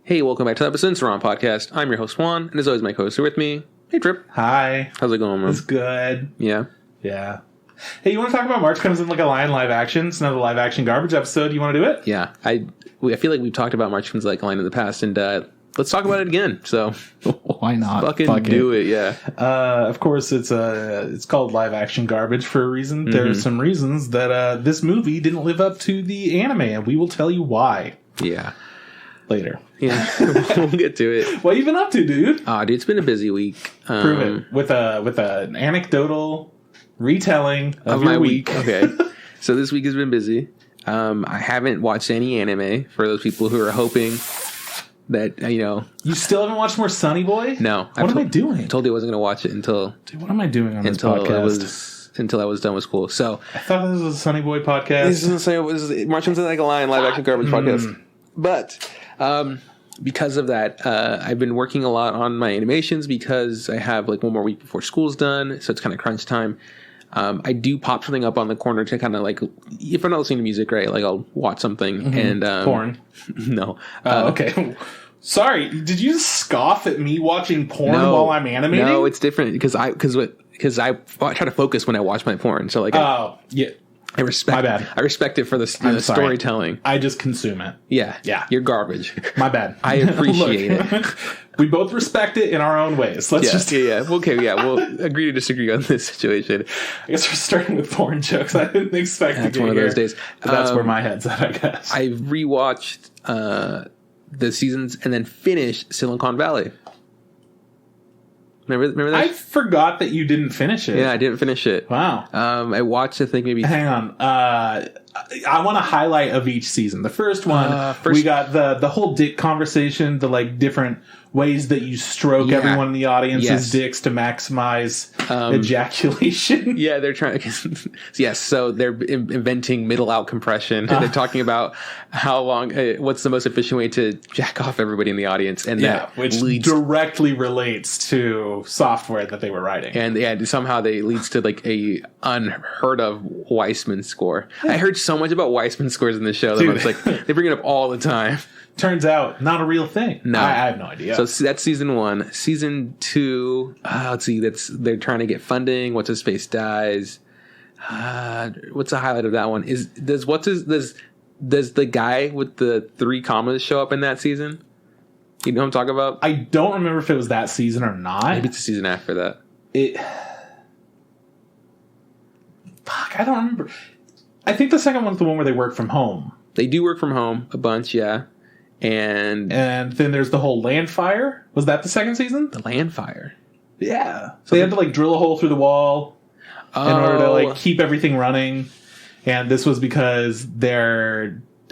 Hey, welcome back to the Episode Wrong podcast. I'm your host, Juan, and as always, my co-hosts are with me. Hey, Trip. Hi. How's it going, man? It's good. Yeah? Yeah. Hey, you want to talk about March Comes in Like a Lion live action? It's another live action garbage episode. You want to do it? Yeah. I feel like we've talked about March Comes Like a Lion in the past, and let's talk about it again. So why not? Fucking do it, yeah. Of course, it's called live action garbage for a reason. Mm-hmm. There's some reasons that this movie didn't live up to the anime, and we will tell you why. Yeah. Later. Yeah, we'll get to it. What have you been up to, dude? Dude, it's been a busy week. Prove it with an anecdotal retelling of your my week. Okay, so this week has been busy. I haven't watched any anime for those people who are hoping that You still haven't watched more Sunny Boy? No. What am I doing? I told you I wasn't going to watch it until. Dude, what am I doing on this podcast? Until I was done with school. So I thought this was a Sunny Boy podcast. This is March Comes in Like a Lion live action garbage podcast. But because of that, I've been working a lot on my animations because I have like one more week before school's done, so it's kind of crunch time. I do pop something up on the corner to kind of like, if I'm not listening to music, right? Like I'll watch something and porn. No. Okay. Sorry, did you scoff at me watching porn while I'm animating? No, it's different because I try to focus when I watch my porn. So like, yeah. I respect. My bad. I respect it for the storytelling. I just consume it. Yeah. You're garbage. My bad. I appreciate it. We both respect it in our own ways. Let's just. Yeah. Okay. Yeah. We'll agree to disagree on this situation. I guess we're starting with porn jokes. I didn't expect that's one of those days. But that's where my head's at, I guess. I rewatched the seasons and then finished Silicon Valley. Remember that? I forgot that you didn't finish it. Yeah, I didn't finish it. Wow. I watched, I think, maybe... Hang on. I want a highlight of each season. The first one, we got the whole dick conversation, the like different ways that you stroke everyone in the audience's dicks to maximize ejaculation. Yeah, they're trying... Yes, so they're inventing middle-out compression. And they're talking about how long... what's the most efficient way to jack off everybody in the audience. And which directly relates to software that they were writing. And somehow they leads to like a unheard of Weissman score. I heard so much about Weissman scores in this show that it's like they bring it up all the time. Turns out not a real thing. No, I have no idea. So that's season 1. Season 2. Let's see. They're trying to get funding. What's his face dies. What's the highlight of that one? Does the guy with the 3 commas show up in that season? You know what I'm talking about? I don't remember if it was that season or not. Maybe it's the season after that. Fuck, I don't remember. I think the second one's the one where they work from home. They do work from home a bunch, yeah. And then there's the whole land fire. Was that the second season? The land fire? Yeah. So they had to like drill a hole through the wall in order to like keep everything running. And this was because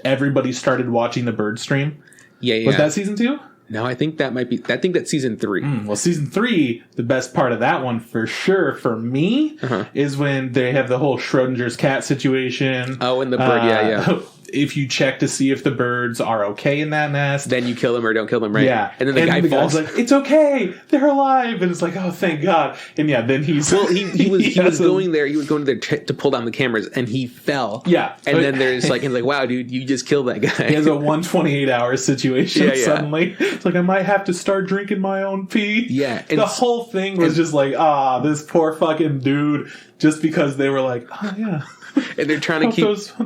everybody started watching the bird stream. Yeah. Was that season 2? No, I think that might be... I think that's season 3. Well, season 3, the best part of that one, for sure, for me, is when they have the whole Schrodinger's cat situation. Oh, and the bird, yeah. If you check to see if the birds are okay in that nest. Then you kill them or don't kill them, right? Yeah. And then the guy falls. Guy's like, it's okay, they're alive. And it's like, oh, thank God. And yeah, then he's... Well, he was going there to pull down the cameras, and he fell. Yeah. And then there's like, and like, wow, dude, you just killed that guy. He has a 128-hour situation suddenly. It's like, I might have to start drinking my own pee. Yeah. And the whole thing was just like, this poor fucking dude, just because they were like, oh, yeah. And they're trying to keep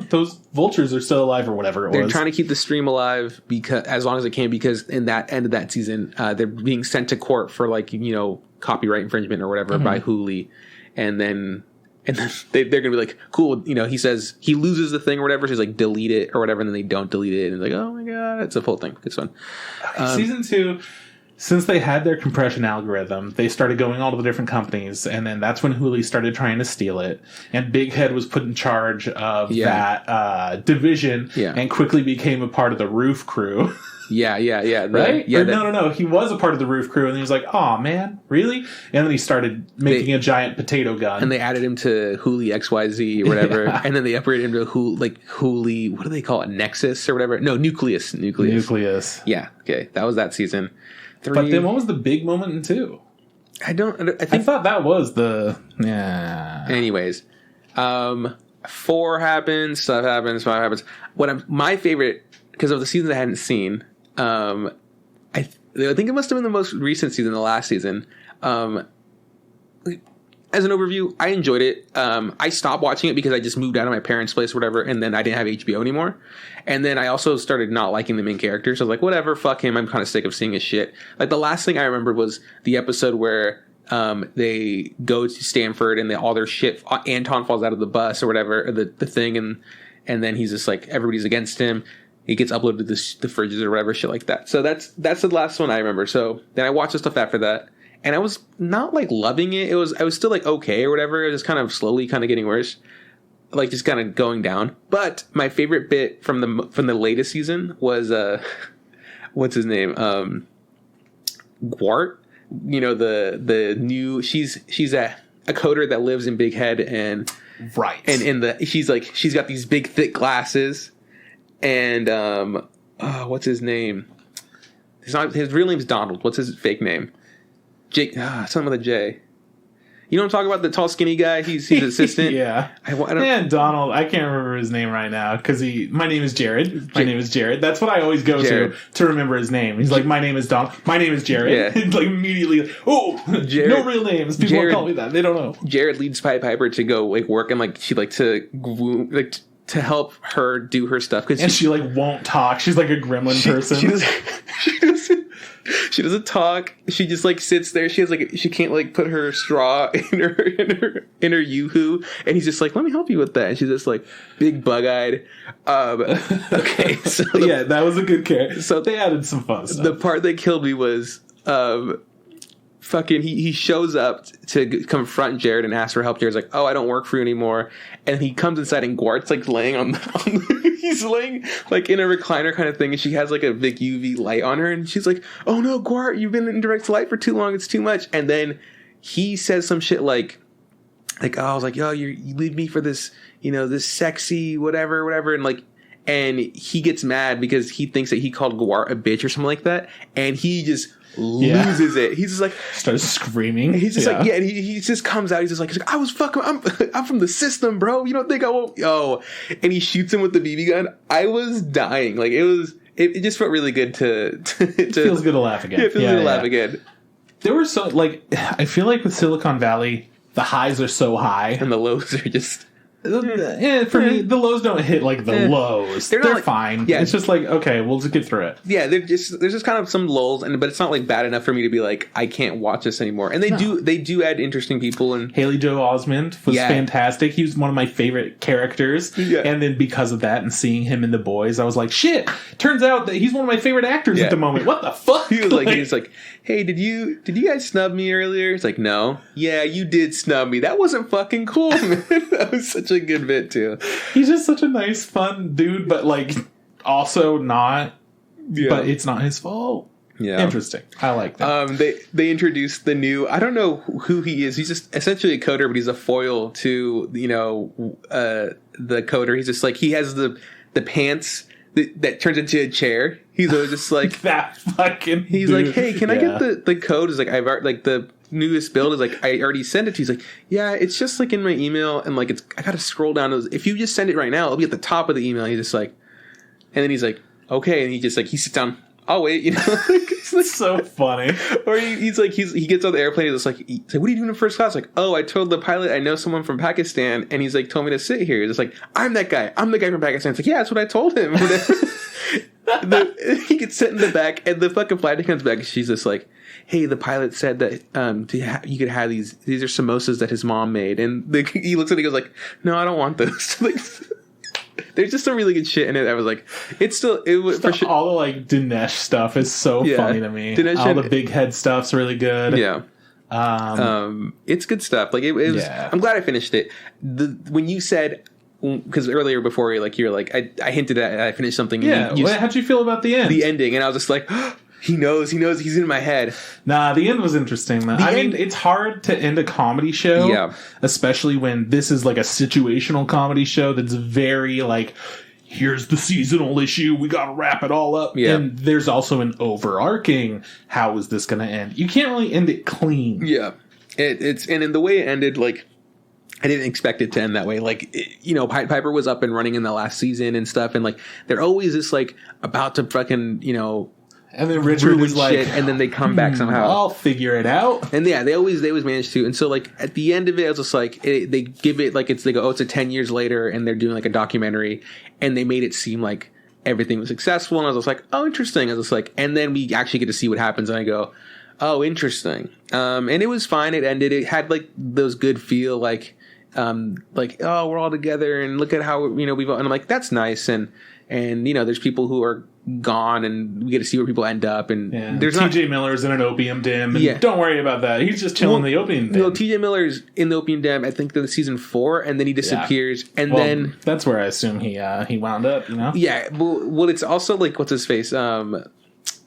those vultures are still alive or whatever it was. They're trying to keep the stream alive as long as they can, because in that end of that season, they're being sent to court for like copyright infringement or whatever by Hulu, and then they're gonna be like, cool, he says he loses the thing or whatever, so he's like delete it or whatever, and then they don't delete it, and it's like, oh my God, it's a full thing. It's fun. Season 2. Since they had their compression algorithm, they started going all to the different companies, and then that's when Hulu started trying to steal it. And Big Head was put in charge of that division and quickly became a part of the Roof Crew. Yeah. Right? Yeah. No. He was a part of the Roof Crew, and he was like, "Oh man, really?" And then he started making a giant potato gun, and they added him to Hulu XYZ or whatever, and then they upgraded him to Hulu. What do they call it? Nexus or whatever? No, Nucleus. Yeah. Okay, that was that season. 3. But then what was the big moment in 2? I thought that was the... Yeah. Anyways. 4 happens, stuff happens, 5 happens. My favorite, because of the seasons I hadn't seen, I think it must have been the most recent season, the last season. As an overview, I enjoyed it. I stopped watching it because I just moved out of my parents' place or whatever, and then I didn't have HBO anymore. And then I also started not liking the main character. So I was like, whatever, fuck him. I'm kind of sick of seeing his shit. Like, the last thing I remember was the episode where they go to Stanford and all their shit, Anton falls out of the bus or whatever, or the thing, and then he's just like, everybody's against him. He gets uploaded to the fridges or whatever, shit like that. So that's the last one I remember. So then I watched the stuff after that. And I was not like loving it. I was still like okay or whatever. It was just kind of slowly kind of getting worse, like just kind of going down. But my favorite bit from the latest season was what's his name? Gwart. You know, the new she's a coder that lives in Big Head and right. And she's got these big thick glasses and what's his name? His real name's Donald. What's his fake name? Jake, something with a J. You know what I'm talking about? The tall, skinny guy. He's his assistant. Yeah. Donald. I can't remember his name right now because my name is Jared. My name is Jared. That's what I always go to remember his name. He's like, my name is Donald. My name is Jared. Yeah. Like immediately, Jared, no real names. People call me that. They don't know. Jared leads Piper to go like work and like she like to help her do her stuff and she like won't talk. She's like a gremlin person. She doesn't talk. She just like sits there. She can't like put her straw in her yoo-hoo. And he's just like, let me help you with that. And she's just like big bug-eyed. Okay, so yeah, that was a good character. So they added some fun stuff. The part that killed me was fucking he shows up to confront Jared and ask for help. Jared's like, oh, I don't work for you anymore. And he comes inside and Gwart's like laying on he's laying like in a recliner kind of thing, and she has like a big UV light on her, and she's like, oh no, Gwart, you've been in direct light for too long, it's too much. And then he says some shit like oh, I was like, oh, you leave me for this, you know, this sexy whatever, and he gets mad because he thinks that he called Gwart a bitch or something like that, and he just loses it. He's just like starts screaming. He's just like, and he just comes out. He's just like I was fucking. I'm from the system, bro. You don't think I won't? Oh, and he shoots him with the BB gun. I was dying. Like it just felt really good to it feels good to laugh again. Yeah, it feels good to laugh again. There were so like I feel like with Silicon Valley, the highs are so high and the lows are just. For me, the lows don't hit like the lows. They're like, fine. Yeah, it's just like okay, we'll just get through it. Yeah, there's just kind of some lulls, but it's not like bad enough for me to be like I can't watch this anymore. And they do add interesting people. And Haley Joel Osment was fantastic. He was one of my favorite characters. Yeah. And then because of that, and seeing him in The Boys, I was like, shit. Turns out that he's one of my favorite actors at the moment. What the fuck? He was like, hey, did you guys snub me earlier? It's like, no. Yeah, you did snub me. That wasn't fucking cool, man. That was such a good bit too. He's just such a nice, fun dude, but like also not. Yeah. But it's not his fault. Yeah, interesting. I like that. They introduced the new. I don't know who he is. He's just essentially a coder, but he's a foil to the coder. He's just like he has the pants that turns into a chair. He's always just like that fucking. He's dude. Like, hey, can I get the code? Is like I've like the newest build is like I already sent it to you. He's like, yeah, it's just like in my email, and like I gotta scroll down. If you just send it right now, it'll be at the top of the email. He's just like, and then he's like, okay, and he just like he sits down. I'll wait, It's like, so funny. Or he gets on the airplane. He's like, what are you doing in first class? Like, oh, I told the pilot I know someone from Pakistan, and he's like told me to sit here. He's just like, I'm that guy. I'm the guy from Pakistan. It's like, yeah, that's what I told him. He gets sit in the back, and the fucking flight attendant comes back, and she's just like, hey, the pilot said that you could have these are samosas that his mom made, and he looks at it and goes like, no, I don't want those. Like, there's just some really good shit in it. I was like, it was for sure. All the like Dinesh stuff is so funny to me. All the big head stuff's really good. Yeah. It's good stuff. Like it was. Yeah. I'm glad I finished it. When you said, because earlier before you're like I hinted at I finished something. Yeah. How'd you feel about the end? The ending, and I was just like. He knows. He's in my head. Nah, the end was interesting. I mean, it's hard to end a comedy show, especially when this is like a situational comedy show that's very like, here's the seasonal issue. We got to wrap it all up. Yeah. And there's also an overarching, how is this going to end? You can't really end it clean. Yeah. And in the way it ended, like, I didn't expect it to end that way. Like, Piper was up and running in the last season and stuff. And like, they're always just like about to fucking, And then Richard is like, shit, and then they come back somehow. I'll figure it out. And yeah, they always manage to. And so like at the end of it, I was just like, they give it like they go, oh, it's 10 years later, and they're doing like a documentary, and they made it seem like everything was successful. And I was just like, oh, interesting. I was just like, and then we actually get to see what happens, and I go, oh, interesting. And it was fine. It ended. It had like those good feel like oh, we're all together, and look at how we've. And I'm like, that's nice. And there's people who are gone, and we get to see where people end up. And there's TJ Miller's in an opium den. And don't worry about that. He's just chilling in the opium den. TJ Miller's in the opium den. I think the season 4, and then he disappears. And then that's where I assume he wound up. Yeah. Well, it's also like what's his face. Jin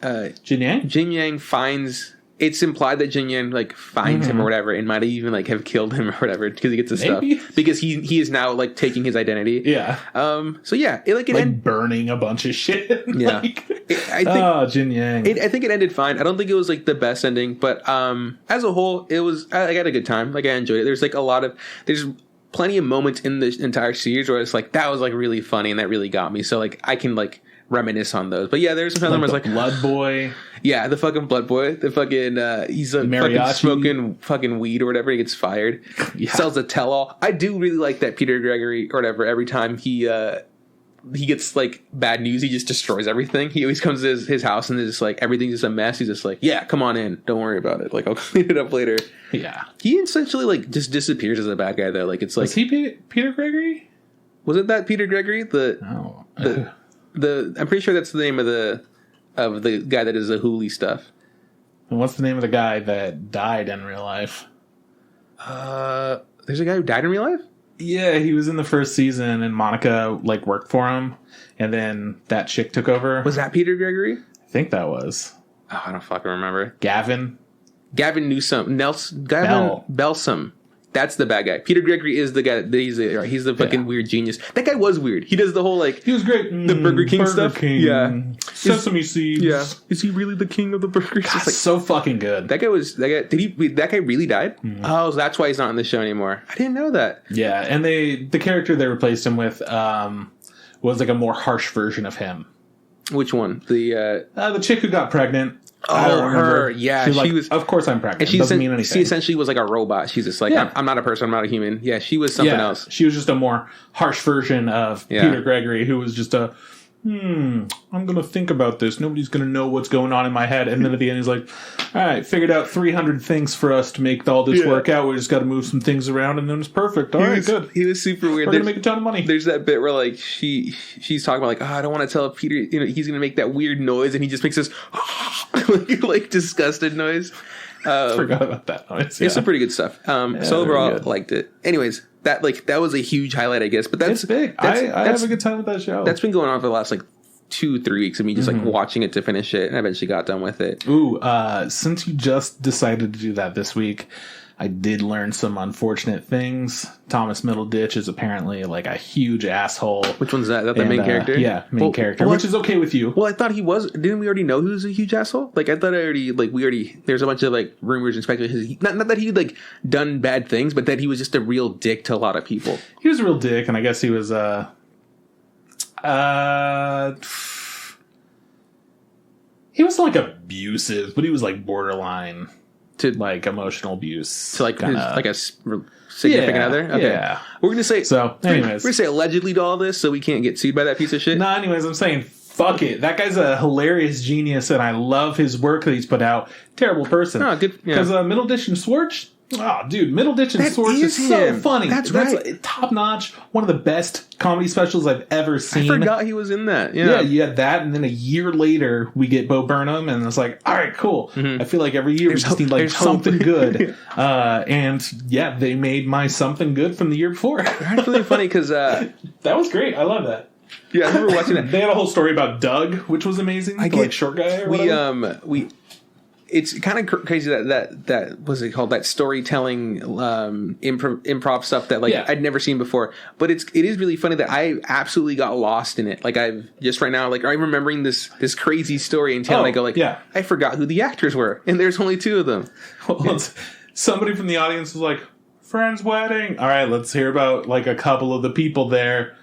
Yang. Jin Yang finds. It's implied that Jin Yang like finds him or whatever, and might even like have killed him or whatever because he gets his stuff because he is now like taking his identity. Yeah. So yeah, it burning a bunch of shit. Yeah. I think Jin Yang. I think it ended fine. I don't think it was like the best ending, but as a whole, it was. I had a good time. Like I enjoyed it. There's like there's plenty of moments in the entire series where it's like that was like really funny and that really got me. So like I can like reminisce on those. But yeah, there's some times where I was like Blood Boy. Yeah, the fucking Blood Boy. The fucking he's a fucking smoking fucking weed or whatever. He gets fired. Sells a tell-all. I do really like that Peter Gregory or whatever. Every time he gets like bad news, he just destroys everything. He always comes to his house and it's just like everything's just a mess. He's just like, yeah, come on in. Don't worry about it. Like I'll clean it up later. Yeah. He essentially like just disappears as a bad guy though. Like it's like was he Peter Gregory? Wasn't that Peter Gregory? I'm pretty sure that's the name of the guy that does the Hulu stuff. And what's the name of the guy that died in real life? There's a guy who died in real life? Yeah, he was in the first season and Monica like worked for him and then that chick took over. Was that Peter Gregory? I think that was. Oh, I don't fucking remember. Gavin Newsom. Gavin Belsom. That's the bad guy. Peter Gregory is the guy. He's the fucking weird genius. That guy was weird. He does the whole like. He was great. The Burger King stuff. Yeah. Sesame seeds. Yeah. Is he really the king of the burgers? God, like, so fucking good. That guy really died? Mm-hmm. Oh, so that's why he's not on the show anymore. I didn't know that. Yeah, and the character they replaced him with was like a more harsh version of him. Which one? The chick who got pregnant. Oh, her. Yeah, she was. Of course, I'm pregnant. And doesn't mean anything. She essentially was like a robot. She's just like, I'm not a person. I'm not a human. Yeah, she was something else. She was just a more harsh version of Peter Gregory, who was just I'm going to think about this. Nobody's going to know what's going on in my head. And then at the end, he's like, all right, figured out 300 things for us to make all this work out. We just got to move some things around and then it's perfect. All right, good. He was super weird. We're going to make a ton of money. There's that bit where like she's talking about like, I don't want to tell Peter, he's going to make that weird noise. And he just makes this like disgusted noise. Forgot about that noise. It's some pretty good stuff. So overall, liked it. Anyways, that was a huge highlight, I guess. But that's big. I have a good time with that show. That's been going on for the last like 2-3 weeks of me just like watching it to finish it, and I eventually got done with it. Ooh, since you just decided to do that this week, I did learn some unfortunate things. Thomas Middleditch is apparently like a huge asshole. Which one's that? Is that the main character? Yeah, main character, which is okay with you. Well, I thought he was. Didn't we already know he was a huge asshole? Like, I thought there's a bunch of like rumors and speculations. Not that he'd like done bad things, but that he was just a real dick to a lot of people. He was a real dick, and I guess he was he was like abusive, but he was like borderline to like emotional abuse to like like a significant other. Okay. Yeah, we're gonna say so. Anyways, we're gonna say allegedly to all this, so we can't get sued by that piece of shit. No, anyways, I'm saying fuck it. That guy's a hilarious genius, and I love his work that he's put out. Terrible person. Oh, good. Because Middleditch and Swartz. Oh, dude, Middleditch and Swartz is so funny. That's right. Top notch. One of the best comedy specials I've ever seen. I forgot he was in that. Yeah, you had that, and then a year later, we get Bo Burnham, and it's like, all right, cool. Mm-hmm. I feel like every year we just need like something good. And yeah, they made my something good from the year before. That's really funny because that was great. I love that. Yeah, I remember watching that. They had a whole story about Doug, which was amazing. Like short guy. Or whatever. It's kind of crazy that what's it called, that storytelling improv stuff that like I'd never seen before. But it is really funny that I absolutely got lost in it. Like I've just right now, like I'm remembering this crazy story and I go like, I forgot who the actors were, and there's only 2 of them. Well, somebody from the audience was like, friend's wedding. All right, let's hear about like a couple of the people there.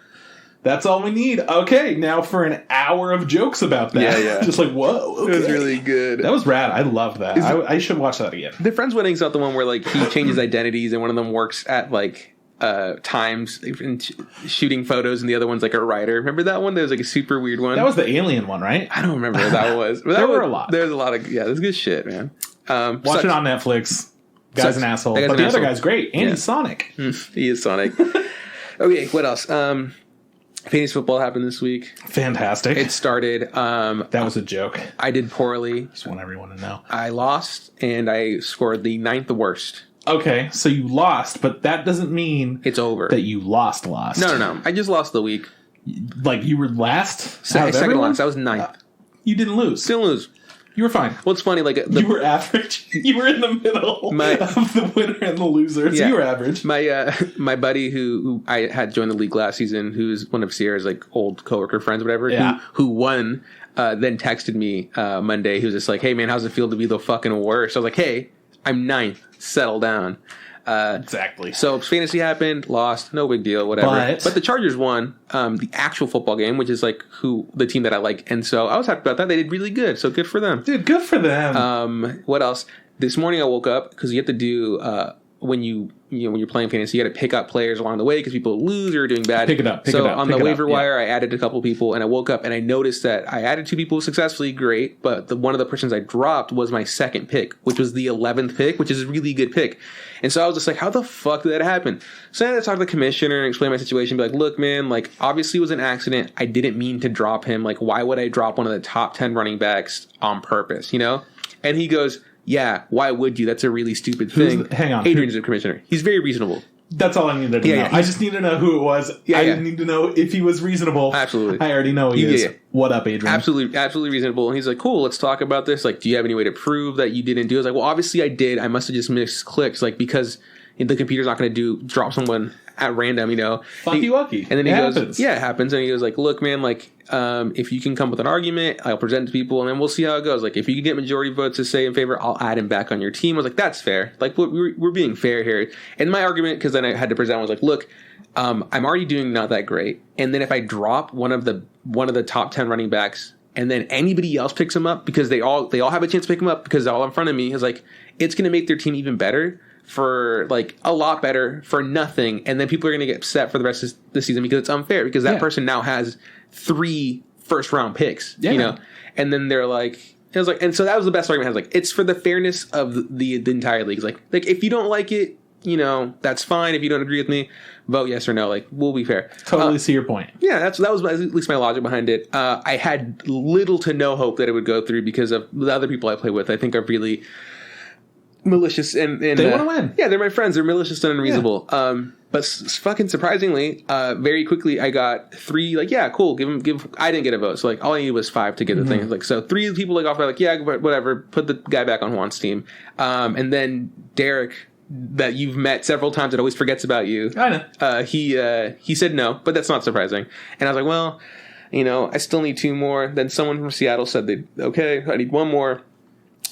That's all we need. Okay, now for an hour of jokes about that. Yeah. Just like, whoa. Okay. It was really good. That was rad. I loved that. I should watch that again. The Friends Wedding's not the one where like he changes identities and one of them works at like times shooting photos and the other one's like a writer. Remember that one? There was like a super weird one. That was the alien one, right? I don't remember what that was. But there were a lot. There's a lot of there's good shit, man. Watch it on Netflix. Guy's an asshole. But the other guy's great. And he's Sonic. He is Sonic. Okay, what else? Fantasy football happened this week. Fantastic. It started. That was a joke. I did poorly. Just want everyone to know. I lost, and I scored the 9th worst. Okay, so you lost, but that doesn't mean it's over. That you lost. No. I just lost the week. Like you were last? Second last. I was 9th. You didn't lose. Didn't lose. You were fine. Well, it's funny. Like you were average. You were in the middle of the winner and the loser. So you were average. My buddy who I had joined the league last season, who's one of Sierra's like old coworker friends, whatever. Yeah. Who won? Then texted me Monday. He was just like, "Hey man, how's it feel to be the fucking worst?" I was like, "Hey, I'm 9th. Settle down." Exactly. So fantasy happened, lost, no big deal, whatever. But the Chargers won the actual football game, which is like the team that I like, and so I was happy about that. They did really good, so good for them. Dude, good for them. What else? This morning I woke up because you have to do when when you're playing fantasy, you got to pick up players along the way because people lose or are doing bad. Pick it up. On the waiver wire, I added a couple people, and I woke up and I noticed that I added 2 people successfully, great, but one of the persons I dropped was my second pick, which was the 11th pick, which is a really good pick. And so I was just like, how the fuck did that happen? So I had to talk to the commissioner and explain my situation, be like, look, man, like, obviously it was an accident. I didn't mean to drop him. Like, why would I drop one of the top 10 running backs on purpose, And he goes, yeah, why would you? That's a really stupid thing. Hang on. Adrian's the commissioner. He's very reasonable. That's all I needed to know. I just need to know who it was. I didn't need to know if he was reasonable. Absolutely. I already know he is. Yeah. What up, Adrian? Absolutely reasonable. And he's like, cool, let's talk about this. Like, do you have any way to prove that you didn't do it? I was like, well, obviously I did. I must have just missed clicks. Like, because the computer's not going to drop someone at random, Fucky-wucky. And then he goes, yeah, it happens. And he goes like, look, man, like, if you can come with an argument, I'll present it to people and then we'll see how it goes. Like, if you can get majority votes to say in favor, I'll add him back on your team. I was like, that's fair. Like, we're being fair here. And my argument, because then I had to present, was like, look, I'm already doing not that great. And then if I drop one of the top 10 running backs and then anybody else picks him up because they all have a chance to pick him up because they're all in front of me, is like, it's going to make their team even better. For like a lot better for nothing, and then people are going to get upset for the rest of the season because it's unfair because that person now has 3 first-round picks, and then they're like, it was like, and so that was the best argument. I was like, it's for the fairness of the entire league. Like if you don't like it, that's fine. If you don't agree with me, vote yes or no. Like, we'll be fair. Totally see your point. Yeah, that was at least my logic behind it. I had little to no hope that it would go through because of the other people I play with. I think are really malicious and they want to win. Yeah, they're my friends. They're malicious and unreasonable. Yeah. But fucking surprisingly, very quickly I got 3. Like, yeah, cool. Give. I didn't get a vote, so like all I needed was 5 to get the thing. Like, so 3 people like off. Like, yeah, whatever. Put the guy back on Juan's team. And then Derek, that you've met several times, that always forgets about you. I know. He said no, but that's not surprising. And I was like, well, I still need 2 more. Then someone from Seattle said okay, I need 1 more.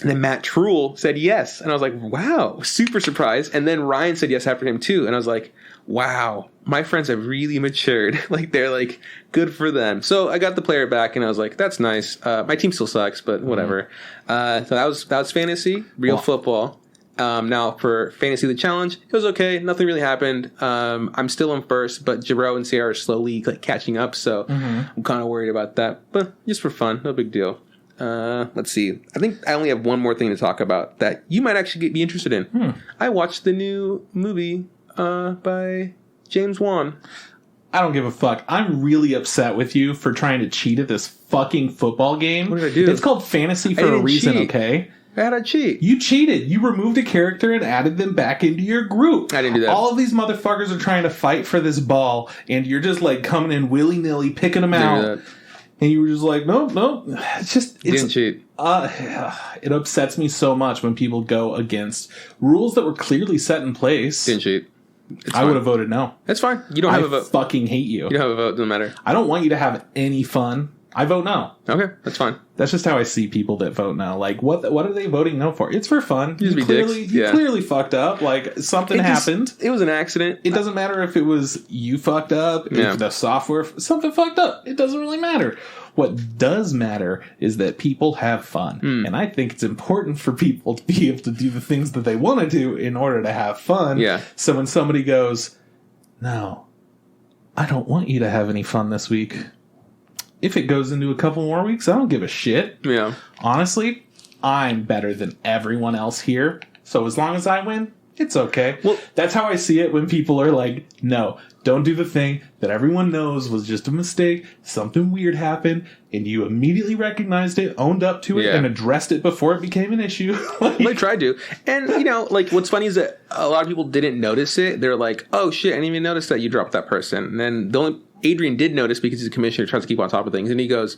And then Matt Truel said yes. And I was like, wow, super surprised. And then Ryan said yes after him too. And I was like, wow, my friends have really matured. Like, they're like, good for them. So I got the player back and I was like, that's nice. My team still sucks, but whatever. So that was fantasy, real football. Now for fantasy, the challenge, it was okay. Nothing really happened. I'm still in first, but Jarreau and Sierra are slowly like catching up. So I'm kind of worried about that, but just for fun, no big deal. Let's see. I think I only have one more thing to talk about that you might actually be interested in. I watched the new movie by James Wan. I don't give a fuck. I'm really upset with you for trying to cheat at this fucking football game. What did I do? It's called fantasy for a reason, cheat. Okay? How did I cheat? You cheated. You removed a character and added them back into your group. I didn't do that. All of these motherfuckers are trying to fight for this ball, and you're just like coming in willy-nilly, picking them out. And you were just like, no. Didn't cheat. It upsets me so much when people go against rules that were clearly set in place. Didn't cheat. I would have voted no. That's fine. You don't have a vote. I fucking hate you. You don't have a vote. Doesn't matter. I don't want you to have any fun. I vote no. Okay, that's fine. That's just how I see people that vote no. Like, what are they voting no for? It's for fun. You clearly fucked up. Like, something happened. It was an accident. It doesn't matter if it was you fucked up, if the software, something fucked up. It doesn't really matter. What does matter is that people have fun. And I think it's important for people to be able to do the things that they want to do in order to have fun. Yeah. So when somebody goes, no, I don't want you to have any fun this week. If it goes into a couple more weeks, I don't give a shit. Yeah. Honestly, I'm better than everyone else here. So as long as I win, it's okay. Well, that's how I see it when people are like, no, don't do the thing that everyone knows was just a mistake. Something weird happened, and you immediately recognized it, owned up to it, and addressed it before it became an issue. Well, they tried to. And, like, what's funny is that a lot of people didn't notice it. They're like, oh, shit, I didn't even notice that you dropped that person. And then Adrian did notice because he's a commissioner, tries to keep on top of things. And he goes,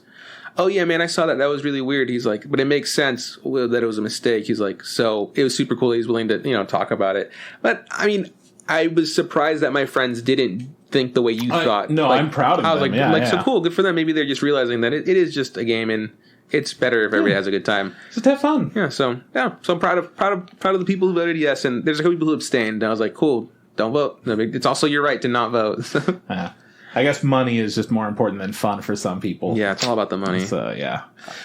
oh, yeah, man, I saw that. That was really weird. He's like, but it makes sense that it was a mistake. He's like, so it was super cool that he's willing to, talk about it. But, I mean, I was surprised that my friends didn't think the way you thought. No, like, I'm proud of them. I was like, so cool. Good for them. Maybe they're just realizing that it is just a game and it's better if everybody has a good time. Just have fun. Yeah, so I'm proud of the people who voted yes. And there's a couple people who abstained. And I was like, cool, don't vote. No, it's also your right to not vote. Yeah. I guess money is just more important than fun for some people. Yeah, it's all about the money. So, yeah.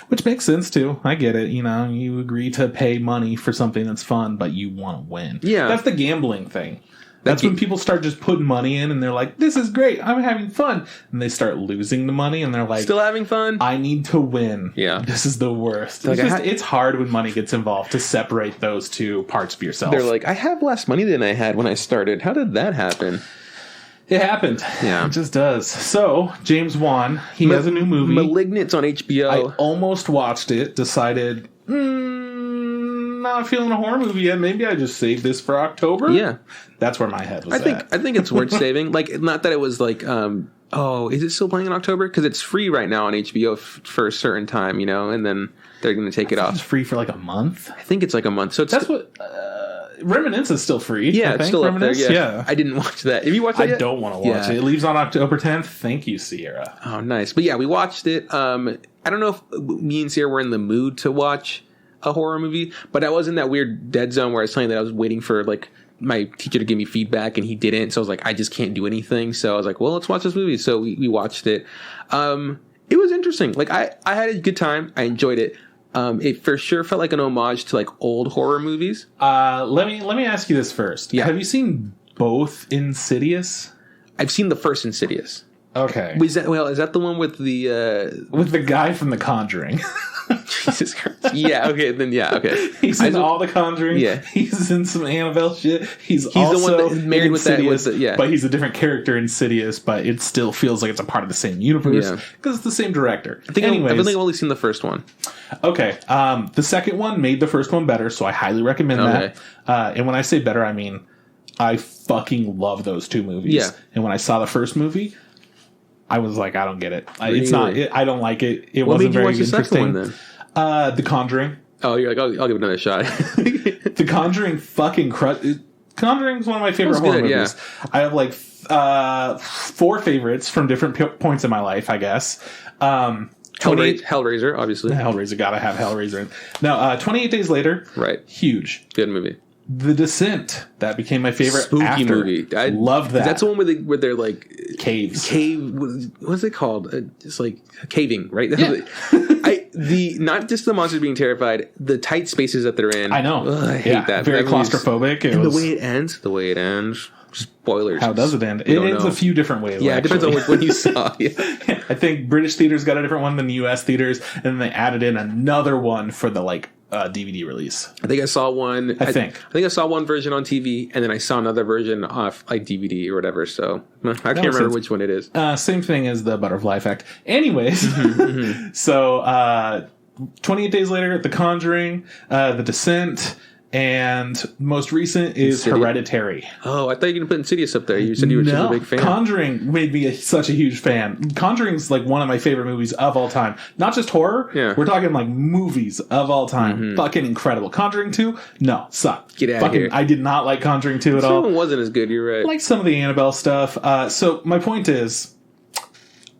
Which makes sense, too. I get it. You agree to pay money for something that's fun, but you want to win. Yeah. That's the gambling thing. That's when people start just putting money in and they're like, this is great. I'm having fun. And they start losing the money and they're like, still having fun? I need to win. Yeah. This is the worst. It's hard when money gets involved to separate those two parts of yourself. They're like, I have less money than I had when I started. How did that happen? It happened. Yeah. It just does. So, James Wan, he has a new movie. Malignant's on HBO. I almost watched it, decided, not feeling a horror movie yet. Maybe I just saved this for October. Yeah. That's where my head was at. I think it's worth saving. Like, not that it was like, is it still playing in October? Because it's free right now on HBO for a certain time, and then they're going to take it off. It's free for like a month? I think it's like a month. So that's what... Remnants is still free. Yeah, it's still up there. Yeah. I didn't watch that. Have you watched that yet? I don't want to watch it. It leaves on October 10th. Thank you, Sierra. Oh, nice. But yeah, we watched it. I don't know if me and Sierra were in the mood to watch a horror movie, but I was in that weird dead zone where I was telling that I was waiting for like my teacher to give me feedback, and he didn't. So I was like, I just can't do anything. So I was like, well, let's watch this movie. So we watched it. It was interesting. Like I had a good time. I enjoyed it. It for sure felt like an homage to like old horror movies. Let me ask you this first. Yeah. Have you seen both Insidious? I've seen the first Insidious. Okay. Is that the one with the guy from The Conjuring? Jesus Christ. Yeah, okay, then yeah, okay. He's in all The Conjuring. Yeah. He's in some Annabelle shit. He's also the one that's married with that. But he's a different character in Insidious, but it still feels like it's a part of the same universe because it's the same director. I think I've only seen the first one. Okay. The second one made the first one better, so I highly recommend that. And when I say better, I mean I fucking love those two movies. Yeah. And when I saw the first movie, I was like, I don't get it. It's not. I don't like it. It wasn't very interesting. The second one, then? The Conjuring. Oh, you're like, I'll give it another shot. The Conjuring fucking Conjuring is one of my favorite horror movies. Yeah. I have like 4 favorites from different points in my life, I guess. Hellraiser, obviously. Hellraiser, gotta have Hellraiser in. Now, 28 Days Later. Right. Huge. Good movie. The Descent. That became my favorite spooky movie. I loved that. That's the one where they're like caves. What's it called? Just like caving, right? Yeah. Not just the monsters being terrified, the tight spaces that they're in. I know. Ugh, I hate that. Very claustrophobic. The way it ends. Spoilers. How does it end? It ends a few different ways. Yeah, actually. It depends on which one you saw. Yeah. I think British theaters got a different one than the US theaters, and then they added in another one for the DVD release. I think I saw one. I think I saw one version on TV, and then I saw another version off like DVD or whatever. So I can't remember which one it is. Same thing as the Butterfly Effect. Anyways, so 28 Days Later, The Conjuring, The Descent. And most recent is Hereditary. Oh, I thought you were going to put Insidious up there. You said you were such a big fan. Conjuring made me such a huge fan. Conjuring's like one of my favorite movies of all time. Not just horror. Yeah. We're talking like movies of all time. Mm-hmm. Fucking incredible. Conjuring 2? No, sucked. Get out of here. I did not like Conjuring 2 at all. It wasn't as good, you're right. I like some of the Annabelle stuff. So my point is,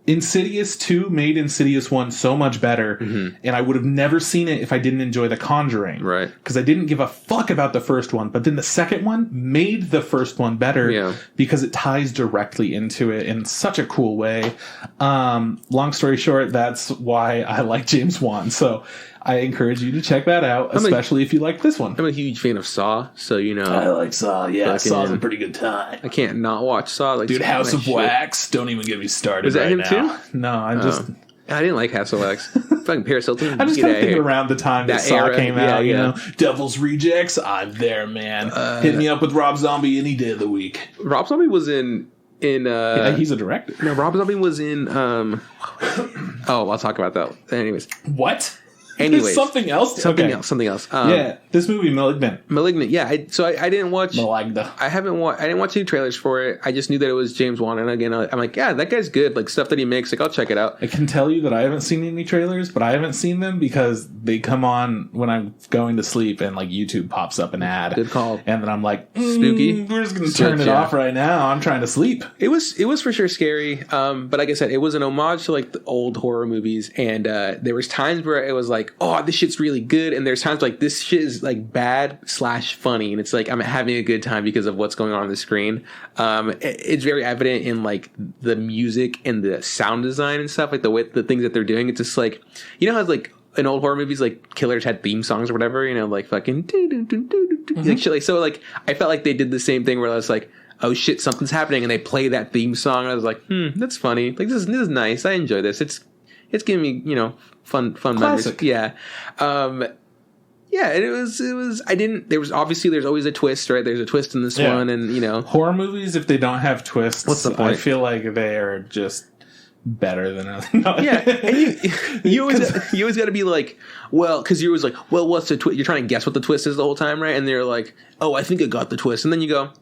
Insidious 2 made Insidious 1 so much better, and I would have never seen it if I didn't enjoy The Conjuring. Right. Because I didn't give a fuck about the first one, but then the second one made the first one better because it ties directly into it in such a cool way. Long story short, that's why I like James Wan. So I encourage you to check that out, especially if you like this one. I'm a huge fan of Saw, so you know. I like Saw, yeah. Saw's a pretty good time. I can't not watch Saw. Like, dude, House of Wax, don't even get me started. Was that him too? No, I didn't like House of Wax. Fucking Paris Hilton. I'm just kind of thinking around the time that Saw came out, you know. Devil's Rejects, I'm there, man. Hit me up with Rob Zombie any day of the week. Rob Zombie was in yeah, he's a director. No, Rob Zombie was in I'll talk about that. Anyways. What? Anyways, something else. Something else. Yeah, this movie, Malignant. Yeah, I didn't watch. Malignant. I didn't watch any trailers for it. I just knew that it was James Wan, and again, I'm like, yeah, that guy's good. Like stuff that he makes, like I'll check it out. I can tell you that I haven't seen any trailers, but I haven't seen them because they come on when I'm going to sleep, and like YouTube pops up an ad. Good call. And then I'm like, spooky. We're just gonna turn it off right now. I'm trying to sleep. It was for sure scary. But like I said, it was an homage to like the old horror movies, and there was times where it was like, oh, this shit's really good, and there's times like this shit is like bad / funny, and it's like I'm having a good time because of what's going on the screen. It's very evident in like the music and the sound design and stuff, like the things that they're doing. It's just like, you know how like in old horror movies, like killers had theme songs or whatever, you know, like fucking like shit. Like, so like I felt like they did the same thing where I was like, oh shit, something's happening, and they play that theme song, and I was like, that's funny. Like this is nice. I enjoy this. It's giving me, you know, fun Classic. memories. Yeah. Yeah, and it was there's always a twist, right? There's a twist in this one, and you know. Horror movies, if they don't have twists, what's the point? I feel like they are just better than other. No. Yeah, and you always got to be like, well, because you're always like, well, what's the twist? You're trying to guess what the twist is the whole time, right? And they're like, oh, I think I got the twist, and then you go,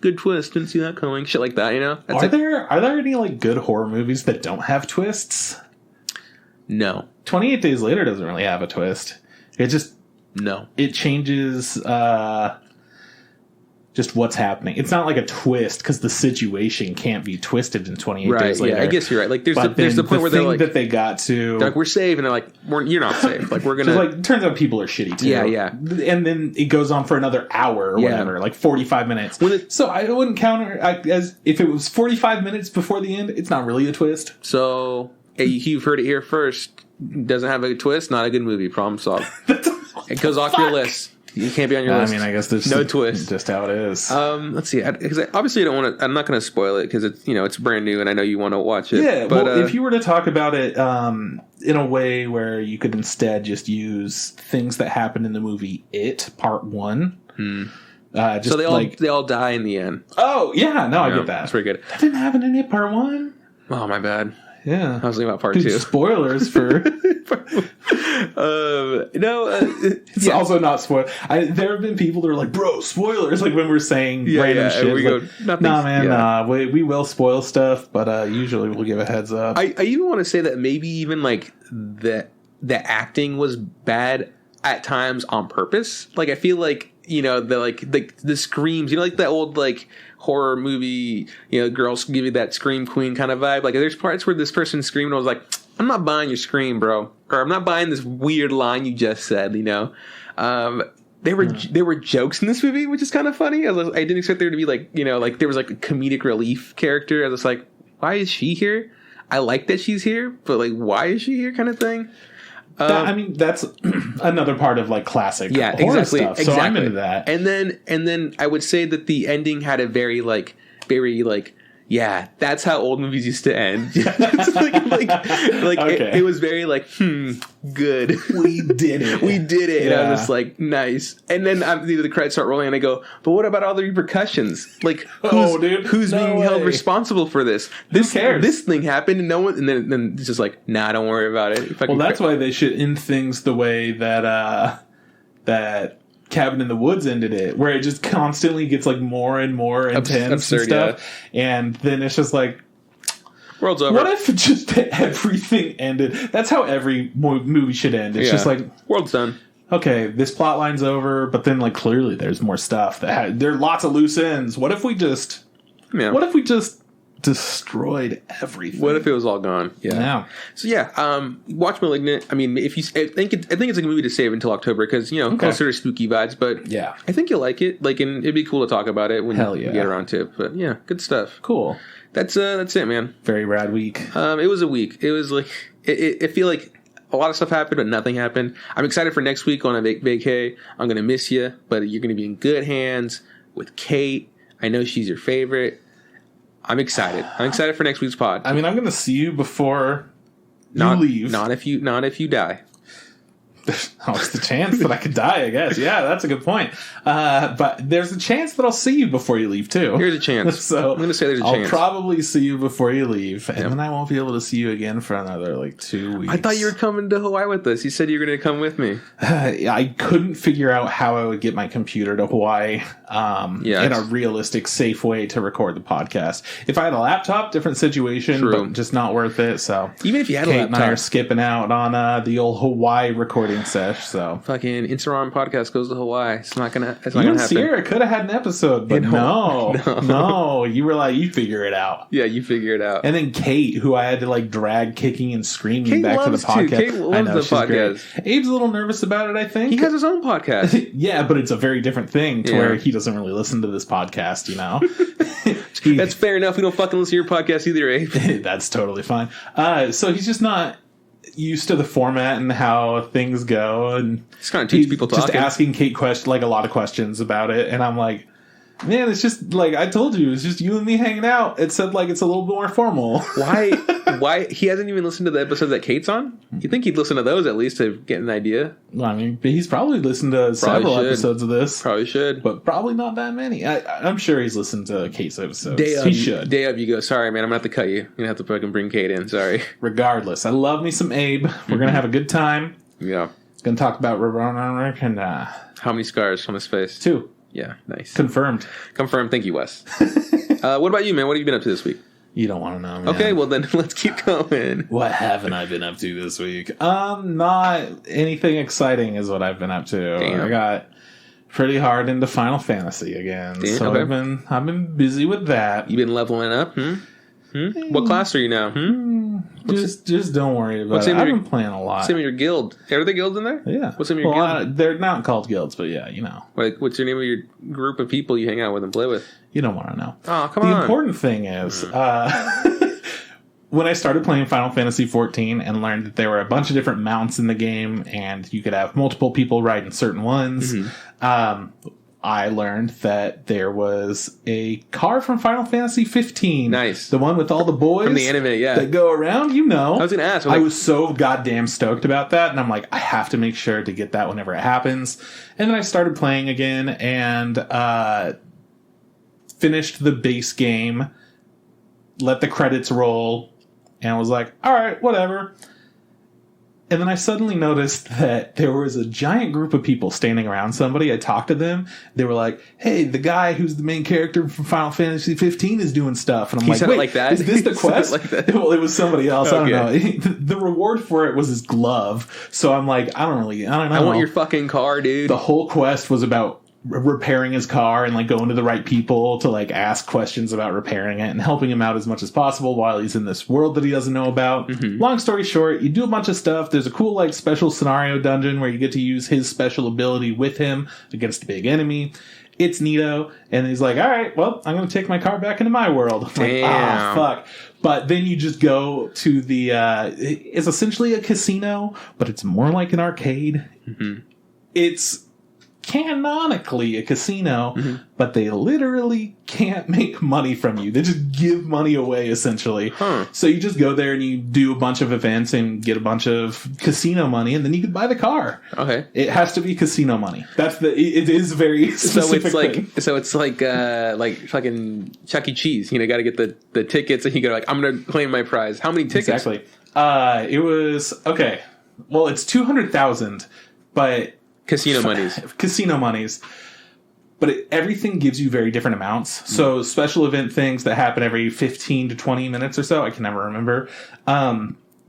good twist, didn't see that coming, shit like that, you know? Are there any like good horror movies that don't have twists? No. 28 Days Later doesn't really have a twist. It changes just what's happening. It's not like a twist because the situation can't be twisted in 28 Days Later. Yeah, I guess you're right. Like there's the point where they're like that they got to, they're like, we're safe, and they're like, you're not safe. Like we're gonna like, turns out people are shitty too. Yeah. And then it goes on for another hour or whatever, like 45 minutes. So I wouldn't counter as if it was 45 minutes before the end. It's not really a twist. So you've heard it here first. Doesn't have a twist, not a good movie. Problem solved. It goes off your list. You can't be on your list. I mean, I guess there's no twist. Just how it is. Let's see. Because obviously, I don't want to. I'm not going to spoil it because it's it's brand new, and I know you want to watch it. Yeah. But if you were to talk about it in a way where you could instead just use things that happened in the movie It Part 1. So they all die in the end. Oh yeah, no, I get that. That's pretty good. That didn't happen in It Part 1. Oh my bad. Yeah, I was thinking about Part 2. Spoilers for. It's also not spoil. There have been people that are like, "Bro, spoilers!" Like when we're saying random shit. We go, "Nah, man, we will spoil stuff, but usually we'll give a heads up." I even want to say that maybe even like the acting was bad at times on purpose. Like I feel like the screams, like that old like horror movie, girls give you that scream queen kind of vibe. Like there's parts where this person screamed and I was like, I'm not buying your scream, bro. Or I'm not buying this weird line you just said, There were jokes in this movie, which is kind of funny. I didn't expect there to be like there was like a comedic relief character. I was like, why is she here? I like that she's here, but like, why is she here kind of thing? That's another part of like classic horror stuff. So I'm into that. And then I would say that the ending had a very yeah, that's how old movies used to end. Okay. It was very like, good. We did it. We did it. Yeah. And I was just like, nice. And then the credits start rolling and I go, but what about all the repercussions? Like, who's being held responsible for this? Who cares? This thing happened and no one, and then it's just like, nah, don't worry about it. Well, that's why they should end things the way that Cabin in the Woods ended it, where it just constantly gets like more and more intense absurd, and stuff, and then it's just like, world's over. What if just everything ended? That's how every movie should end. It's just like, world's done. Okay, this plot line's over, but then like clearly there's more stuff there are lots of loose ends. What if we just destroyed everything. What if it was all gone? Yeah. So watch *Malignant*. I mean, if you, I think it's a movie to save until October because closer to spooky vibes. But yeah, I think you'll like it. Like, and it'd be cool to talk about it when you get around to it. But yeah, good stuff. Cool. That's it, man. Very rad week. It was a week. It was like I feel like a lot of stuff happened, but nothing happened. I'm excited for next week on a vacay. I'm gonna miss you, but you're gonna be in good hands with Kate. I know she's your favorite. I'm excited. I'm excited for next week's pod. I mean, I'm gonna see you before you leave. Not if you die. What's the chance that I could die, I guess? Yeah, that's a good point. But there's a chance that I'll see you before you leave, too. Here's a chance. So I'm going to say there's a chance. I'll probably see you before you leave, and then I won't be able to see you again for another, 2 weeks. I thought you were coming to Hawaii with us. You said you were going to come with me. I couldn't figure out how I would get my computer to Hawaii in a realistic, safe way to record the podcast. If I had a laptop, different situation, but just not worth it. So even if you had Kate a laptop. and I are skipping out on the old Hawaii recording sesh. So fucking Instagram podcast goes to Hawaii. It's not gonna happen. happen. Sierra could have had an episode, but no. You were like, you figure it out. Yeah, you figure it out. And then Kate, who I had to drag kicking and screaming back to the podcast. Kate loves the podcast. Great. Abe's a little nervous about it, I think. He has his own podcast. Yeah, but it's a very different thing to where he doesn't really listen to this podcast, That's fair enough. We don't fucking listen to your podcast either, Abe. That's totally fine. So he's just not used to the format and how things go, and he's kind of teach people talking. Just asking Kate a lot of questions about it, and I'm like, man, it's just I told you, it's just you and me hanging out. It said it's a little bit more formal. Why he hasn't even listened to the episodes that Kate's on? You think he'd listen to those at least to get an idea? Well, I mean, he's probably listened to several episodes of this. Probably should, but probably not that many. I'm sure he's listened to Kate's episodes. He should. Day of, you go, sorry, man, I'm gonna have to cut you. You're gonna have to fucking bring Kate in. Sorry. Regardless, I love me some Abe. We're gonna have a good time. Yeah. Gonna talk about Roanoke and how many scars on his face? 2. Yeah, nice. Confirmed. Thank you, Wes. What about you, man? What have you been up to this week? You don't want to know, man. Okay, well then let's keep going. What haven't I been up to this week? Not anything exciting is what I've been up to. Damn. I got pretty hard into Final Fantasy again. Damn, so okay. I've been busy with that. You been leveling up? What class are you now? Just don't worry about it. I've been playing a lot. What's the name of your guild? Are there guilds in there? Yeah. What's the name of your guild? They're not called guilds, but yeah, what's your name of your group of people you hang out with and play with? You don't want to know. Oh, come on. The important thing is, when I started playing Final Fantasy XIV and learned that there were a bunch of different mounts in the game and you could have multiple people riding certain ones, I learned that there was a car from Final Fantasy 15. Nice. The one with all the boys. From the anime, yeah. That go around, I was going to ask. I was so goddamn stoked about that. And I'm like, I have to make sure to get that whenever it happens. And then I started playing again and finished the base game, let the credits roll, and was like, all right, whatever. And then I suddenly noticed that there was a giant group of people standing around somebody. I talked to them. They were like, hey, the guy who's the main character from Final Fantasy 15 is doing stuff. And I'm like, wait, like that? Is this the quest? Like that? Well, it was somebody else. Okay. I don't know. The reward for it was his glove. So I'm like, I don't know. I want your fucking car, dude. The whole quest was about repairing his car and going to the right people to ask questions about repairing it and helping him out as much as possible while he's in this world that he doesn't know about. Long story short, you do a bunch of stuff. There's a cool special scenario dungeon where you get to use his special ability with him against a big enemy. It's neato. And he's like, all right, well, I'm going to take my car back into my world. I'm like, fuck. But then you just go to the it's essentially a casino, but it's more like an arcade. It's canonically a casino, but they literally can't make money from you. They just give money away, essentially. So you just go there and you do a bunch of events and get a bunch of casino money, and then you can buy the car. Okay. It has to be casino money. It is very specific. So it's like fucking Chuck E. Cheese. Got to get the tickets, and you go I'm going to claim my prize. How many tickets? Exactly. It was okay. Well, it's 200,000, but casino monies, but everything gives you very different amounts. So special event things that happen every 15 to 20 minutes or so, I can never remember,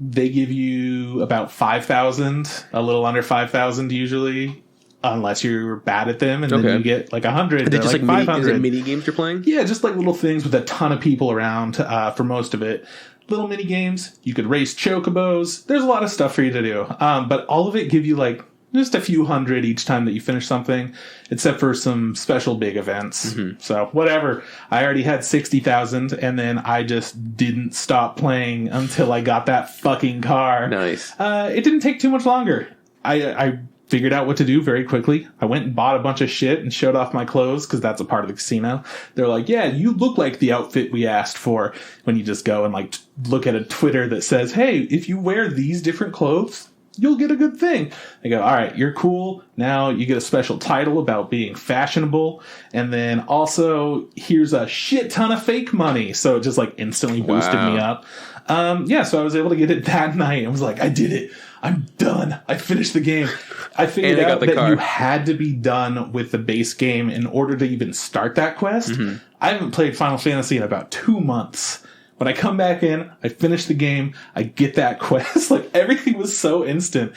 they give you about 5,000, a little under 5,000 usually, unless you're bad at them, and then you get like 100. They're just like 500. is it mini games you're playing? Yeah, just like little things with a ton of people around for most of it. Little mini games. You could race chocobos. There's a lot of stuff for you to do. But all of it give you like just a few hundred each time that you finish something, except for some special big events. Mm-hmm. So whatever. I already had 60,000, and then I just didn't stop playing until I got that fucking car. Nice. It didn't take too much longer. I figured out what to do very quickly. I went and bought a bunch of shit and showed off my clothes because that's a part of the casino. They're like, yeah, you look like the outfit we asked for. When you just go and like look at a Twitter that says, hey, if you wear these different clothes, you'll get a good thing. They go, all right, you're cool. Now you get a special title about being fashionable. And then also here's a shit ton of fake money. So it just like instantly boosted me up. So I was able to get it that night and was like, I did it. I'm done. I finished the game. I figured out that you had to be done with the base game in order to even start that quest. Mm-hmm. I haven't played Final Fantasy in about 2 months. When I come back in, I finish the game, I get that quest. Like, everything was so instant.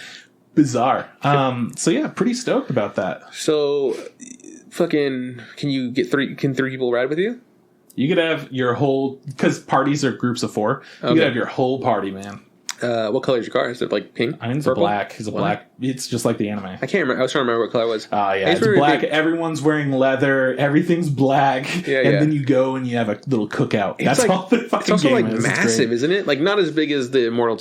Bizarre. So yeah, pretty stoked about that. So, fucking, can three people ride with you? You could have your whole, because parties are groups of 4. You could have your whole party, man. What color is your car? Is it like pink? I mean, it's black. It's a black. It's just like the anime. I can't remember. I was trying to remember what color it was. Yeah, it's black. Everyone's wearing leather. Everything's black. Yeah, and then you go and you have a little cookout. That's like, all the fucking it's also game like is. Massive, isn't it? Like not as big as the Mortal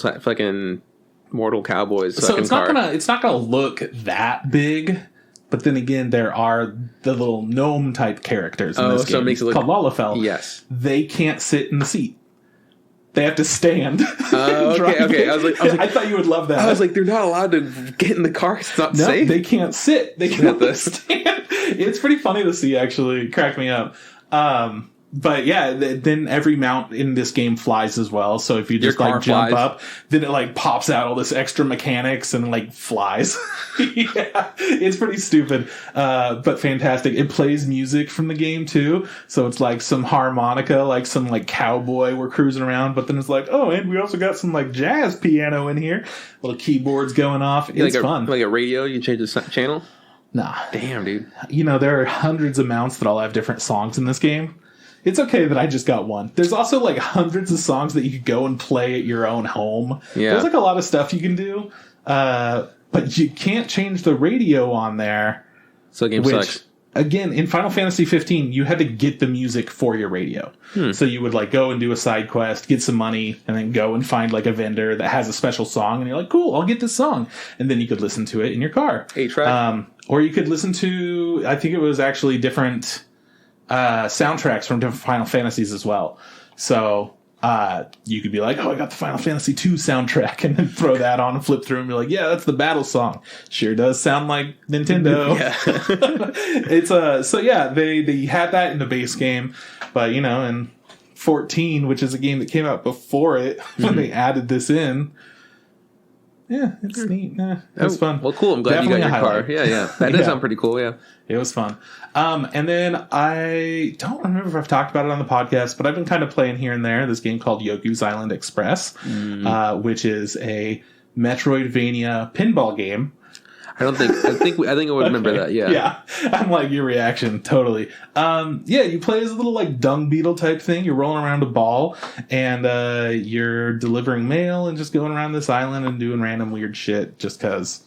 Cowboys. So it's not gonna look that big. But then again, there are the little gnome type characters in this game. So it makes it look called Lalafell. Yes, they can't sit in the seat. They have to stand. Okay. I was like, I thought you would love that. I was like, they're not allowed to get in the car. It's not safe. They can't sit. They can't stand. It's pretty funny to see, actually. It cracked me up. But yeah, then every mount in this game flies as well. So if you just like jump up, then it like pops out all this extra mechanics and like flies. Yeah, it's pretty stupid, but fantastic. It plays music from the game too. So it's like some harmonica, like some like cowboy we're cruising around. But then it's like, oh, and we also got some like jazz piano in here. Little keyboards going off. It's fun. Like a radio, you change the channel? Nah. Damn, dude. You know, there are hundreds of mounts that all have different songs in this game. It's okay that I just got one. There's also like hundreds of songs that you could go and play at your own home. Yeah. There's like a lot of stuff you can do. But you can't change the radio on there. So the game sucks. Again, in Final Fantasy 15, you had to get the music for your radio. So you would like go and do a side quest, get some money, and then go and find like a vendor that has a special song. And you're like, cool, I'll get this song. And then you could listen to it in your car. 8-track? Or you could listen to, I think it was actually different soundtracks from different Final Fantasies as well. So you could be like, oh, I got the Final Fantasy 2 soundtrack, and then throw that on and flip through and be like, yeah, that's the battle song. Sure does sound like Nintendo. Yeah. It's so yeah, they had that in the base game, but you know, in 14, which is a game that came out before it, when they added this in. Yeah, it's neat. Yeah, it was fun. Well, cool. I'm glad Definitely you got your car. Yeah. That does sound pretty cool, yeah. It was fun. And then I don't remember if I've talked about it on the podcast, but I've been kind of playing here and there this game called Yogu's Island Express, which is a Metroidvania pinball game. I think I would remember that. Yeah. Yeah. I'm like your reaction. Totally. You play as a little like dung beetle type thing. You're rolling around a ball and, you're delivering mail and just going around this island and doing random weird shit just cause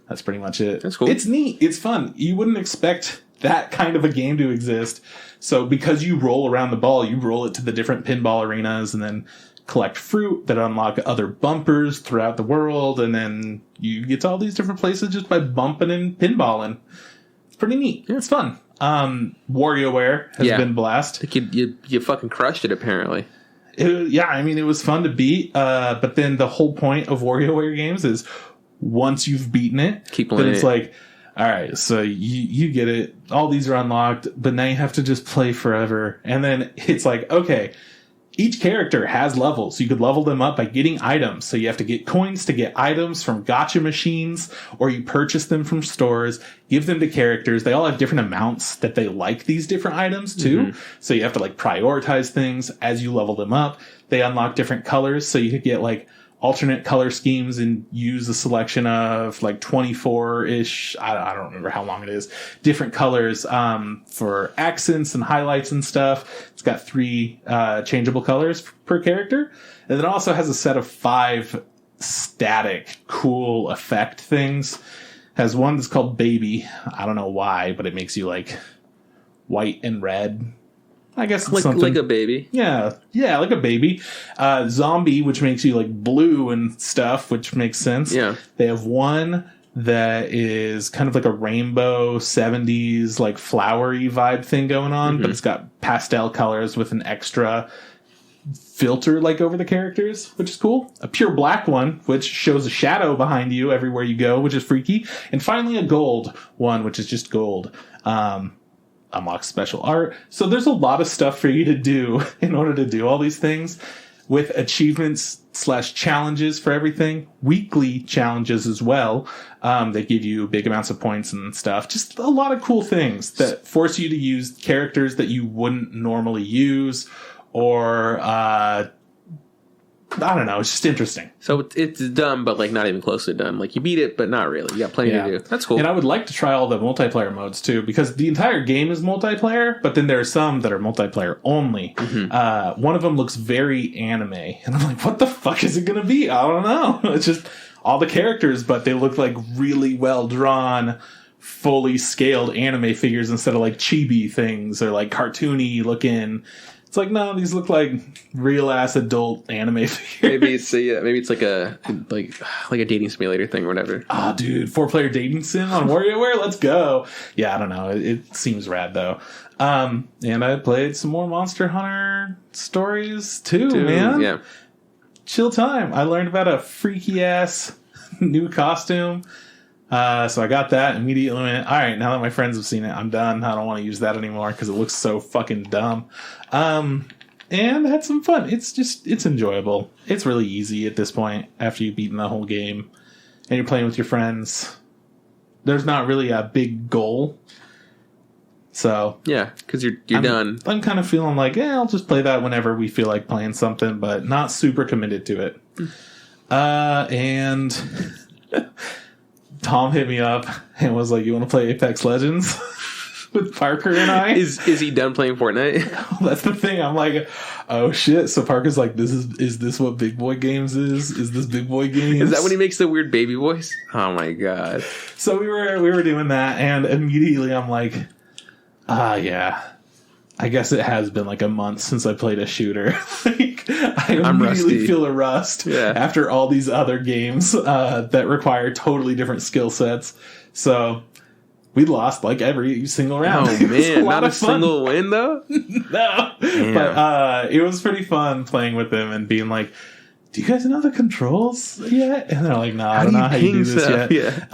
that's pretty much it. That's cool. It's neat. It's fun. You wouldn't expect that kind of a game to exist. So because you roll around the ball, you roll it to the different pinball arenas and then collect fruit that unlock other bumpers throughout the world, and then you get to all these different places just by bumping and pinballing. It's pretty neat. Yeah. It's fun. WarioWare has been blast. I think you fucking crushed it, apparently. It was fun to beat, but then the whole point of WarioWare games is once you've beaten it, keep playing. Then it's like, all right, so you get it. All these are unlocked, but now you have to just play forever. And then it's like, okay, each character has levels. You could level them up by getting items. So you have to get coins to get items from gacha machines, or you purchase them from stores, give them to characters. They all have different amounts that they like these different items too. Mm-hmm. So you have to like prioritize things as you level them up. They unlock different colors. So you could get like alternate color schemes and use a selection of like 24-ish, I don't remember how long it is, different colors for accents and highlights and stuff. It's got 3 changeable colors per character. And then it also has a set of 5 static cool effect things. Has one that's called Baby. I don't know why, but it makes you like white and red. I guess it's like a baby. Yeah, like a baby. Zombie, which makes you like blue and stuff, which makes sense. Yeah. They have one that is kind of like a rainbow 70s like flowery vibe thing going on, but it's got pastel colors with an extra filter like over the characters, which is cool. A pure black one, which shows a shadow behind you everywhere you go, which is freaky. And finally a gold one, which is just gold. Unlocks special art. So there's a lot of stuff for you to do in order to do all these things, with achievements / challenges for everything. Weekly challenges as well. They give you big amounts of points and stuff. Just a lot of cool things that force you to use characters that you wouldn't normally use, or I don't know. It's just interesting. So it's done, but like not even close to done. Like you beat it, but not really. You got plenty to do. That's cool. And I would like to try all the multiplayer modes too, because the entire game is multiplayer, but then there are some that are multiplayer only. One of them looks very anime, and I'm like, what the fuck is it going to be? I don't know. It's just all the characters, but they look like really well drawn, fully scaled anime figures instead of like chibi things or like cartoony looking. It's like, no, these look like real ass adult anime figures. Maybe it's like a dating simulator thing or whatever. Ah, dude, 4-player dating sim on WarioWare, let's go. Yeah, I don't know. It seems rad though. And I played some more Monster Hunter stories too, man. Yeah, chill time. I learned about a freaky ass new costume. So I got that immediately. Went, all right, now that my friends have seen it, I'm done. I don't want to use that anymore because it looks so fucking dumb. And I had some fun. It's enjoyable. It's really easy at this point after you've beaten the whole game and you're playing with your friends. There's not really a big goal. So yeah, because you're done. I'm kind of feeling like, I'll just play that whenever we feel like playing something, but not super committed to it. And Tom hit me up and was like, you want to play Apex Legends with Parker and I? Is he done playing Fortnite? That's the thing. I'm like, oh shit. So Parker's like, is this what Big Boy Games is? Is this Big Boy Games? Is that when he makes the weird baby voice? Oh my god. So we were doing that, and immediately I'm like, yeah. I guess it has been like a month since I played a shooter. I immediately feel a rust after all these other games that require totally different skill sets. So we lost like every single round. Oh man, not a single win though? No. Damn. But it was pretty fun playing with them and being like, do you guys know the controls yet? And they're like, no, I don't know how you do this yet. Yeah.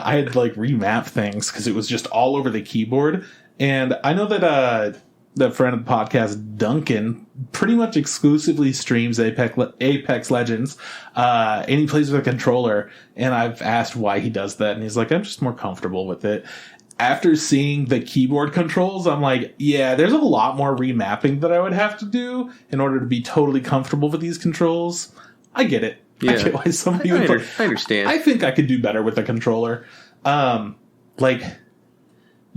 I had like remap things because it was just all over the keyboard. And I know that the friend of the podcast, Duncan, pretty much exclusively streams Apex Legends, and he plays with a controller. And I've asked why he does that, and he's like, I'm just more comfortable with it. After seeing the keyboard controls, I'm like, yeah, there's a lot more remapping that I would have to do in order to be totally comfortable with these controls. I get it. Yeah. I get why somebody would play. I understand. I think I could do better with a controller.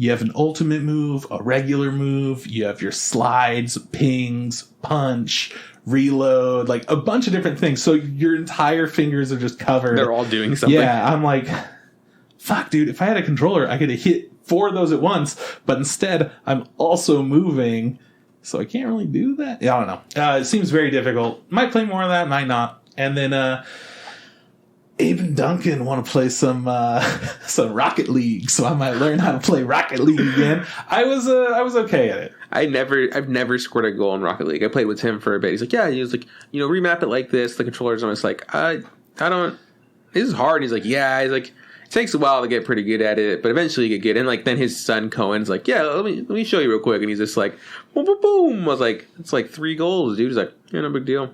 You have an ultimate move, a regular move, you have your slides, pings, punch, reload, like a bunch of different things. So your entire fingers are just covered. They're all doing something. Yeah, I'm like, fuck, dude, if I had a controller, I could have hit 4 of those at once. But instead, I'm also moving, so I can't really do that. Yeah, I don't know. It seems very difficult. Might play more of that, might not. And then Abe and Duncan want to play some Rocket League, so I might learn how to play Rocket League again. I was okay at it. I've never scored a goal in Rocket League. I played with him for a bit. He's like, yeah, he was like, remap it like this. The controllers. And I was like, I don't. This is hard. And he's like, yeah. He's like, it takes a while to get pretty good at it, but eventually you get good. And like then his son Cohen's like, yeah, let me show you real quick. And he's just like, boom, boom, boom. I was like, it's like 3 goals, dude. He's like, yeah, no big deal.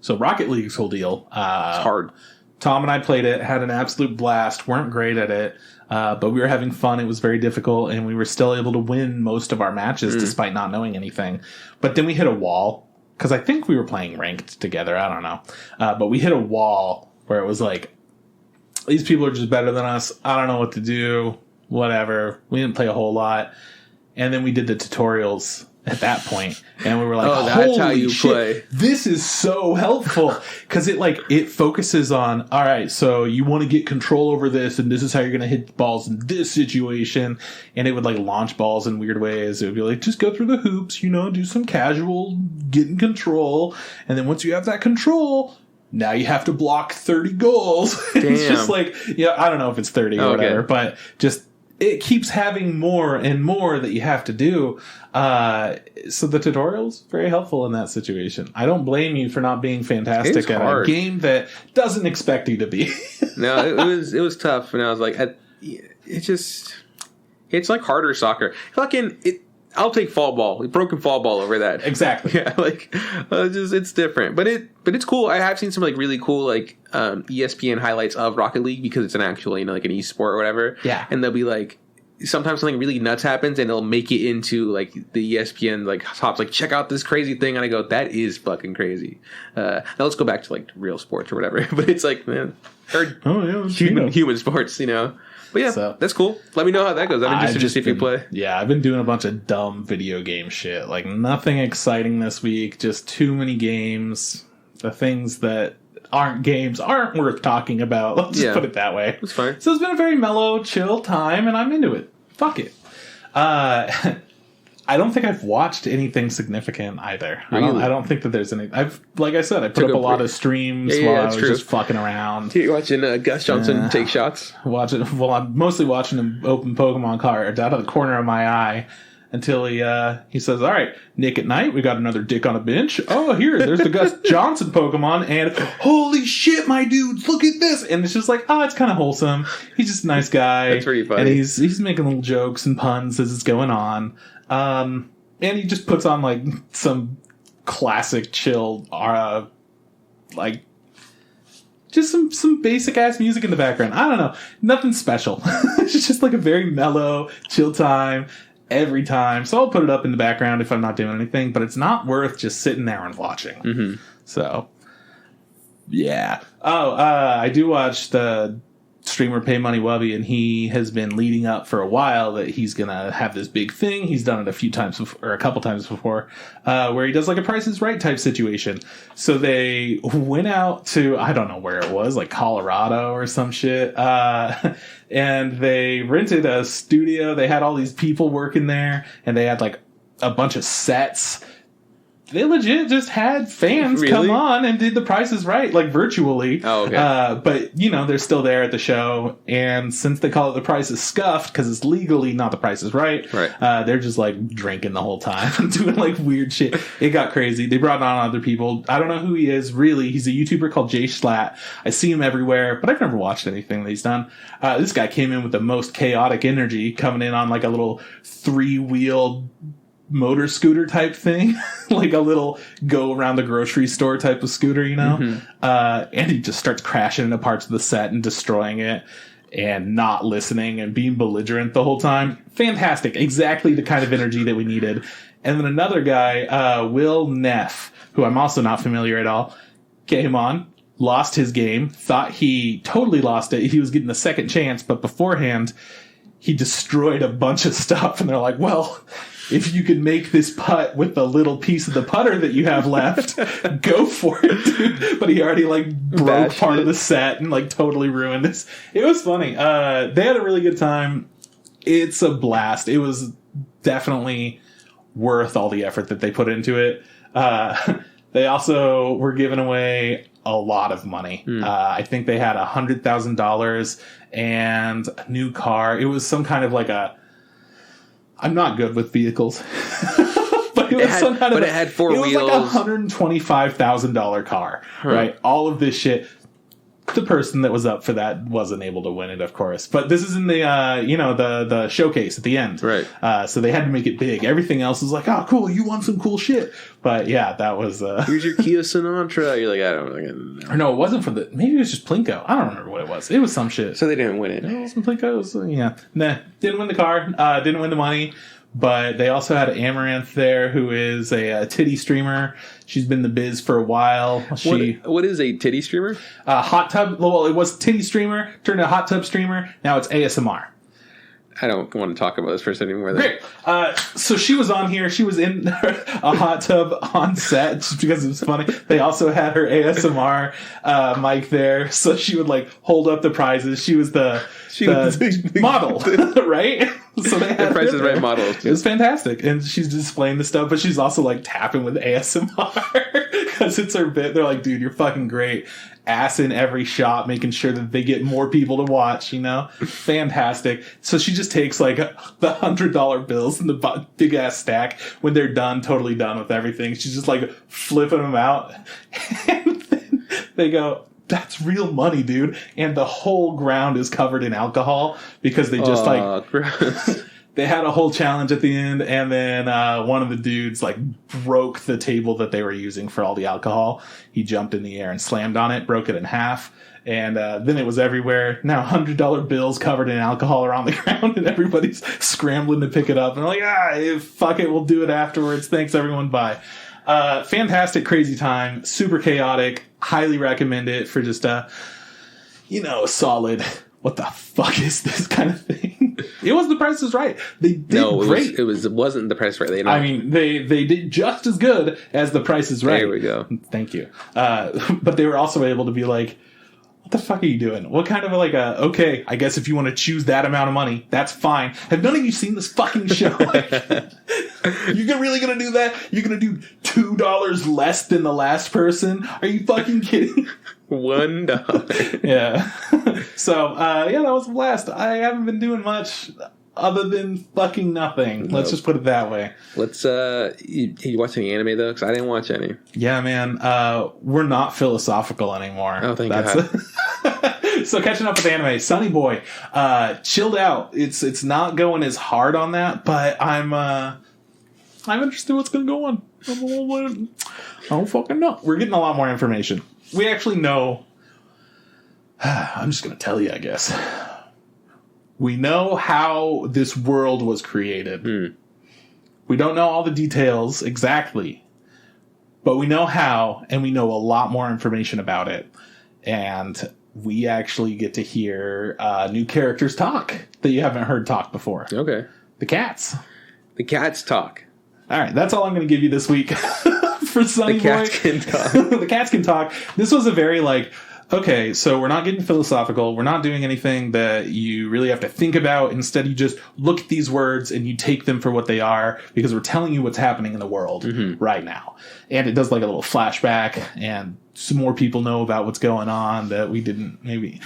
So Rocket League's whole deal. It's hard. Tom and I played it, had an absolute blast, weren't great at it, but we were having fun. It was very difficult, and we were still able to win most of our matches despite not knowing anything. But then we hit a wall, because I think we were playing ranked together. I don't know. But we hit a wall where it was like, these people are just better than us. I don't know what to do. Whatever. We didn't play a whole lot. And then we did the tutorials at that point, and we were like, that's how you play. This is so helpful, because it focuses on, all right, so you want to get control over this, and this is how you're going to hit balls in this situation. And it would like launch balls in weird ways. It would be like, just go through the hoops, do some casual, get in control, and then once you have that control, now you have to block 30 goals. It's just like, I don't know if it's 30 or whatever, but just, it keeps having more and more that you have to do. So the tutorial's very helpful in that situation. I don't blame you for not being fantastic at a game that doesn't expect you to be. No, it was tough, and I was like, it's like harder soccer. I'll take fall ball, broken fall ball over that. Exactly. Yeah, it's different, but it's cool. I have seen some really cool ESPN highlights of Rocket League, because it's an actual an esport or whatever. Yeah, and they'll be like, sometimes something really nuts happens, and they'll make it into the ESPN tops, check out this crazy thing, and I go, that is fucking crazy. Now let's go back to real sports or whatever. But it's man, human sports, But yeah, so, that's cool. Let me know how that goes. I'm interested to see if you play. Yeah, I've been doing a bunch of dumb video game shit. Nothing exciting this week. Just too many games. The things that aren't games aren't worth talking about. Let's just put it that way. It's fine. So it's been a very mellow, chill time, and I'm into it. Fuck it. I don't think I've watched anything significant either. Really? I don't think that there's any. Like I said, I put up a lot of streams while I was just fucking around. You're watching Gus Johnson take shots? I'm mostly watching him open Pokemon cards out of the corner of my eye until he says, all right, Nick at Night, we got another dick on a bench. Oh, there's the Gus Johnson Pokemon, and holy shit, my dudes, look at this. And it's just it's kind of wholesome. He's just a nice guy. That's pretty funny. And he's making little jokes and puns as it's going on. And he just puts on some classic chill, just some basic ass music in the background. I don't know, nothing special. It's just a very mellow, chill time every time. So I'll put it up in the background if I'm not doing anything, but it's not worth just sitting there and watching. Mm-hmm. So yeah. I do watch the streamer Pay Money Wubby, and he has been leading up for a while that he's gonna have this big thing. He's done it a couple times before, where he does a Price is Right type situation. So they went out to, I don't know where it was, Colorado or some shit, and they rented a studio. They had all these people working there, and they had a bunch of sets. They legit just had fans come on and did the Price is Right, virtually. Oh, okay. But, they're still there at the show. And since they call it the Price is Scuffed, because it's legally not the Price is Right, they're just, drinking the whole time and doing, weird shit. It got crazy. They brought on other people. I don't know who he is, really. He's a YouTuber called Schlatt. I see him everywhere, but I've never watched anything that he's done. This guy came in with the most chaotic energy, coming in on, a little 3-wheel motor scooter type thing, a little go around the grocery store type of scooter, Mm-hmm. And he just starts crashing into parts of the set and destroying it and not listening and being belligerent the whole time. Fantastic. Exactly the kind of energy that we needed. And then another guy, Will Neff, who I'm also not familiar at all, came on, lost his game, thought he totally lost it. He was getting a second chance, but beforehand, he destroyed a bunch of stuff. And they're like, well, if you could make this putt with the little piece of the putter that you have left, go for it, dude. But he already broke part of the set and totally ruined this. It was funny. They had a really good time. It's a blast. It was definitely worth all the effort that they put into it. They also were giving away a lot of money. I think they had $100,000 and a new car. It was some kind of I'm not good with vehicles, but it had 4 wheels. It was $125,000 car, right? All of this shit. The person that was up for that wasn't able to win it, of course. But this is in the the showcase at the end, right? So they had to make it big. Everything else is oh, cool, you won some cool shit. But yeah, that was here's your Kia Sinatra. You're I don't know. Or no, it wasn't for the. Maybe it was just Plinko. I don't remember what it was. It was some shit. So they didn't win it. It was some Plinko. Nah, didn't win the car. Didn't win the money. But they also had Amaranth there, who is a titty streamer. She's been in the biz for a while. What is a titty streamer? Hot tub. Well, it was titty streamer, turned to hot tub streamer. Now it's ASMR. I don't want to talk about this person anymore. Great. So she was on here. She was in a hot tub on set just because it was funny. They also had her ASMR mic there, so she would like hold up the prizes. She was the model, right? So they had the Price is Right model. It was fantastic, and she's displaying the stuff, but she's also like tapping with ASMR because it's her bit. They're like, "Dude, you're fucking great." Ass in every shot, making sure that they get more people to watch, you know? Fantastic. So she just takes like the $100 bills in the big ass stack when they're done, totally done with everything. She's just like flipping them out. And then they go, "That's real money, dude." And the whole ground is covered in alcohol because they just gross. They had a whole challenge at the end, and then one of the dudes like broke the table that they were using for all the alcohol. He jumped in the air and slammed on it, broke it in half, and then it was everywhere. Now $100 bills covered in alcohol are on the ground, and everybody's scrambling to pick it up. And they're like, fuck it, we'll do it afterwards. Thanks, everyone. Bye. Fantastic, crazy time, super chaotic. Highly recommend it for just a solid. What the fuck is this kind of thing? It was The Price is Right. They did great. It wasn't The Price is Right. They did just as good as The Price is Right. There we go. Thank you. But they were also able to be like, what the fuck are you doing? What kind of okay, I guess if you want to choose that amount of money, that's fine. Have none of you seen this fucking show? You're really going to do that? You're going to do $2 less than the last person? Are you fucking kidding? $1. Yeah. So, that was a blast. I haven't been doing much other than fucking nothing. Nope. Let's just put it that way. Let's, you watch any anime though? Because I didn't watch any. Yeah, man. We're not philosophical anymore. Oh, thank God. So catching up with anime, Sunny Boy, chilled out. It's not going as hard on that, but I'm interested in what's going to go on. I don't fucking know. We're getting a lot more information. We actually know. I'm just going to tell you, I guess. We know how this world was created. We don't know all the details exactly, but we know how, and we know a lot more information about it. And we actually get to hear new characters talk that you haven't heard talk before. Okay. The cats. The cats talk. All right, that's all I'm going to give you this week for Sunny Boy. The cats can talk. The cats can talk. This was a very okay, so we're not getting philosophical. We're not doing anything that you really have to think about. Instead, you just look at these words and you take them for what they are because we're telling you what's happening in the world right now. And it does a little flashback, and some more people know about what's going on that we didn't maybe.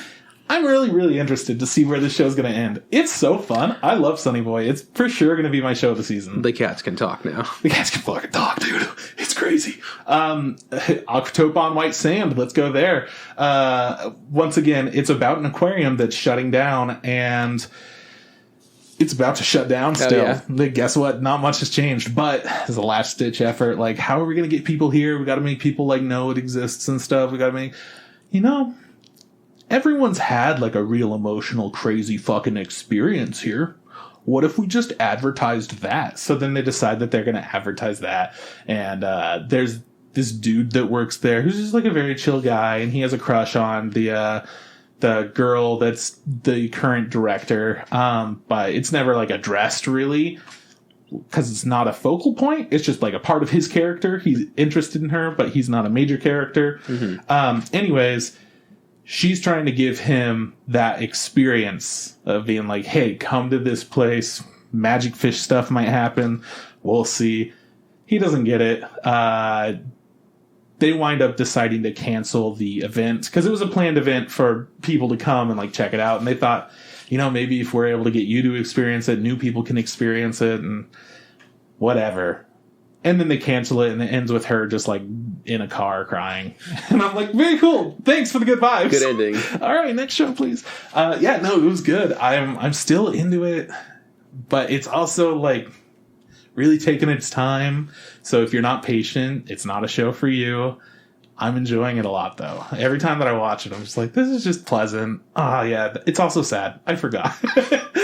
I'm really, really interested to see where this show's going to end. It's so fun. I love Sunny Boy. It's for sure going to be my show of the season. The cats can talk now. The cats can fucking talk, dude. It's crazy. Octopon White Sand. Let's go there. Once again, it's about an aquarium that's shutting down, and it's about to shut down still. Yeah. Guess what? Not much has changed, but it's a last-ditch effort. How are we going to get people here? We got to make people know it exists and stuff. We got to make, everyone's had a real emotional, crazy fucking experience here. What if we just advertised that? So then they decide that they're going to advertise that. And there's this dude that works there who's just a very chill guy. And he has a crush on the girl that's the current director. But it's never addressed really because it's not a focal point. It's just a part of his character. He's interested in her, but he's not a major character. Anyways, she's trying to give him that experience of being hey, come to this place. Magic fish stuff might happen. We'll see. He doesn't get it. They wind up deciding to cancel the event because it was a planned event for people to come and check it out. And they thought, maybe if we're able to get you to experience it, new people can experience it and whatever. And then they cancel it, and it ends with her just in a car crying. And I'm very cool. Thanks for the good vibes. Good ending. All right, next show, please. It was good. I'm still into it, but it's also really taking its time. So if you're not patient, it's not a show for you. I'm enjoying it a lot, though. Every time that I watch it, I'm just this is just pleasant. Oh, yeah. It's also sad. I forgot.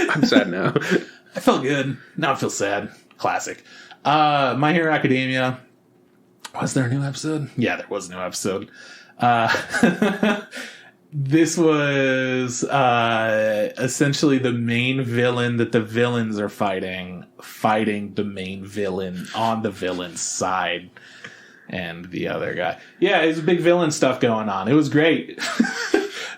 I'm sad now. I felt good. Now I feel sad. Classic. My Hero Academia. Was there a new episode? Yeah, there was a new episode. This was essentially the main villain that the villains are fighting the main villain on the villain's side and the other guy. Yeah, it was big villain stuff going on. It was great.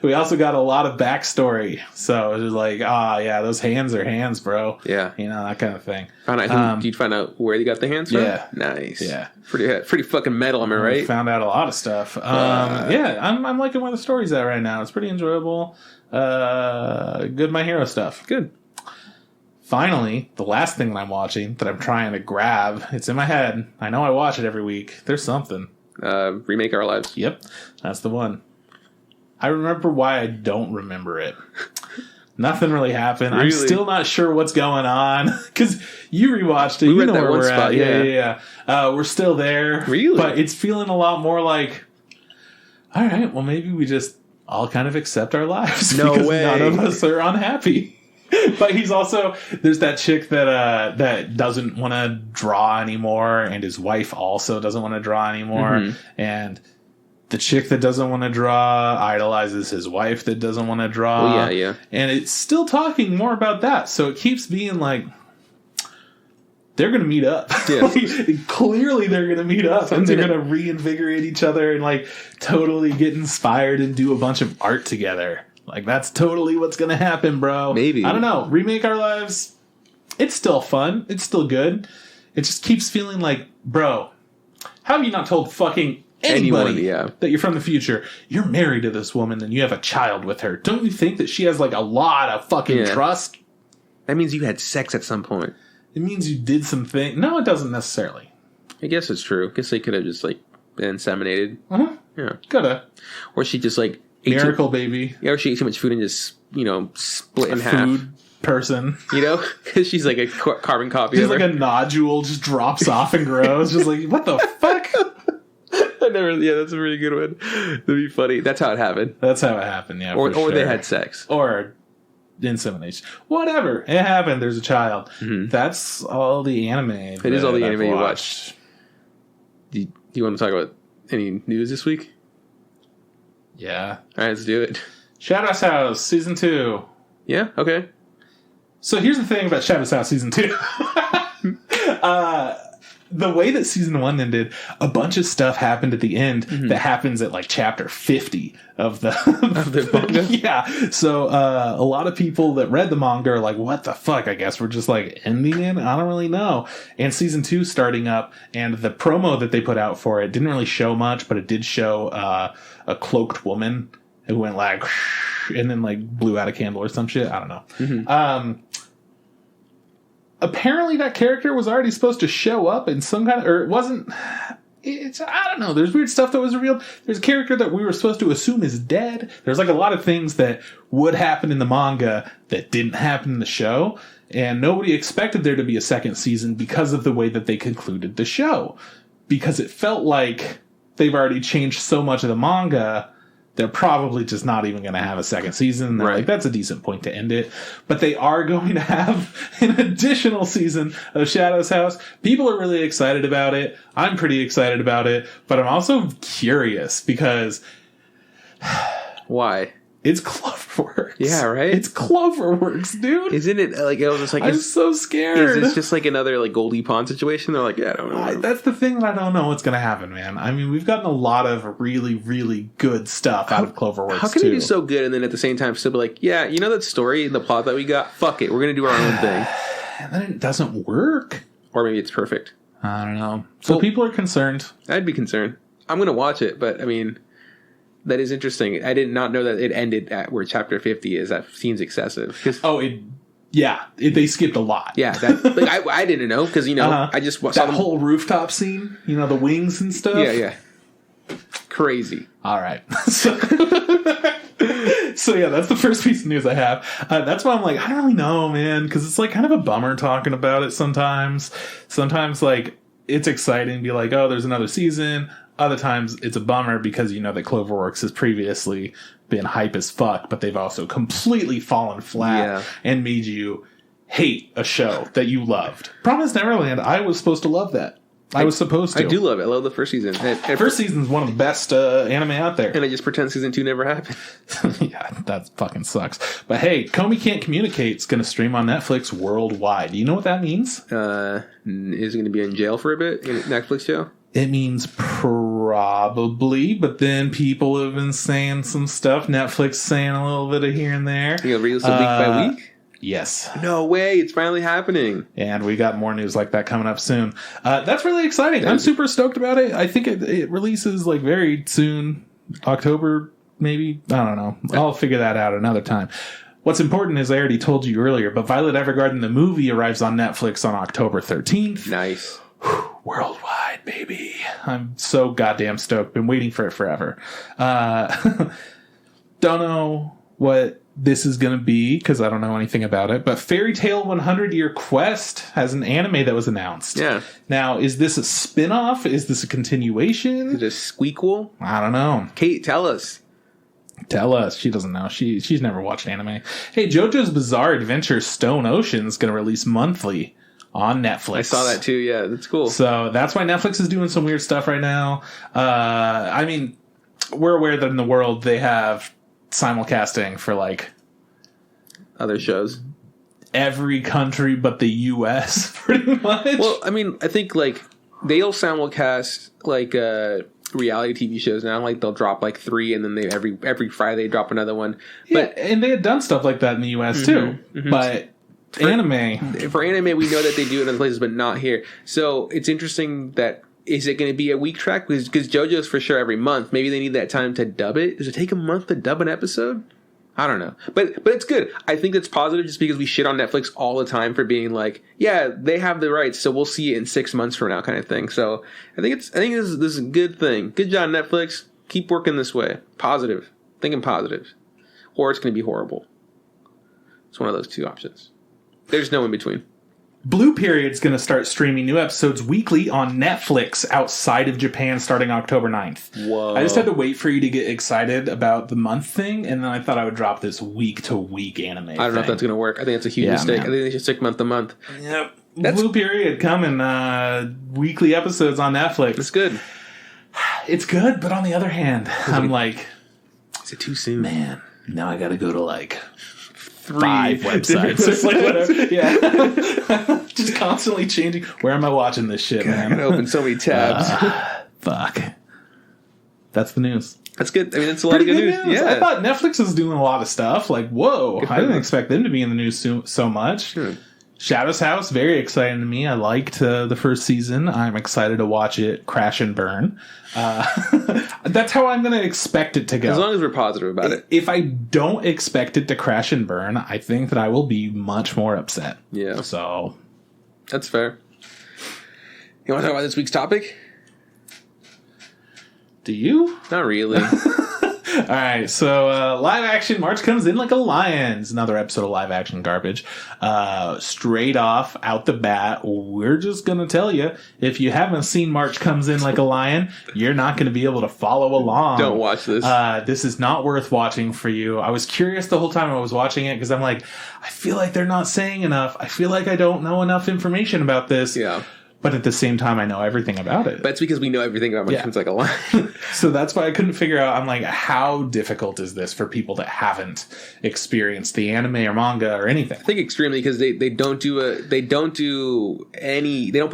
We also got a lot of backstory. So it was like, yeah, those hands are hands, bro. Yeah. You know, that kind of thing. Did you find out where you got the hands from? Yeah. Nice. Yeah. Pretty fucking metal, am I right? Found out a lot of stuff. Yeah, I'm liking where the story's at right now. It's pretty enjoyable. Good My Hero stuff. Good. Finally, the last thing that I'm watching that I'm trying to grab, it's in my head. I know I watch it every week. There's something. Remake Our Lives. Yep, that's the one. I remember why I don't remember it. Nothing really happened. Really? I'm still not sure what's going on. Because you rewatched it. You know where we're at. Yeah. We're still there. Really? But it's feeling a lot more like, all right, well, maybe we just all kind of accept our lives. No because way. None of us are unhappy. But he's also, there's that chick that doesn't want to draw anymore. And his wife also doesn't want to draw anymore. Mm-hmm. And the chick that doesn't want to draw idolizes his wife that doesn't want to draw. Oh, yeah. And it's still talking more about that. So it keeps being like, they're going to meet up. Yeah. Clearly they're going to meet up. And they're going to reinvigorate each other and like totally get inspired and do a bunch of art together. Like that's totally what's going to happen, bro. Maybe. I don't know. Remake Our Lives. It's still fun. It's still good. It just keeps feeling like, bro, how have you not told fucking anybody that you're from the future, you're married to this woman and you have a child with her? Don't you think that she has like a lot of fucking trust? That means you had sex at some point. It means you did something. No, it doesn't necessarily. I guess it's true. I guess they could have just like been inseminated. Uh-huh. Yeah. Coulda. Or she just like miracle baby. Yeah, or she ate too much food and just, split in half. Food person. Because she's like a carbon copy She's of her. Like a nodule just drops off and grows. Just like, what the fuck? That's a really good one. That'd be funny. That's how it happened. Yeah. Or they had sex. Or insemination. Whatever. It happened. There's a child. Mm-hmm. That's all the anime. It is all the anime you watched. Do you want to talk about any news this week? Yeah. All right, let's do it. Shadow's House Season 2. Yeah? Okay. So here's the thing about Shadow's House Season 2. The way that Season 1 ended, a bunch of stuff happened at the end that happens at like chapter 50 of the manga. Yeah. So a lot of people that read the manga are like, what the fuck? I guess we're just like ending it. I don't really know. And Season 2 starting up, and the promo that they put out for it didn't really show much, but it did show a cloaked woman who went like and then like blew out a candle or some shit. I don't know. Mm-hmm. Apparently that character was already supposed to show up in some kind of, or it wasn't. I don't know. There's weird stuff that was revealed. There's a character that we were supposed to assume is dead. There's like a lot of things that would happen in the manga that didn't happen in the show. And nobody expected there to be a second season because of the way that they concluded the show. Because it felt like they've already changed so much of the manga, they're probably just not even going to have a second season. Right. Like, that's a decent point to end it. But they are going to have an additional season of Shadow's House. People are really excited about it. I'm pretty excited about it. But I'm also curious because... Why? It's Cloverworks. Yeah, right? It's Cloverworks, dude. Isn't it like, I was just like... I'm so scared. Is this just like another like Goldie Pond situation? They're like, yeah, I don't know. That's the thing that I don't know what's going to happen, man. I mean, we've gotten a lot of really, really good stuff out of Cloverworks, How can they do so good and then at the same time still be like, yeah, you know that story and the plot that we got? Fuck it. We're going to do our own thing. And then it doesn't work. Or maybe it's perfect. I don't know. So people are concerned. I'd be concerned. I'm going to watch it, but I mean... That is interesting. I did not know that it ended at where chapter 50 is. That seems excessive. They skipped a lot. Yeah, I didn't know because I just saw that whole rooftop scene. The wings and stuff. Yeah, crazy. All right. So yeah, that's the first piece of news I have. That's why I'm like, I don't really know, man, because it's like kind of a bummer talking about it sometimes. Sometimes like it's exciting to be like, oh, there's another season. Other times it's a bummer because that Cloverworks has previously been hype as fuck, but they've also completely fallen flat and made you hate a show that you loved. Promised Neverland, I was supposed to love that. I was supposed to. I do love it. I love the first season. First season is one of the best anime out there. And I just pretend season 2 never happened. Yeah, that fucking sucks. But hey, Komi Can't Communicate is going to stream on Netflix worldwide. Do you know what that means? Is it going to be in jail for a bit? In Netflix show? It means probably, but then people have been saying some stuff. Netflix saying a little bit of here and there. You'll release it week by week? Yes. No way. It's finally happening. And we got more news like that coming up soon. That's really exciting. I'm super stoked about it. I think it releases like very soon. October, maybe. I don't know. I'll figure that out another time. What's important is I already told you earlier, but Violet Evergarden, the movie, arrives on Netflix on October 13th. Nice. Worldwide, baby. I'm so goddamn stoked. Been waiting for it forever. Don't know what this is going to be because I don't know anything about it. But Fairy Tail 100 Year Quest has an anime that was announced. Yeah. Now, is this a spin-off? Is this a continuation? Is it a squeakquel? I don't know. Kate, tell us. Tell us. She doesn't know. She's never watched anime. Hey, JoJo's Bizarre Adventure Stone Ocean is going to release monthly on Netflix. I saw that too. Yeah, that's cool. So that's why Netflix is doing some weird stuff right now. I mean, we're aware that in the world they have simulcasting for like other shows, every country but the US, pretty much. Well, I mean, I think like they'll simulcast like reality TV shows now. Like they'll drop like 3, and then they every Friday they drop another one. But yeah, and they had done stuff like that in the US too. Mm-hmm. But for anime, we know that they do it in other places, but not here. So it's interesting that. Is it going to be a week track? Because JoJo's for sure every month. Maybe they need that time to dub it. Does it take a month to dub an episode? I don't know. But it's good. I think it's positive just because we shit on Netflix all the time for being like, yeah, they have the rights, so we'll see it in 6 months from now kind of thing. So I think this is a good thing. Good job, Netflix. Keep working this way. Positive. Thinking positive. Or it's going to be horrible. It's one of those two options. There's no in between. Blue Period's going to start streaming new episodes weekly on Netflix outside of Japan starting October 9th. Whoa. I just had to wait for you to get excited about the month thing, and then I thought I would drop this week-to-week anime I don't know if that's going to work. I think it's a huge mistake. Man. I think they should stick month to month. Yep. Blue Period coming, weekly episodes on Netflix. It's good. It's good, but on the other hand, I'm like... Is it too soon? Man, now I got to go to like... 3 websites. It's like whatever. Yeah. Just constantly changing. Where am I watching this shit, man? I'm going to open so many tabs. Fuck. That's the news. That's good. I mean, it's a lot of good news. Yeah. I thought Netflix was doing a lot of stuff. Like, whoa. I didn't expect them to be in the news so much. Sure. Shadow's House, very exciting to me. I liked the first season. I'm excited to watch it crash and burn. That's how I'm going to expect it to go. As long as we're positive about it. If I don't expect it to crash and burn, I think that I will be much more upset. Yeah. So. That's fair. You want to talk about this week's topic? Do you? Not really. All right, so live action March Comes In Like a Lion is another episode of live action garbage. Straight off, out the bat, we're just going to tell you, if you haven't seen March Comes In Like a Lion, you're not going to be able to follow along. Don't watch this. This is not worth watching for you. I was curious the whole time I was watching it because I'm like, I feel like they're not saying enough. I feel like I don't know enough information about this. Yeah. But at the same time, I know everything about it. But it's because we know everything about March Comes Like a Lion. So that's why I couldn't figure out, I'm like, how difficult is this for people that haven't experienced the anime or manga or anything? I think extremely, because they don't put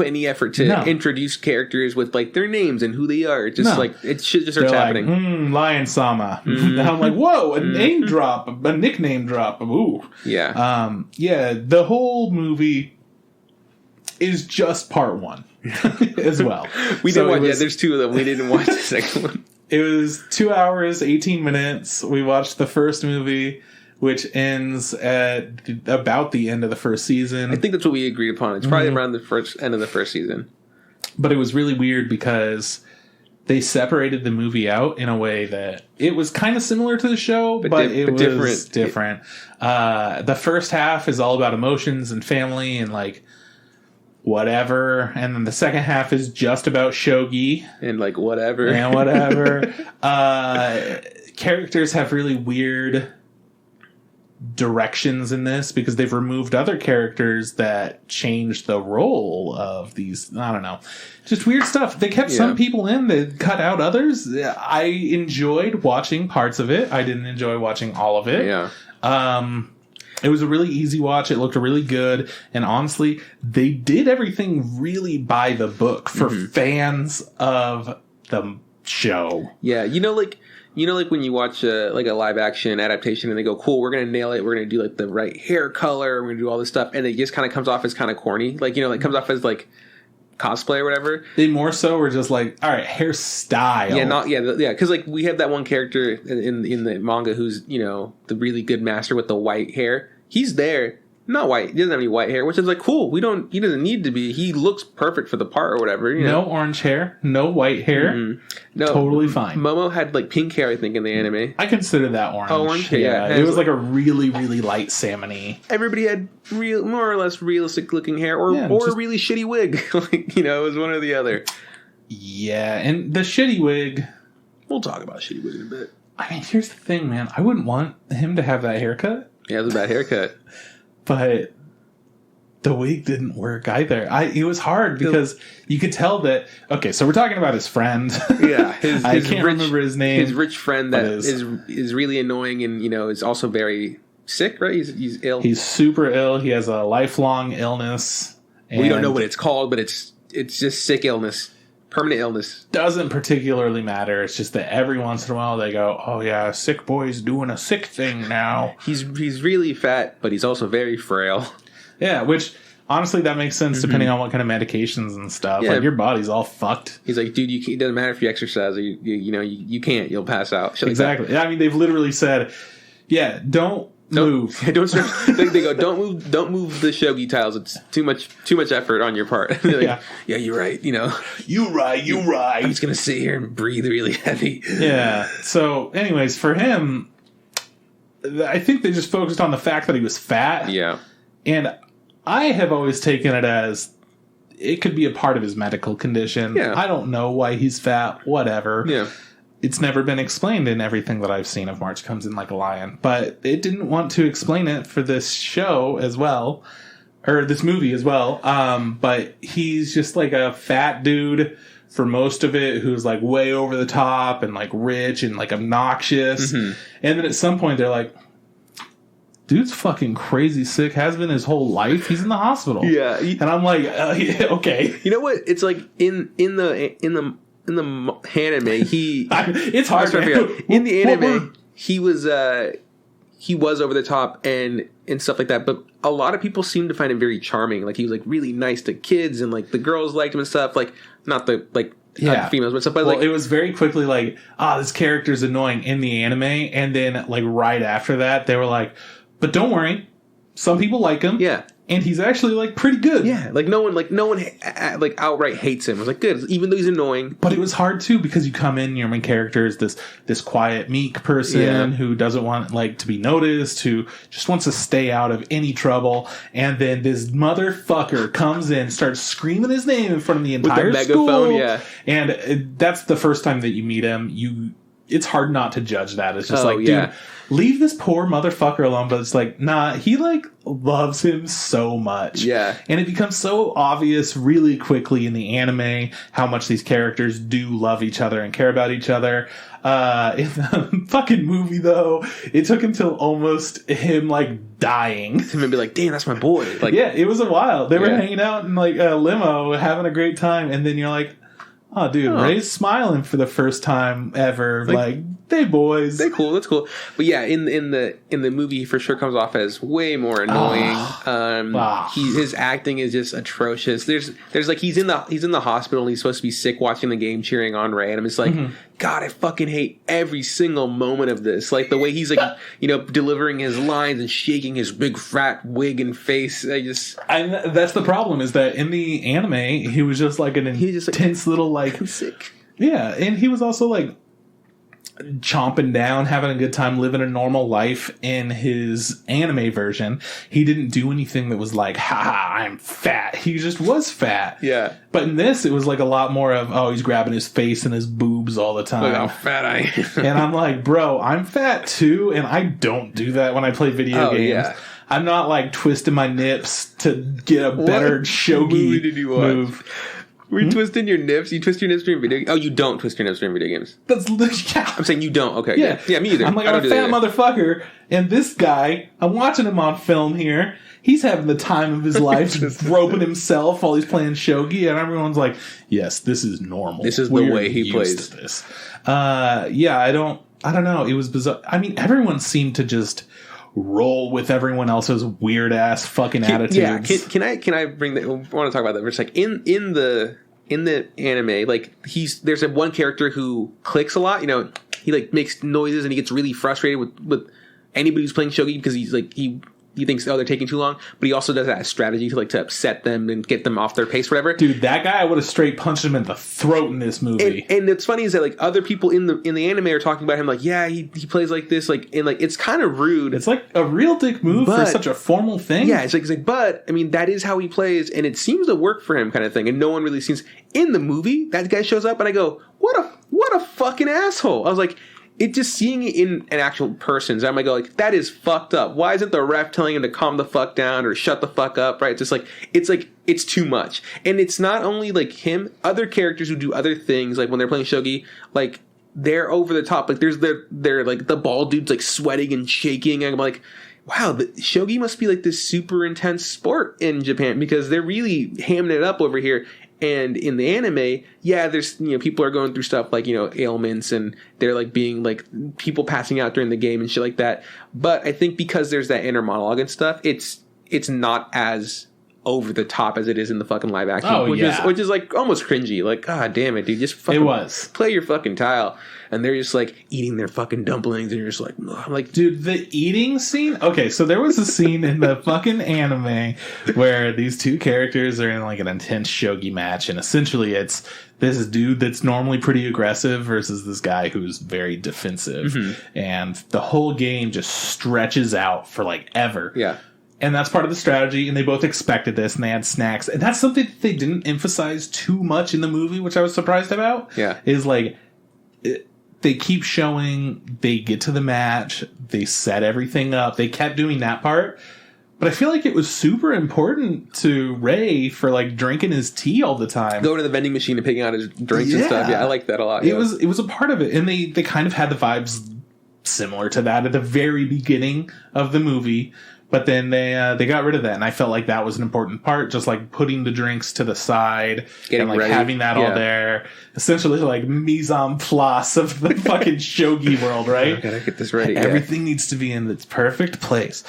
any effort to introduce characters with like their names and who they are. Just like it should just starts happening. Like, Lion Sama. And I'm like, whoa, a name drop, a nickname drop. Ooh. Yeah. The whole movie is just part 1 as well. We didn't watch there's 2 of them. We didn't watch the second one. It was 2 hours, 18 minutes. We watched the first movie, which ends at about the end of the first season. I think that's what we agreed upon. It's probably around the end of the first season. But it was really weird because they separated the movie out in a way that it was kind of similar to the show, but it was different. The first half is all about emotions and family and like whatever, and then the second half is just about shogi and like whatever. Characters have really weird directions in this because they've removed other characters that changed the role of these. I don't know. Just weird stuff. They kept some people in, they cut out others. I enjoyed watching parts of it. I didn't enjoy watching all of it. Yeah. It was a really easy watch. It looked really good. And honestly, they did everything really by the book for fans of the show. Yeah. Like when you watch a live action adaptation and they go, cool, we're going to nail it. We're going to do like the right hair color. We're going to do all this stuff. And it just kind of comes off as kind of corny. Like, it comes off as like cosplay or whatever. They more so were just like, all right, hairstyle. Yeah. Because like we have that one character in the manga who's, the really good master with the white hair. He's there. Not white. He doesn't have any white hair, which is like cool. He doesn't need to be. He looks perfect for the part or whatever. No orange hair, no white hair. Mm-hmm. No, totally fine. Momo had like pink hair, I think, in the anime. I consider that orange. Oh, orange hair. Yeah. It was like a really, really light salmon-y. Everybody had more or less realistic looking hair or a really shitty wig. Like, it was one or the other. Yeah, and the shitty wig. We'll talk about shitty wig in a bit. I mean, here's the thing, man. I wouldn't want him to have that haircut. Yeah, it was a bad haircut. But the wig didn't work either. It was hard because you could tell that. Okay, so we're talking about his friend. Yeah, I can't remember his name. His rich friend that is really annoying and is also very sick. Right? He's ill. He's super ill. He has a lifelong illness. We don't know what it's called, but it's just sick illness. Permanent illness. Doesn't particularly matter. It's just that every once in a while they go, oh yeah, sick boy's doing a sick thing now. He's really fat, but he's also very frail. Yeah, which honestly that makes sense depending on what kind of medications and stuff. Yeah. Like your body's all fucked. He's like, dude, it doesn't matter if you exercise or you can't. You'll pass out. Exactly. Yeah, I mean, they've literally said, yeah, don't move. Don't start. They go, don't move the shogi tiles. It's too much effort on your part. Like, yeah, you're right. You're right. I'm just gonna sit here and breathe really heavy. Yeah. So, anyways, for him, I think they just focused on the fact that he was fat. Yeah. And I have always taken it as it could be a part of his medical condition. Yeah. I don't know why he's fat. Whatever. Yeah. It's never been explained in everything that I've seen of March Comes In Like a Lion. But it didn't want to explain it for this show as well. Or this movie as well. But he's just like a fat dude for most of it who's like way over the top and like rich and like obnoxious. Mm-hmm. And then at some point they're like, dude's fucking crazy sick, has been his whole life. He's in the hospital. Yeah. And I'm like, yeah, okay. You know what? It's like in the anime, it's hard to figure out. In the anime, he was over the top and stuff like that. But a lot of people seem to find him very charming. Like he was like really nice to kids and like the girls liked him and stuff. Like not the females but stuff. But it was very quickly like, this character's annoying in the anime, and then like right after that, they were like, but don't worry, some people like him. Yeah. And he's actually like pretty good. Yeah, no one outright hates him. It was like good, even though he's annoying. But it was hard too because you come in, your main character is this quiet, meek person who doesn't want like to be noticed, who just wants to stay out of any trouble. And then this motherfucker comes in, starts screaming his name in front of the entire with the school. megaphone. Yeah, and that's the first time that you meet him. It's hard not to judge that. It's just dude, leave this poor motherfucker alone. But it's like, nah, he like loves him so much. Yeah. And it becomes so obvious really quickly in the anime how much these characters do love each other and care about each other. In the fucking movie, though, it took until almost him like dying. To maybe like, damn, that's my boy. Like, yeah, it was a while. They were hanging out in like a limo, having a great time. And then you're like, oh, dude, Ray's smiling for the first time ever. Like they boys. They cool. That's cool. But yeah, in the movie, he for sure comes off as way more annoying. His acting is just atrocious. There's like he's in the hospital and he's supposed to be sick, watching the game, cheering on Ray, and I'm just like, God, I fucking hate every single moment of this. Like the way he's like, delivering his lines and shaking his big fat wig and face. And that's the problem, is that in the anime, he was just like an intense little like I'm sick. Yeah, and he was also like, chomping down, having a good time, living a normal life in his anime version. He didn't do anything that was like, ha, I'm fat. He just was fat. Yeah. But in this, it was like a lot more of, oh, he's grabbing his face and his boobs all the time. Look how fat I am. And I'm like, bro, I'm fat too, and I don't do that when I play video games. Yeah. I'm not like twisting my nips to get a better shogi move. Were you twisting your nips? You twist your nips during video games? Oh, you don't twist your nips during video games. Yeah. I'm saying you don't. Okay. Yeah, me either. I'm like, I'm a fat motherfucker. And this guy, I'm watching him on film here. He's having the time of his life, groping himself while he's playing shogi. And everyone's like, yes, this is normal. This is the way he plays this. Yeah, I don't know. It was bizarre. I mean, everyone seemed to just roll with everyone else's weird ass fucking attitudes. Yeah, can I bring that? I want to talk about that for a second. In the anime, like there's a one character who clicks a lot. You know, he like makes noises and he gets really frustrated with anybody who's playing shogi because he's like he thinks, oh, they're taking too long, but he also does that strategy to upset them and get them off their pace, whatever. Dude, that guy, I would have straight punched him in the throat in this movie. And it's funny is that like other people in the anime are talking about him like, yeah, he plays like this, like, and like it's kind of rude. It's like a real dick move for such a formal thing. Yeah, it's like, but I mean, that is how he plays, and it seems to work for him, kind of thing. And no one really seems in the movie that guy shows up, and I go, what a fucking asshole. I was like. It just seeing it in an actual person, so I might go like, that is fucked up. Why isn't the ref telling him to calm the fuck down or shut the fuck up, right? It's just like, it's too much. And it's not only like him, other characters who do other things, like when they're playing shogi, like they're over the top. Like they're like the bald dude's like sweating and shaking. And I'm like, wow, the shogi must be like this super intense sport in Japan because they're really hamming it up over here. And in the anime, yeah, there's, people are going through stuff like, ailments and they're like being like people passing out during the game and shit like that. But I think because there's that inner monologue and stuff, it's not as over the top as it is in the fucking live action, which is like almost cringy. Like, god damn it, dude, just fucking play your fucking tile. And they're just like eating their fucking dumplings, and you're just like, ugh. I'm like, dude, the eating scene. Okay, so there was a scene in the fucking anime where these two characters are in like an intense shogi match, and essentially it's this dude that's normally pretty aggressive versus this guy who's very defensive, and the whole game just stretches out for like ever. Yeah. And that's part of the strategy, and they both expected this, and they had snacks. And that's something that they didn't emphasize too much in the movie, which I was surprised about. Yeah. Is like, they keep showing, they get to the match, they set everything up. They kept doing that part. But I feel like it was super important to Ray for like drinking his tea all the time. Going to the vending machine and picking out his drinks and stuff. Yeah, I like that a lot. Yeah. It was a part of it. And they kind of had the vibes similar to that at the very beginning of the movie. But then they got rid of that, and I felt like that was an important part, just like putting the drinks to the side and like ready. Having that all there. Essentially like mise en place of the fucking shogi world, right? I gotta get this ready. Everything needs to be in its perfect place.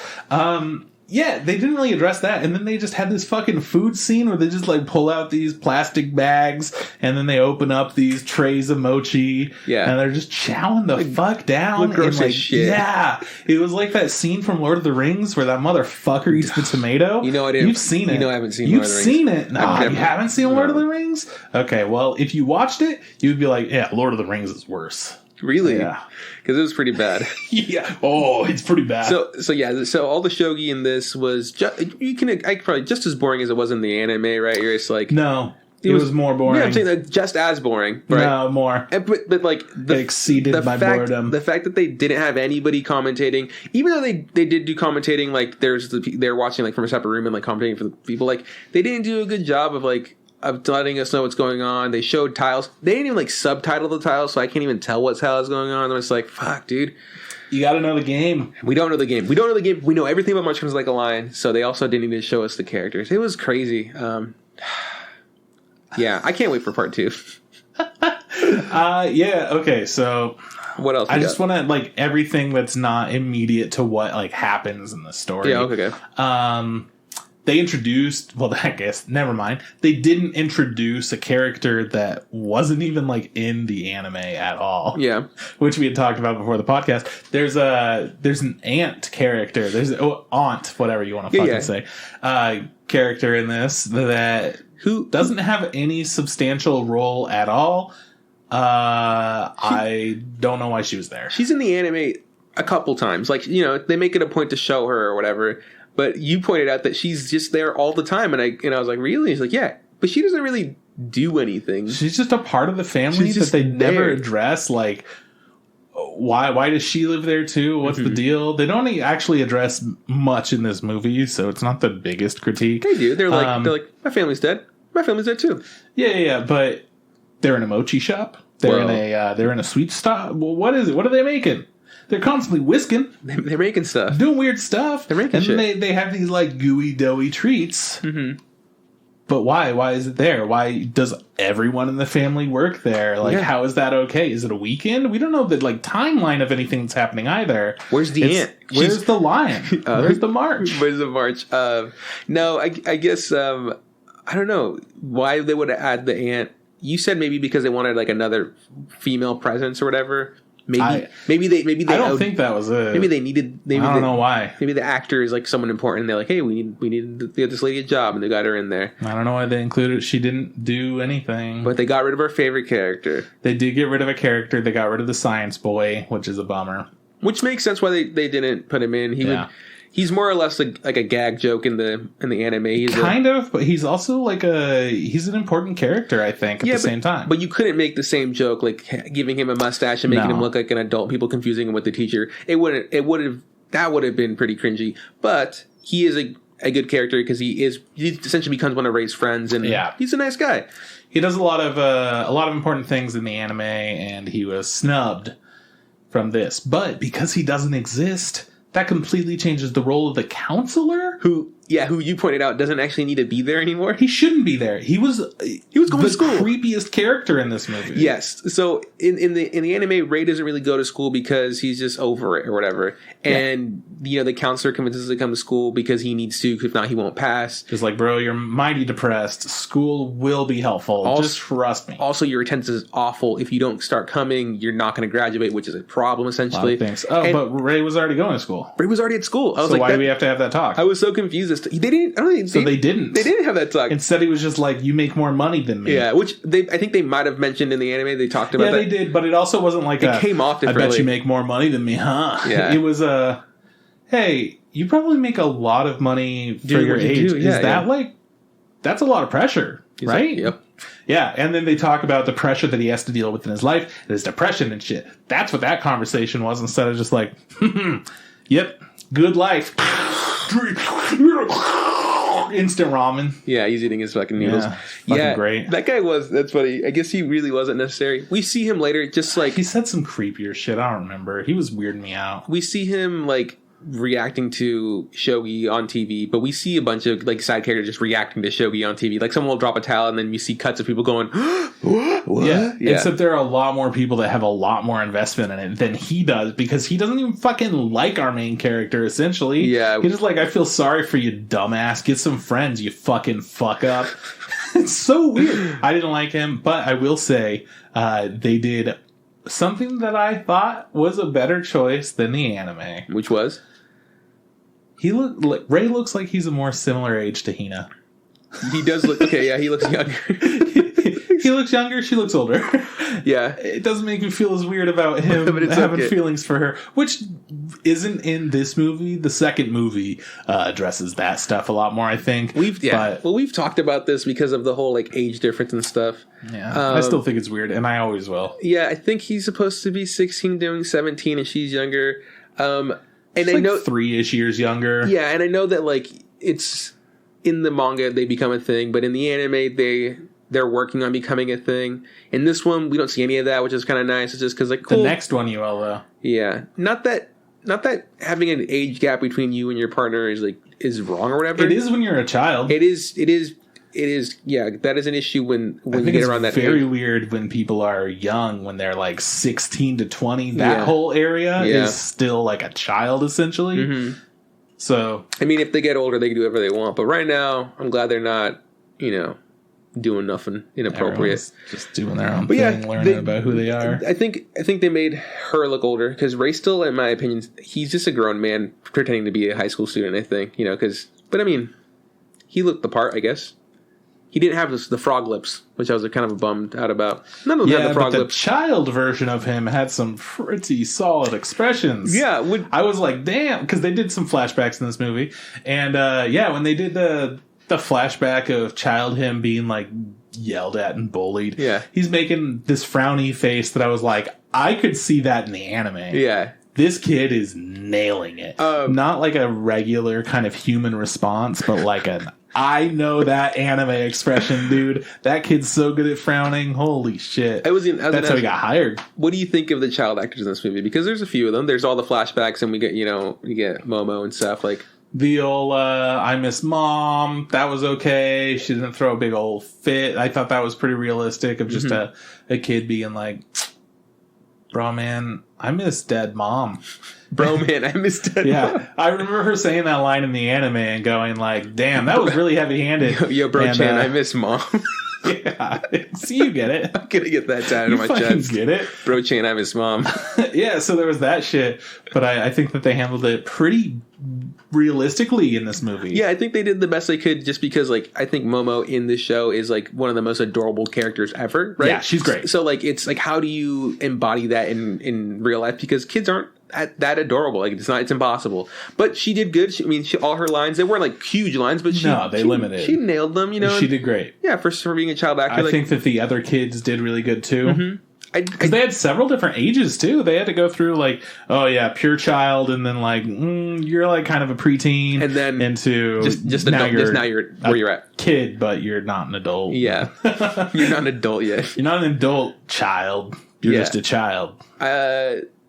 Yeah, they didn't really address that, and then they just had this fucking food scene where they just like pull out these plastic bags, and then they open up these trays of mochi, and they're just chowing the fuck down. Gross as shit. Yeah, it was like that scene from Lord of the Rings where that motherfucker eats the tomato. You've seen it. I haven't seen You've Lord of the Rings. seen it. No, you haven't seen Lord of the Rings? Okay, well, if you watched it, you'd be like, yeah, Lord of the Rings is worse. Really? Yeah. Because it was pretty bad. Yeah. Oh, it's pretty bad. So all the shogi in this was probably just as boring as it was in the anime, right? You're just like, no, it was more boring. Yeah, I'm saying that just as boring, right? No, more. But like it exceeded my boredom. The fact that they didn't have anybody commentating, even though they did do commentating, like they're watching like from a separate room and like commentating for the people, like they didn't do a good job of letting us know what's going on. They showed tiles. They didn't even like subtitle the tiles, so I can't even tell what tile is going on. I'm just like, fuck, dude. You got to know the game. We don't know the game. We know everything about Munchkins Like a Lion, so they also didn't even show us the characters. It was crazy. Yeah, I can't wait for part 2. Yeah, okay, so what else? I just want to like everything that's not immediate to what like happens in the story. Yeah, okay. They introduced, well, I guess, never mind. They didn't introduce a character that wasn't even, like, in the anime at all. Yeah. Which we had talked about before the podcast. There's an aunt character. There's aunt, whatever you want to fucking say. Character in this that who doesn't have any substantial role at all. I don't know why she was there. She's in the anime a couple times. Like, you know, they make it a point to show her or whatever. But you pointed out that she's just there all the time. And I was like, really? He's like, yeah. But she doesn't really do anything. She's just a part of the family that they never address. Like, why does she live there too? What's the deal? They don't actually address much in this movie, so it's not the biggest critique. They do. They're like, my family's dead. My family's dead too. Yeah. But they're in a mochi shop. They're in a sweet stop. Well, what is it? What are they making? They're constantly whisking. They're making stuff. Doing weird stuff. They're making shit. And they have these like gooey, doughy treats. Mm-hmm. But why? Why is it there? Why does everyone in the family work there? Like, how is that okay? Is it a weekend? We don't know the like timeline of anything that's happening either. Where's the aunt? Where's the lion? Where's the march? Where's the march? No, I guess I don't know why they would add the aunt. You said maybe because they wanted like another female presence or whatever. Maybe they. I don't think that was it. Maybe they needed. I don't know why. Maybe the actor is like someone important. And they're like, hey, we need to get this lady a job, and they got her in there. I don't know why they included. She didn't do anything. But they got rid of her favorite character. They did get rid of a character. They got rid of the science boy, which is a bummer. Which makes sense why they didn't put him in. He's more or less like a gag joke in the anime. But he's also he's an important character, I think, at the same time. But you couldn't make the same joke, like giving him a mustache and making him look like an adult, people confusing him with the teacher. That would have been pretty cringy. But he is a good character because he essentially becomes one of Ray's friends, and he's a nice guy. He does a lot of important things in the anime, and he was snubbed from this. But because he doesn't exist, that completely changes the role of the counselor, who you pointed out doesn't actually need to be there anymore. He shouldn't be there. He was going to school. The creepiest character in this movie. Yes. So in the anime, Ray doesn't really go to school because he's just over it or whatever. And the counselor convinces him to come to school because he needs to. If not, he won't pass. Just like, bro, you're mighty depressed. School will be helpful. Just trust me. Also, your attendance is awful. If you don't start coming, you're not going to graduate, which is a problem essentially. But Ray was already going to school. Ray was already at school. So why do we have to have that talk? I was so confused. They didn't. They didn't. They didn't have that talk. Instead, he was just like, "You make more money than me." Yeah, which I think they might have mentioned in the anime. They talked about. Yeah, they did, but it also wasn't like it came off differently. I bet you make more money than me, huh? Yeah, it was hey, you probably make a lot lot of money for your age. Is that like that's a lot of pressure, right? Like, yep. Yeah, and then they talk about the pressure that he has to deal with in his life, his depression and shit. That's what that conversation was, instead of just like, yep, good life. Instant ramen. Yeah, he's eating his fucking noodles. Yeah, great. That guy that's funny. I guess he really wasn't necessary. We see him later, just like... He said some creepier shit. I don't remember. He was weirding me out. We see him, like, reacting to Shogi on TV, but we see a bunch of, like, side characters just reacting to Shogi on TV. Like, someone will drop a towel, and then you see cuts of people going, what? Yeah, except there are a lot more people that have a lot more investment in it than he does, because he doesn't even fucking like our main character, essentially. Yeah. He's just like, I feel sorry for you, dumbass. Get some friends, you fucking fuck up. It's so weird. I didn't like him, but I will say, they did something that I thought was a better choice than the anime. Which was? Ray looks like he's a more similar age to Hina. He does look... Okay, yeah, he looks younger. He looks younger, she looks older. Yeah. It doesn't make me feel as weird about him having feelings for her, which isn't in this movie. The second movie addresses that stuff a lot more, I think. We've talked about this because of the whole like age difference and stuff. Yeah, I still think it's weird, and I always will. Yeah, I think he's supposed to be 16 doing 17, and she's younger. And I know 3-ish years younger. Yeah, and I know that like it's in the manga they become a thing, but in the anime they're working on becoming a thing. In this one, we don't see any of that, which is kind of nice. It's just because like cool. The next one you will though. Yeah, not that having an age gap between you and your partner is wrong or whatever. It is when you're a child. It is. Yeah, that is an issue when you get around that age. It's very weird when people are young, when they're like 16 to 20. That whole area is still like a child, essentially. Mm-hmm. So, I mean, if they get older, they can do whatever they want. But right now, I'm glad they're not, doing nothing inappropriate. Everyone's just doing their own thing, learning about who they are. I think they made her look older because Ray still, in my opinion, he's just a grown man pretending to be a high school student. I think, but I mean, he looked the part, I guess. He didn't have the frog lips, which I was kind of bummed out about. None of them had the frog lips. The child version of him had some pretty solid expressions. Yeah. I was like, damn, because they did some flashbacks in this movie. And when they did the flashback of child him being like yelled at and bullied, he's making this frowny face that I was like, I could see that in the anime. Yeah. This kid is nailing it. Not like a regular kind of human response, but like an I know that anime expression, dude. That kid's so good at frowning. Holy shit. That's how he got hired. What do you think of the child actors in this movie? Because there's a few of them. There's all the flashbacks, and we get Momo and stuff. Like the old I miss mom. That was okay. She didn't throw a big old fit. I thought that was pretty realistic of just a kid being like, bro, man, I miss dead mom. Bro, man, I miss dead mom. I remember her saying that line in the anime and going like, damn, that was really heavy-handed. Yo, bro-chan, I miss mom. Yeah. So you get it. I'm going to get that down in my chest. Get it? Bro-chan, I miss mom. Yeah, so there was that shit. But I think that they handled it pretty realistically in this movie. Yeah, I think they did the best they could just because, like, I think Momo in this show is, like, one of the most adorable characters ever, right? Yeah, she's great. So, like, it's, like, how do you embody that in real life? Because kids aren't that adorable. Like, it's impossible. But she did good. All her lines, they weren't, like, huge lines, but she limited. She nailed them, you know? She did great. Yeah, for being a child actor. I think that the other kids did really good, too. Because they had several different ages too. They had to go through like, oh yeah, pure child, and then like you're like kind of a preteen, and then into just now you're where you're at, kid, but you're not an adult. Yeah, you're not an adult yet. You're not an adult child. You're just a child.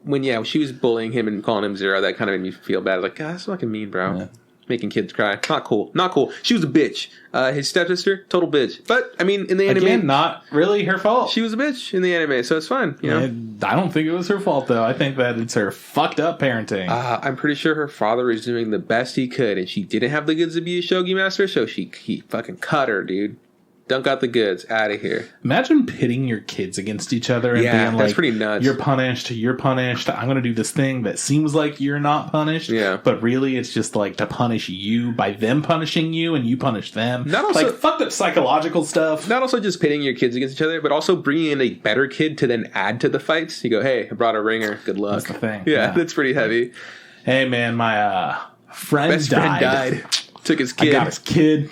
When she was bullying him and calling him Zero, that kind of made me feel bad. Like, God, that's fucking mean, bro. Yeah. Making kids cry. Not cool. Not cool. She was a bitch. His stepsister, total bitch. But, I mean, in the anime... Again, not really her fault. She was a bitch in the anime, so it's fine, you know? I don't think it was her fault, though. I think that it's her fucked up parenting. I'm pretty sure her father was doing the best he could, and she didn't have the goods to be a Shogi master, so he fucking cut her, dude. Dunk out the goods. Out of here. Imagine pitting your kids against each other and being like, that's pretty nuts. You're punished. I'm going to do this thing that seems like you're not punished. Yeah. But really, it's just like to punish you by them punishing you and you punish them. Like, fucked up psychological stuff. Not also just pitting your kids against each other, but also bringing in a better kid to then add to the fights. You go, hey, I brought a ringer. Good luck. That's the thing. Yeah, that's pretty heavy. Hey, man, my best friend died. Took his kid. I got his kid.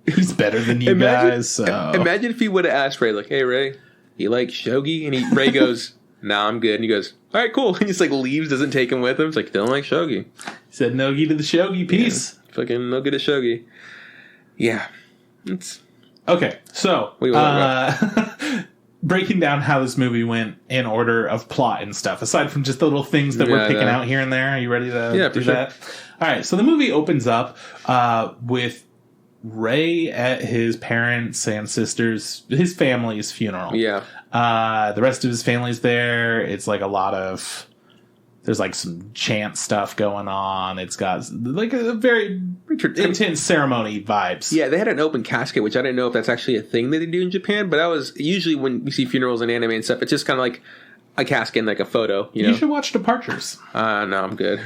He's better than you guys. So. Imagine if he would have asked Ray, like, hey, Ray, you like shogi? And Ray goes, nah, I'm good. And he goes, all right, cool. And he just like leaves, doesn't take him with him. It's like, don't like shogi. He said, no-gi to the shogi. Peace. Yeah, fucking no good at shogi. Yeah. It's... Okay, so breaking down how this movie went in order of plot and stuff, aside from just the little things that we're picking out here and there. Are you ready to do that? All right, so the movie opens up with Ray at his parents' and his family's funeral. Yeah. The rest of his family's there. It's like there's like some chant stuff going on. It's got like a very intense ceremony vibes. Yeah, they had an open casket, which I didn't know if that's actually a thing that they do in Japan, but that was usually when we see funerals in anime and stuff, it's just kind of like a casket and like a photo. You should watch Departures. No, I'm good.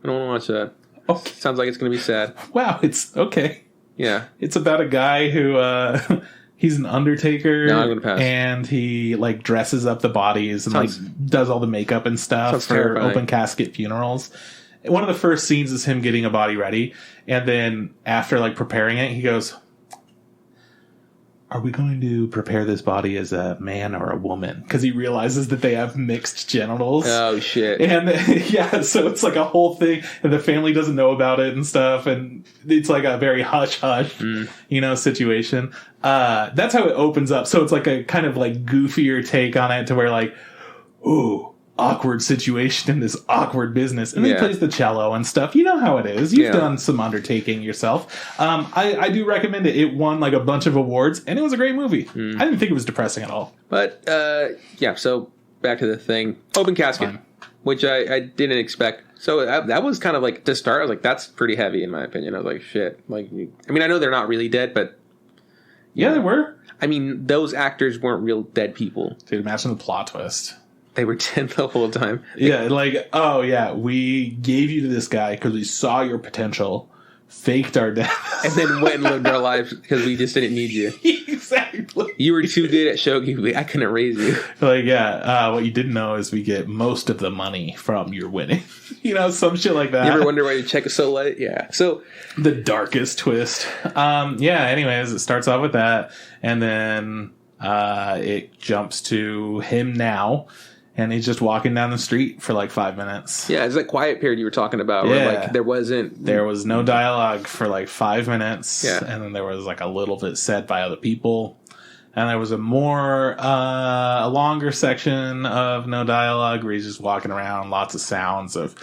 I don't want to watch that. Okay. Sounds like it's going to be sad. Wow, it's okay. Yeah. It's about a guy who, he's an undertaker. No, I'm going to pass. And he, like, dresses up the bodies and, does all the makeup and stuff for terrifying. Open casket funerals. One of the first scenes is him getting a body ready. And then after, like, preparing it, he goes, are we going to prepare this body as a man or a woman? Because he realizes that they have mixed genitals. Oh, shit. And so it's like a whole thing, and the family doesn't know about it and stuff, and it's like a very hush-hush, situation. That's how it opens up. So it's like a kind of like goofier take on it to where like, ooh, awkward situation in this awkward business. And then he plays the cello and stuff. You know how it is. You've done some undertaking yourself. I do recommend it. It won like a bunch of awards, and it was a great movie. I didn't think it was depressing at all. But, so back to the thing. Open casket, which I didn't expect. So that was kind of like, to start, I was like, that's pretty heavy in my opinion. I was like, shit. Like, I mean, I know they're not really dead, but... Yeah, they were. I mean, those actors weren't real dead people. Dude, imagine the plot twist. They were dead the whole time. Yeah, like, oh yeah, we gave you to this guy because we saw your potential faked our death, and then went and lived our lives because we just didn't need you. Exactly. You were too good at shogi. I couldn't raise you. Like, what you didn't know is we get most of the money from your winning. Some shit like that. You ever wonder why your check is so light? Yeah. So the darkest twist. Anyways, it starts off with that, and then it jumps to him now. And he's just walking down the street for like 5 minutes. Yeah, it's that quiet period you were talking about. Where like there was no dialogue for like 5 minutes. Yeah. And then there was like a little bit said by other people. And there was a longer section of no dialogue where he's just walking around, lots of sounds of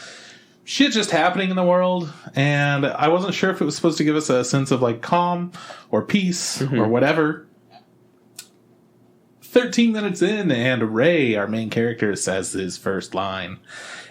shit just happening in the world. And I wasn't sure if it was supposed to give us a sense of like calm or peace or whatever. 13 minutes in, and Ray, our main character, says his first line.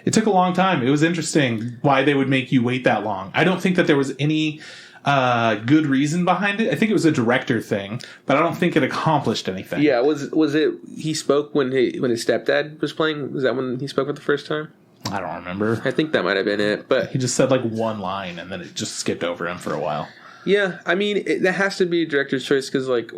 It took a long time. It was interesting why they would make you wait that long. I don't think that there was any good reason behind it. I think it was a director thing, but I don't think it accomplished anything. Yeah, was it he spoke when his stepdad was playing? Was that when he spoke for the first time? I don't remember. I think that might have been it, but he just said like one line, and then it just skipped over him for a while. Yeah, I mean, that has to be a director's choice because like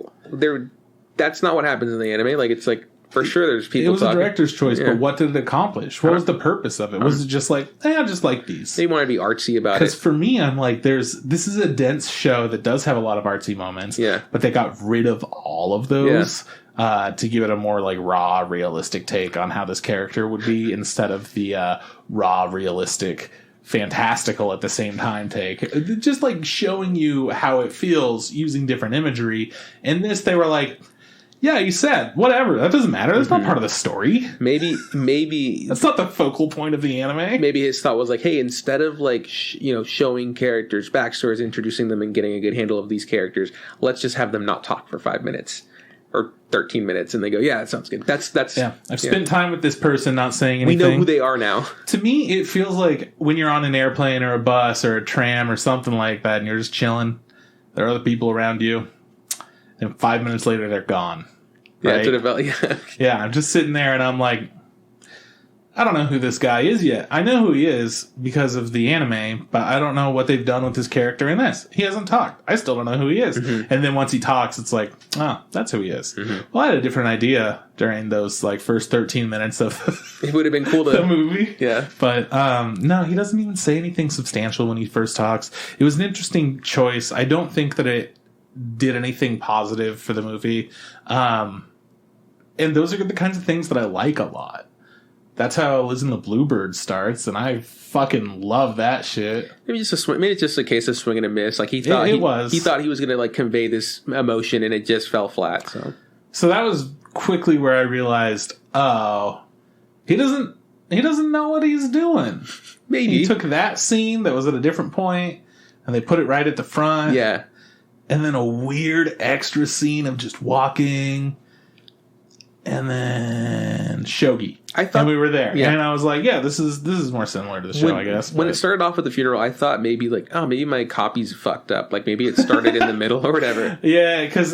that's not what happens in the anime. Like, it's like, for sure there's people talking. It was a director's choice, but what did it accomplish? What was the purpose of it? Was it just like, I just like these? They want to be artsy about it. Because for me, I'm like, this is a dense show that does have a lot of artsy moments. Yeah. But they got rid of all of those to give it a more like raw, realistic take on how this character would be instead of the raw, realistic, fantastical at the same time take. Just like showing you how it feels using different imagery. In this, they were like, yeah, you said whatever. That doesn't matter. That's not part of the story. Maybe that's not the focal point of the anime. Maybe his thought was like, hey, instead of like showing characters backstories, introducing them, and getting a good handle of these characters, let's just have them not talk for 5 minutes or 13 minutes, and they go, yeah, that sounds good. That's yeah. I've spent time with this person, not saying anything. We know who they are now. To me, it feels like when you're on an airplane or a bus or a tram or something like that, and you're just chilling. There are other people around you. And 5 minutes later, they're gone. Yeah, right? That's what it felt. Yeah. Yeah, I'm just sitting there and I'm like, I don't know who this guy is yet. I know who he is because of the anime, but I don't know what they've done with his character in this. He hasn't talked. I still don't know who he is. Mm-hmm. And then once he talks, it's like, oh, that's who he is. Mm-hmm. Well, I had a different idea during those like first 13 minutes of it would have been cool to the movie. Yeah. But no, he doesn't even say anything substantial when he first talks. It was an interesting choice. I don't think that it did anything positive for the movie. And those are the kinds of things that I like a lot. That's how Liz and the Bluebird starts, and I fucking love that shit. Maybe it's just a case of swing and a miss. Like he thought he thought he was going to like convey this emotion, and it just fell flat. So that was quickly where I realized, oh, he doesn't know what he's doing. Maybe he took that scene that was at a different point, and they put it right at the front. Yeah, and then a weird extra scene of just walking. And then shogi. And we were there. Yeah. And I was like, yeah, this is more similar to the show, I guess. When it started off with the funeral, I thought maybe like, oh, maybe my copy's fucked up. Like maybe it started in the middle or whatever. Yeah, because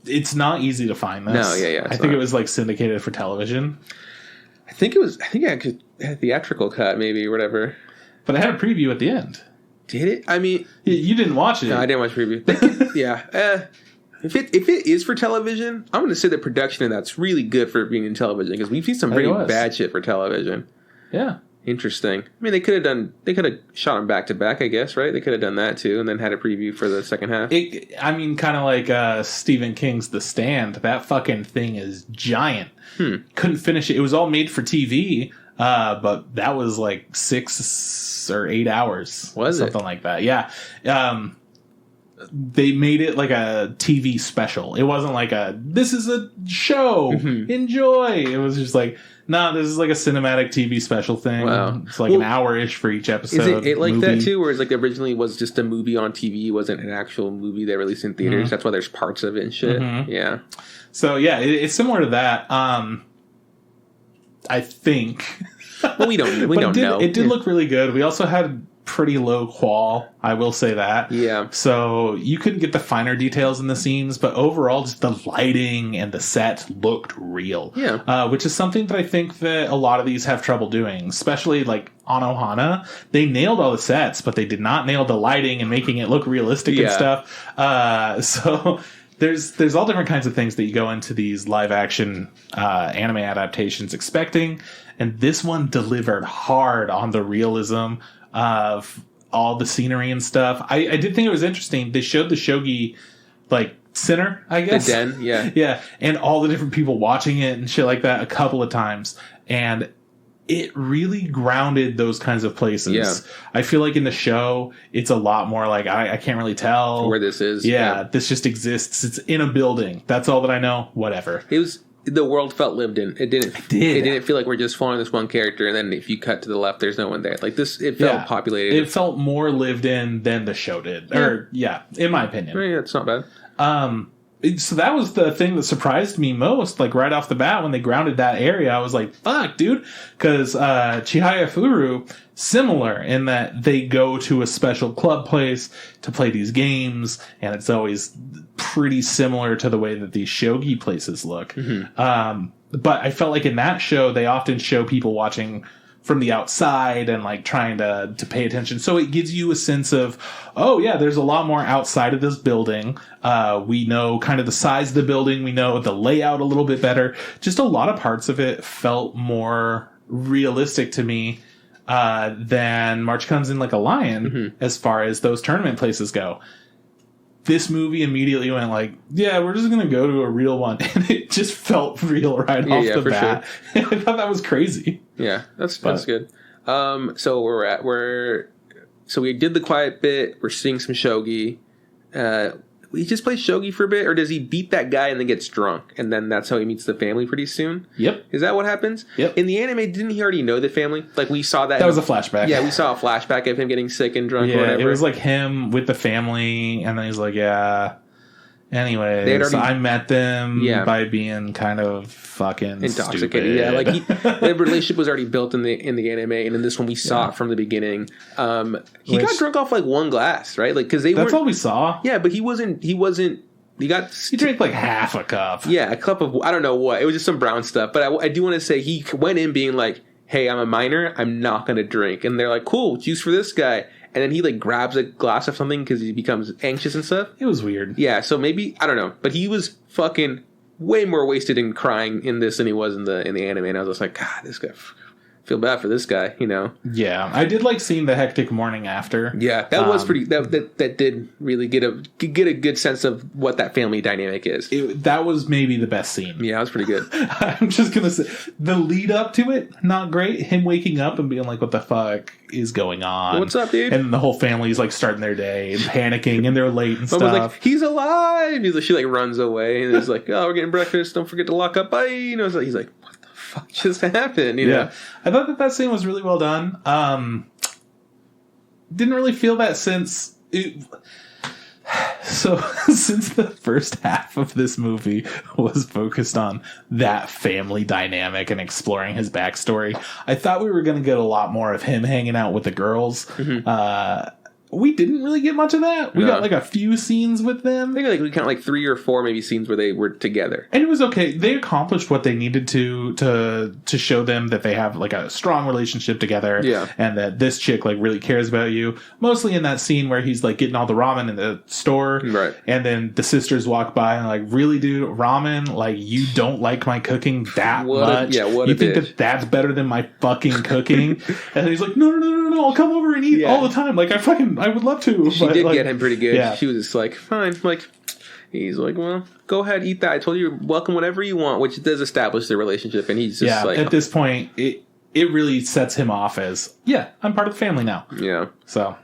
it's not easy to find this. No, yeah. I think it was like syndicated for television. I think I had a theatrical cut maybe or whatever. But it had a preview at the end. Did it? I mean... You didn't watch it. No, I didn't watch the preview. Yeah. If it is for television, I'm going to say the production of that's really good for being in television because we've seen some pretty bad shit for television. Yeah, interesting. I mean, they could have shot them back to back, I guess, right? They could have done that too, and then had a preview for the second half. Kind of like Stephen King's The Stand. That fucking thing is giant. Couldn't finish it. It was all made for TV, but that was like 6 or 8 hours. Was it something like that? Yeah. They made it like a TV special. It wasn't like this is a show. Mm-hmm. Enjoy. It was just like, no, this is like a cinematic TV special thing. Wow. It's like an hour-ish for each episode. Is it like that too? Whereas like originally was just a movie on TV. It wasn't an actual movie they released in theaters. Mm-hmm. That's why there's parts of it and shit. Mm-hmm. Yeah. So yeah, it's similar to that. I think. Well, we don't know. It did look really good. We also had pretty low qual. I will say that. Yeah. So you couldn't get the finer details in the scenes, but overall, just the lighting and the set looked real. Yeah. Which is something that I think that a lot of these have trouble doing, especially like on Ohana. They nailed all the sets, but they did not nail the lighting and making it look realistic and stuff. So there's all different kinds of things that you go into these live action anime adaptations expecting. And this one delivered hard on the realism of all the scenery and stuff. I did think it was interesting. They showed the shogi, like, center, I guess. The den, yeah. Yeah, and all the different people watching it and shit like that a couple of times. And it really grounded those kinds of places. Yeah. I feel like in the show, it's a lot more like, I can't really tell where this is. Yeah, this just exists. It's in a building. That's all that I know. Whatever. The world felt lived in. It didn't feel like we're just following this one character, and then if you cut to the left, there's no one there. Like this, it felt populated. It felt more lived in than the show did. Or in my opinion. Yeah, it's not bad. So that was the thing that surprised me most. Like right off the bat, when they grounded that area, I was like, "Fuck, dude!" Because Chihaya Furu, similar in that they go to a special club place to play these games, and it's always pretty similar to the way that these shogi places look. Mm-hmm. But I felt like in that show, they often show people watching from the outside and like trying to pay attention. So it gives you a sense of, oh yeah, there's a lot more outside of this building. We know kind of the size of the building. We know the layout a little bit better. Just a lot of parts of it felt more realistic to me than March Comes In Like a Lion as far as those tournament places go. This movie immediately went like, yeah, we're just going to go to a real one. And it just felt real right off the bat. Sure. I thought that was crazy. Yeah, that's good. So so we did the quiet bit. We're seeing some shogi. He just plays shogi for a bit, or does he beat that guy and then gets drunk? And then that's how he meets the family pretty soon? Yep. Is that what happens? Yep. In the anime, didn't he already know the family? Like, we saw that. That was a flashback. Yeah, we saw a flashback of him getting sick and drunk or whatever. It was like him with the family, and then he's like, yeah. Anyways, I met them by being kind of fucking intoxicated. stupid. Yeah, like the relationship was already built in the anime, and in this one we saw it from the beginning. He got drunk off like one glass, right? Like because that's all we saw. Yeah, but he wasn't. He drank like half a cup. Yeah, a cup of I don't know what. It was just some brown stuff. But I do want to say he went in being like, "Hey, I'm a minor. I'm not going to drink." And they're like, "Cool, juice for this guy." And then he like grabs a glass of something because he becomes anxious and stuff. It was weird. Yeah, so maybe I don't know, but he was fucking way more wasted and crying in this than he was in the anime. And I was just like, God, this guy. Feel bad for this guy, you know. Yeah, I did like seeing the hectic morning after. Yeah, that was pretty. That did really get a good sense of what that family dynamic is. That was maybe the best scene. Yeah, it was pretty good. I'm just gonna say the lead up to it, not great. Him waking up and being like, "What the fuck is going on? What's up, dude?" And the whole family's like starting their day and panicking, and they're late and stuff. Like, "He's alive!" She like runs away and is like, "Oh, we're getting breakfast. Don't forget to lock up." Bye. You know, he's like, fuck just happened, you know? I thought that scene was really well done. Didn't really feel that since since the first half of this movie was focused on that family dynamic and exploring his backstory, I thought we were going to get a lot more of him hanging out with the girls. We didn't really get much of that. We got like a few scenes with them. I think we count like 3 or 4 maybe scenes where they were together. And it was okay. They accomplished what they needed to show them that they have like a strong relationship together. Yeah. And that this chick like really cares about you. Mostly in that scene where he's like getting all the ramen in the store. Right. And then the sisters walk by and like, really, dude, ramen? Like, you don't like my cooking that much? Yeah, what you think that's better than my fucking cooking? And he's like, no, I'll come over and eat all the time. Like, I would love to. She did get him pretty good. Yeah. She was just like, fine. Like, he's like, well, go ahead, eat that. I told you, you're welcome whenever you want, which does establish their relationship. And he's just like, at this point, it really sets him off as, I'm part of the family now. Yeah. So,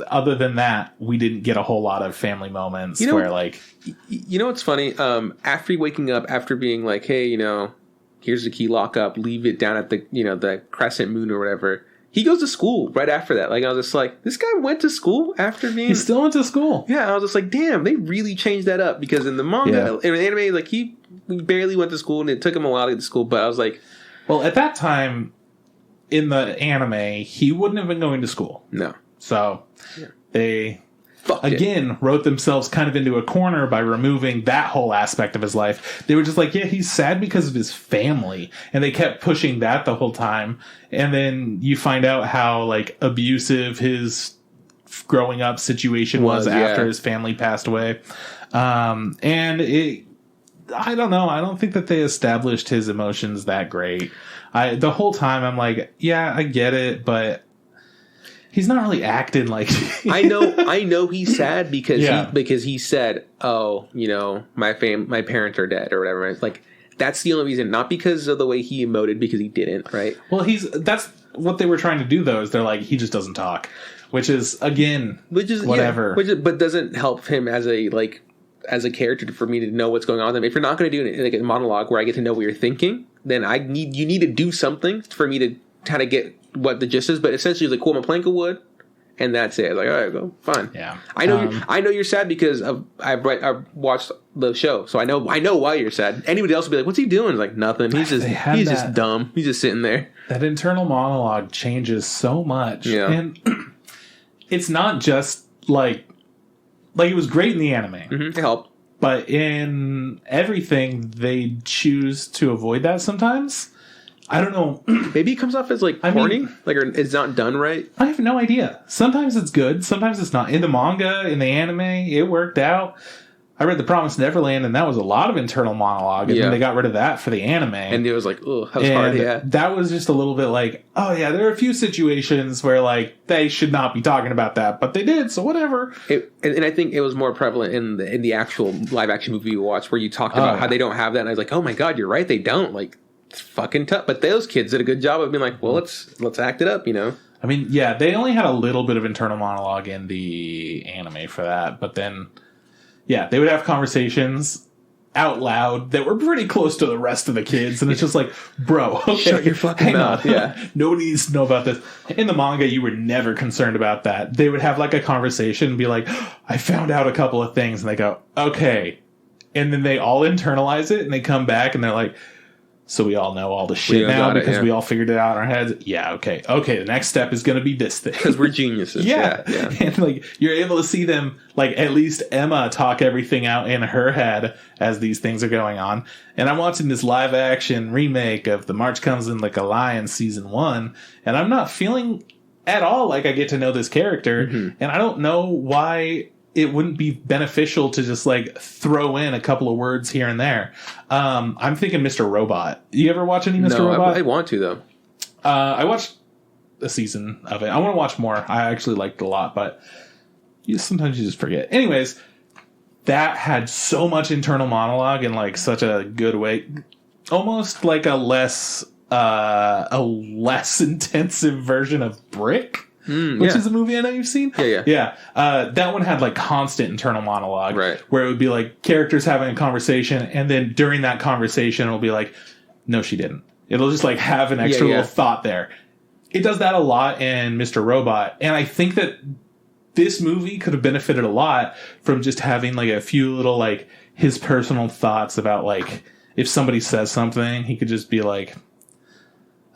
other than that, we didn't get a whole lot of family moments where like, you know what's funny? After waking up, after being like, hey, you know, here's the key, lock up, leave it down at the, you know, the crescent moon or whatever. He goes to school right after that. Like, I was just like, this guy went to school after being... He still went to school. Yeah, I was just like, damn, they really changed that up. Because in the manga, in the anime, like, he barely went to school, and it took him a while to get to school. But I was like... Well, at that time, in the anime, he wouldn't have been going to school. No. So they again wrote themselves kind of into a corner by removing that whole aspect of his life. They were just like, yeah, he's sad because of his family, and they kept pushing that the whole time. And then you find out how like abusive his growing up situation was after his family passed away. And I don't know. I don't think that they established his emotions that great. The whole time I'm like, yeah, I get it, but he's not really acting like. I know he's sad because he said, "Oh, you know, my parents are dead" or whatever. It's like that's the only reason, not because of the way he emoted, because he didn't, right? Well, that's what they were trying to do, though. Is they're like, he just doesn't talk, which is whatever, but doesn't help him as a character for me to know what's going on with him. If you're not going to do like a monologue where I get to know what you're thinking, then you need to do something for me to kind of get what the gist is. But essentially, like, cool, I'm a plank of wood, and that's it. Like, all right, go, fine. Yeah, I know you're sad because I've watched the show, so I know why you're sad. Anybody else would be like, "What's he doing?" It's like, nothing. He's just dumb. He's just sitting there. That internal monologue changes so much, and it's not just like it was great in the anime. Mm-hmm. It helped. But in everything, they choose to avoid that sometimes. I don't know. Maybe it comes off as like corny, or it's not done right. I have no idea. Sometimes it's good, sometimes it's not. In the manga, in the anime, it worked out. I read The Promised Neverland, and that was a lot of internal monologue, and then they got rid of that for the anime. And it was like, oh, that was hard, yeah. That was just a little bit like, oh yeah, there are a few situations where like they should not be talking about that, but they did, so whatever. And I think it was more prevalent in the actual live action movie you watched, where you talked about how they don't have that, and I was like, oh my god, you're right, they don't. Like, it's fucking tough. But those kids did a good job of being like, well, let's act it up, you know. I mean, yeah, they only had a little bit of internal monologue in the anime for that, but then. Yeah, they would have conversations out loud that were pretty close to the rest of the kids, and it's just like, bro, okay, shut your fucking mouth. Yeah, nobody needs to know about this. In the manga, you were never concerned about that. They would have like a conversation and be like, I found out a couple of things, and they go, okay, and then they all internalize it, and they come back, and they're like, so we all know all the shit now because we all figured it out in our heads. Yeah, okay. The next step is going to be this thing. Because we're geniuses. yeah. And like you're able to see them, like at least Emma talk everything out in her head as these things are going on. And I'm watching this live action remake of The March Comes in Like a Lion season 1, and I'm not feeling at all like I get to know this character, and I don't know why it wouldn't be beneficial to just like throw in a couple of words here and there. I'm thinking Mr. Robot. You ever watch any Mr. Robot? I want to, though. I watched a season of it. I want to watch more. I actually liked it a lot, but sometimes you just forget. Anyways, that had so much internal monologue in like such a good way. Almost like a less intensive version of Brick. Which is a movie I know you've seen. Yeah. That one had like constant internal monologue, right? Where it would be like characters having a conversation, and then during that conversation, it'll be like, "No, she didn't." It'll just like have an extra little thought there. It does that a lot in Mr. Robot, and I think that this movie could have benefited a lot from just having like a few little like his personal thoughts about like if somebody says something, he could just be like,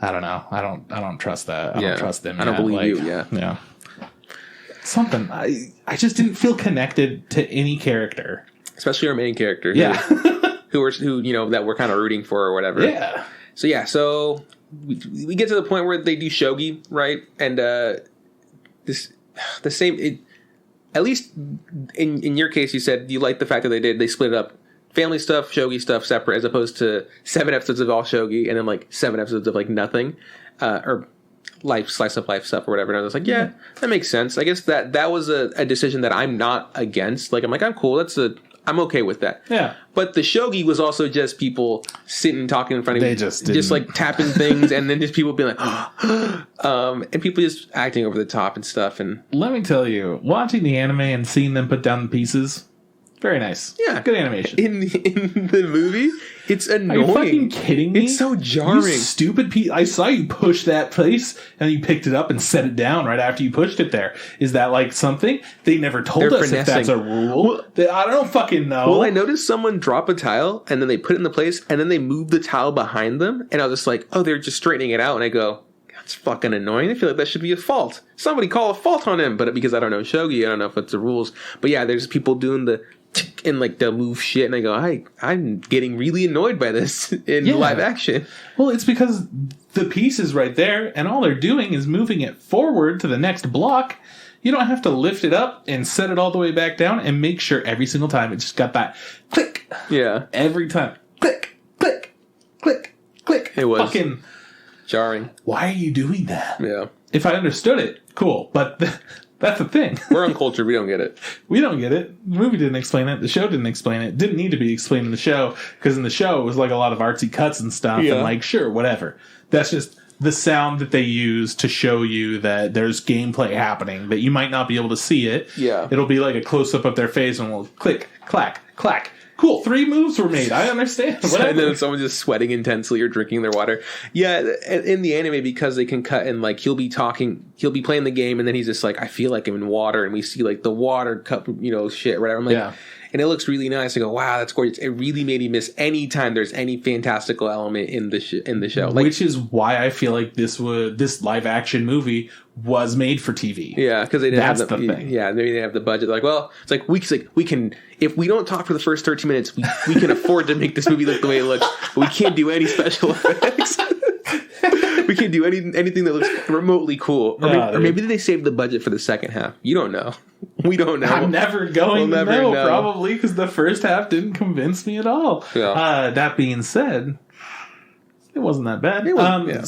I don't know. I don't trust that. I don't trust them. I don't believe you. Yeah. Yeah. Something. I just didn't feel connected to any character, especially our main character. Yeah. who you know that we're kind of rooting for or whatever. Yeah. So we get to the point where they do shogi, right? And at least in your case, you said you like the fact that they split it up. Family stuff, shogi stuff separate, as opposed to 7 episodes of all shogi and then like 7 episodes of like nothing, or slice of life stuff or whatever. And I was like, yeah, that makes sense. I guess that was a decision that I'm not against. Like, I'm cool. I'm okay with that. Yeah. But the shogi was also just people sitting talking in front of me, you, just like tapping things, and then just people being like, and people just acting over the top and stuff. And let me tell you, watching the anime and seeing them put down the pieces. Very nice. Yeah. Good animation. In the movie, it's annoying. Are you fucking kidding me? It's so jarring. You stupid piece. I saw you push that place and you picked it up and set it down right after you pushed it there. Is that like something? They never told us if that's a rule. I don't fucking know. Well, I noticed someone drop a tile and then they put it in the place and then they move the tile behind them. And I was just like, oh, they're just straightening it out. And I go, It's fucking annoying. I feel like that should be a fault. Somebody call a fault on him. But because I don't know shogi, I don't know if it's the rules. But yeah, there's people doing the tick and like they'll move shit, and I go, I'm getting really annoyed by this in live action. Well, it's because the piece is right there, and all they're doing is moving it forward to the next block. You don't have to lift it up and set it all the way back down and make sure every single time it just got that click. Yeah. Every time. Click, click, click, click. It was fucking jarring. Why are you doing that? Yeah. If I understood it, cool. But that's the thing. We're uncultured. We don't get it. We don't get it. The movie didn't explain it. The show didn't explain it. Didn't need to be explained in the show, because in the show it was like a lot of artsy cuts and stuff. And like, sure, whatever. That's just the sound that they use to show you that there's gameplay happening, that you might not be able to see it. Yeah. It'll be like a close-up of their face and we'll click, clack, clack. Cool, 3 moves were made. I understand. And then someone's just sweating intensely or drinking their water. Yeah, in the anime, because they can cut and like he'll be playing the game, and then he's just like, I feel like I'm in water, and we see like the water cup, shit, whatever. I'm like, and it looks really nice. I go, wow, that's gorgeous. It really made me miss any time there's any fantastical element in the show. Like, which is why I feel like this live action movie was made for TV. Yeah, because they didn't have the thing. Yeah, maybe they didn't have the budget. They're like, well, it's like we can if we don't talk for the first 13 minutes, we can afford to make this movie look the way it looks, but we can't do any special effects. We can't do anything that looks remotely cool. Or maybe they saved the budget for the second half. You don't know. We don't know. I'm never going to know, probably, because the first half didn't convince me at all. Yeah. That being said, it wasn't that bad.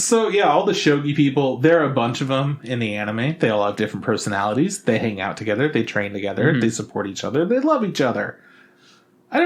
So, all the shogi people, there are a bunch of them in the anime. They all have different personalities. They hang out together. They train together. Mm-hmm. They support each other. They love each other. They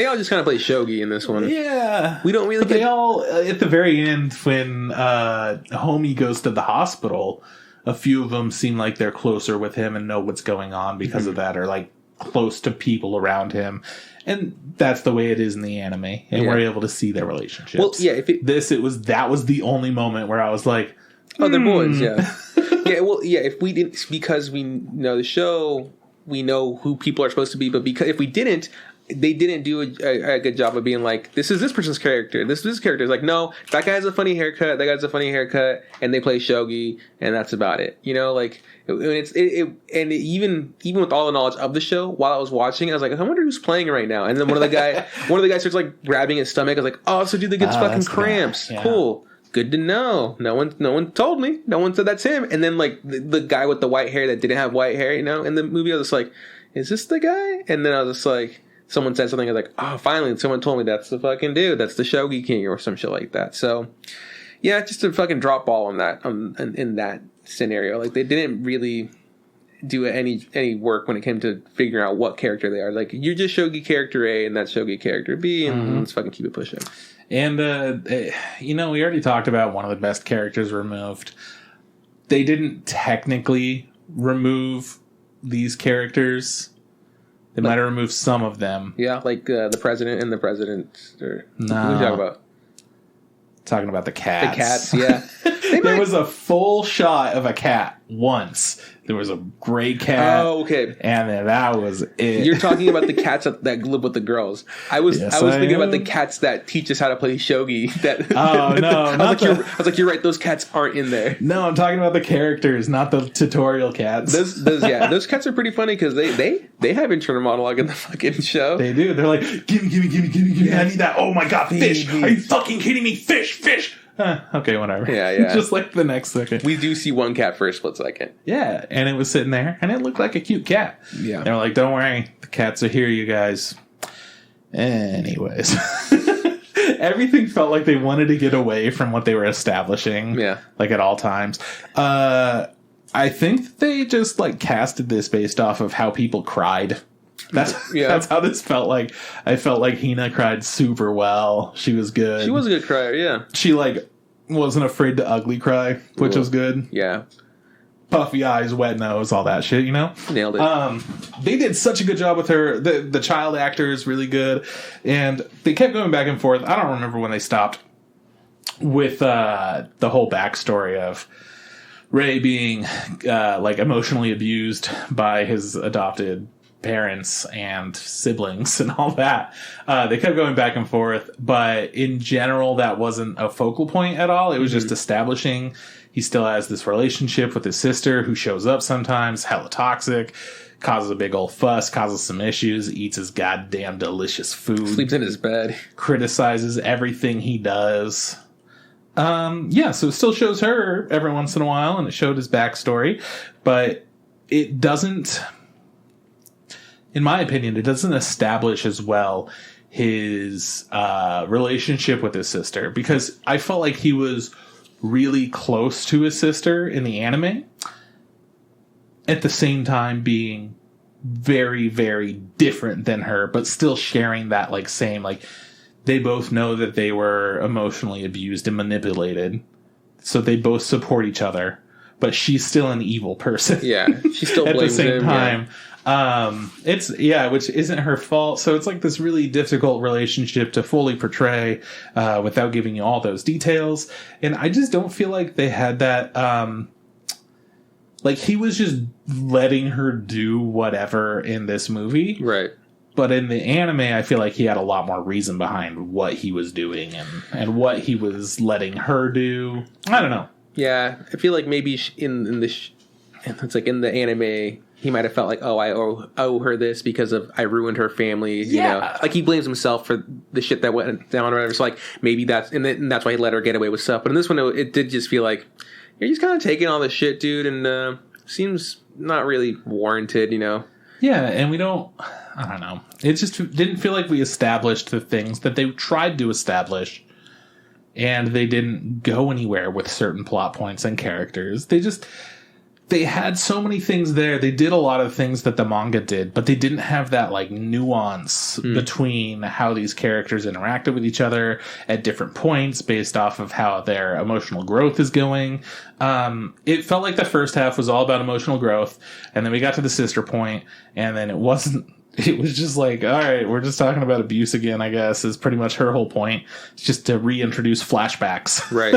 all just kind of play shogi in this one. Yeah. We don't really they all, at the very end, when Homie goes to the hospital, a few of them seem like they're closer with him and know what's going on because of that, or like close to people around him. And that's the way it is in the anime. And we're able to see their relationships. Well, yeah. That was the only moment where I was like, oh, they're boys, yeah. If we didn't, because we know the show, we know who people are supposed to be, but because if we didn't, they didn't do a good job of being like, this is this person's character. This character is like, no, that guy has a funny haircut. That guy has a funny haircut, and they play shogi, and that's about it. Like even with all the knowledge of the show, while I was watching, I was like, I wonder who's playing right now. And then one of the guys starts like grabbing his stomach. I was like, oh, so dude that gets fucking cramps. Yeah. Cool. Good to know. No one told me. No one said that's him. And then like the guy with the white hair that didn't have white hair, in the movie, I was just like, is this the guy? And then I was just like, someone said something, I was like, oh, finally, someone told me that's the fucking dude. That's the Shogi King or some shit like that. So, yeah, just a fucking drop ball on that, in that scenario. Like, they didn't really do any work when it came to figuring out what character they are. Like, you're just Shogi character A, and that's Shogi character B, and let's fucking keep it pushing. And, we already talked about one of the best characters removed. They didn't technically remove these characters. They might have removed some of them. Yeah, like the president and the president. Or, no. What are you talking about? Talking about the cats. The cats, yeah. There was a full shot of a cat once. There was a gray cat. Oh, okay. And then that was it. You're talking about the cats that live with the girls. I was thinking about the cats that teach us how to play shogi. I was like, you're right. Those cats aren't in there. No, I'm talking about the characters, not the tutorial cats. Those cats are pretty funny because they have internal monologue in the fucking show. They do. They're like, give me. I need that. Oh my god, fish! Are you fucking kidding me? Fish! Okay, whatever. Yeah. Just like the next second. We do see one cat for a split second. Yeah, and it was sitting there, and it looked like a cute cat. Yeah. They were like, don't worry, the cats are here, you guys. Anyways. Everything felt like they wanted to get away from what they were establishing. Yeah. Like at all times. I think they just like casted this based off of how people cried. That's how this felt like. I felt like Hina cried super well. She was good. She was a good crier, yeah. She like wasn't afraid to ugly cry, which was good. Yeah. Puffy eyes, wet nose, all that shit, Nailed it. They did such a good job with her. The child actor is really good. And they kept going back and forth. I don't remember when they stopped with the whole backstory of Ray being like emotionally abused by his adopted parents and siblings and all that. They kept going back and forth, but in general, that wasn't a focal point at all. It was just establishing he still has this relationship with his sister who shows up sometimes, hella toxic, causes a big old fuss, causes some issues, eats his goddamn delicious food. Sleeps in his bed. Criticizes everything he does. So it still shows her every once in a while, and it showed his backstory, but it doesn't, in my opinion, it doesn't establish as well his relationship with his sister, because I felt like he was really close to his sister in the anime, at the same time being very, very different than her, but still sharing that like same, like they both know that they were emotionally abused and manipulated, so they both support each other, but she's still an evil person. Yeah, she still at blames the same him, time. Which isn't her fault. So it's like this really difficult relationship to fully portray without giving you all those details. And I just don't feel like they had that. Like he was just letting her do whatever in this movie. Right. But in the anime, I feel like he had a lot more reason behind what he was doing and what he was letting her do. I don't know. Yeah, I feel like maybe it's like in the anime, he might have felt like, oh, I owe her this because of I ruined her family. You know, like he blames himself for the shit that went down or whatever. So like maybe that's why he let her get away with stuff. But in this one, it did just feel like you're just kind of taking all this shit, dude, and seems not really warranted. You know. Yeah, and I don't know. It just didn't feel like we established the things that they tried to establish, and they didn't go anywhere with certain plot points and characters. They had so many things there. They did a lot of things that the manga did, but they didn't have that like nuance between how these characters interacted with each other at different points based off of how their emotional growth is going. It felt like the first half was all about emotional growth, and then we got to the sister point, and then it was just like, all right, we're just talking about abuse again, I guess, is pretty much her whole point. It's just to reintroduce flashbacks. Right.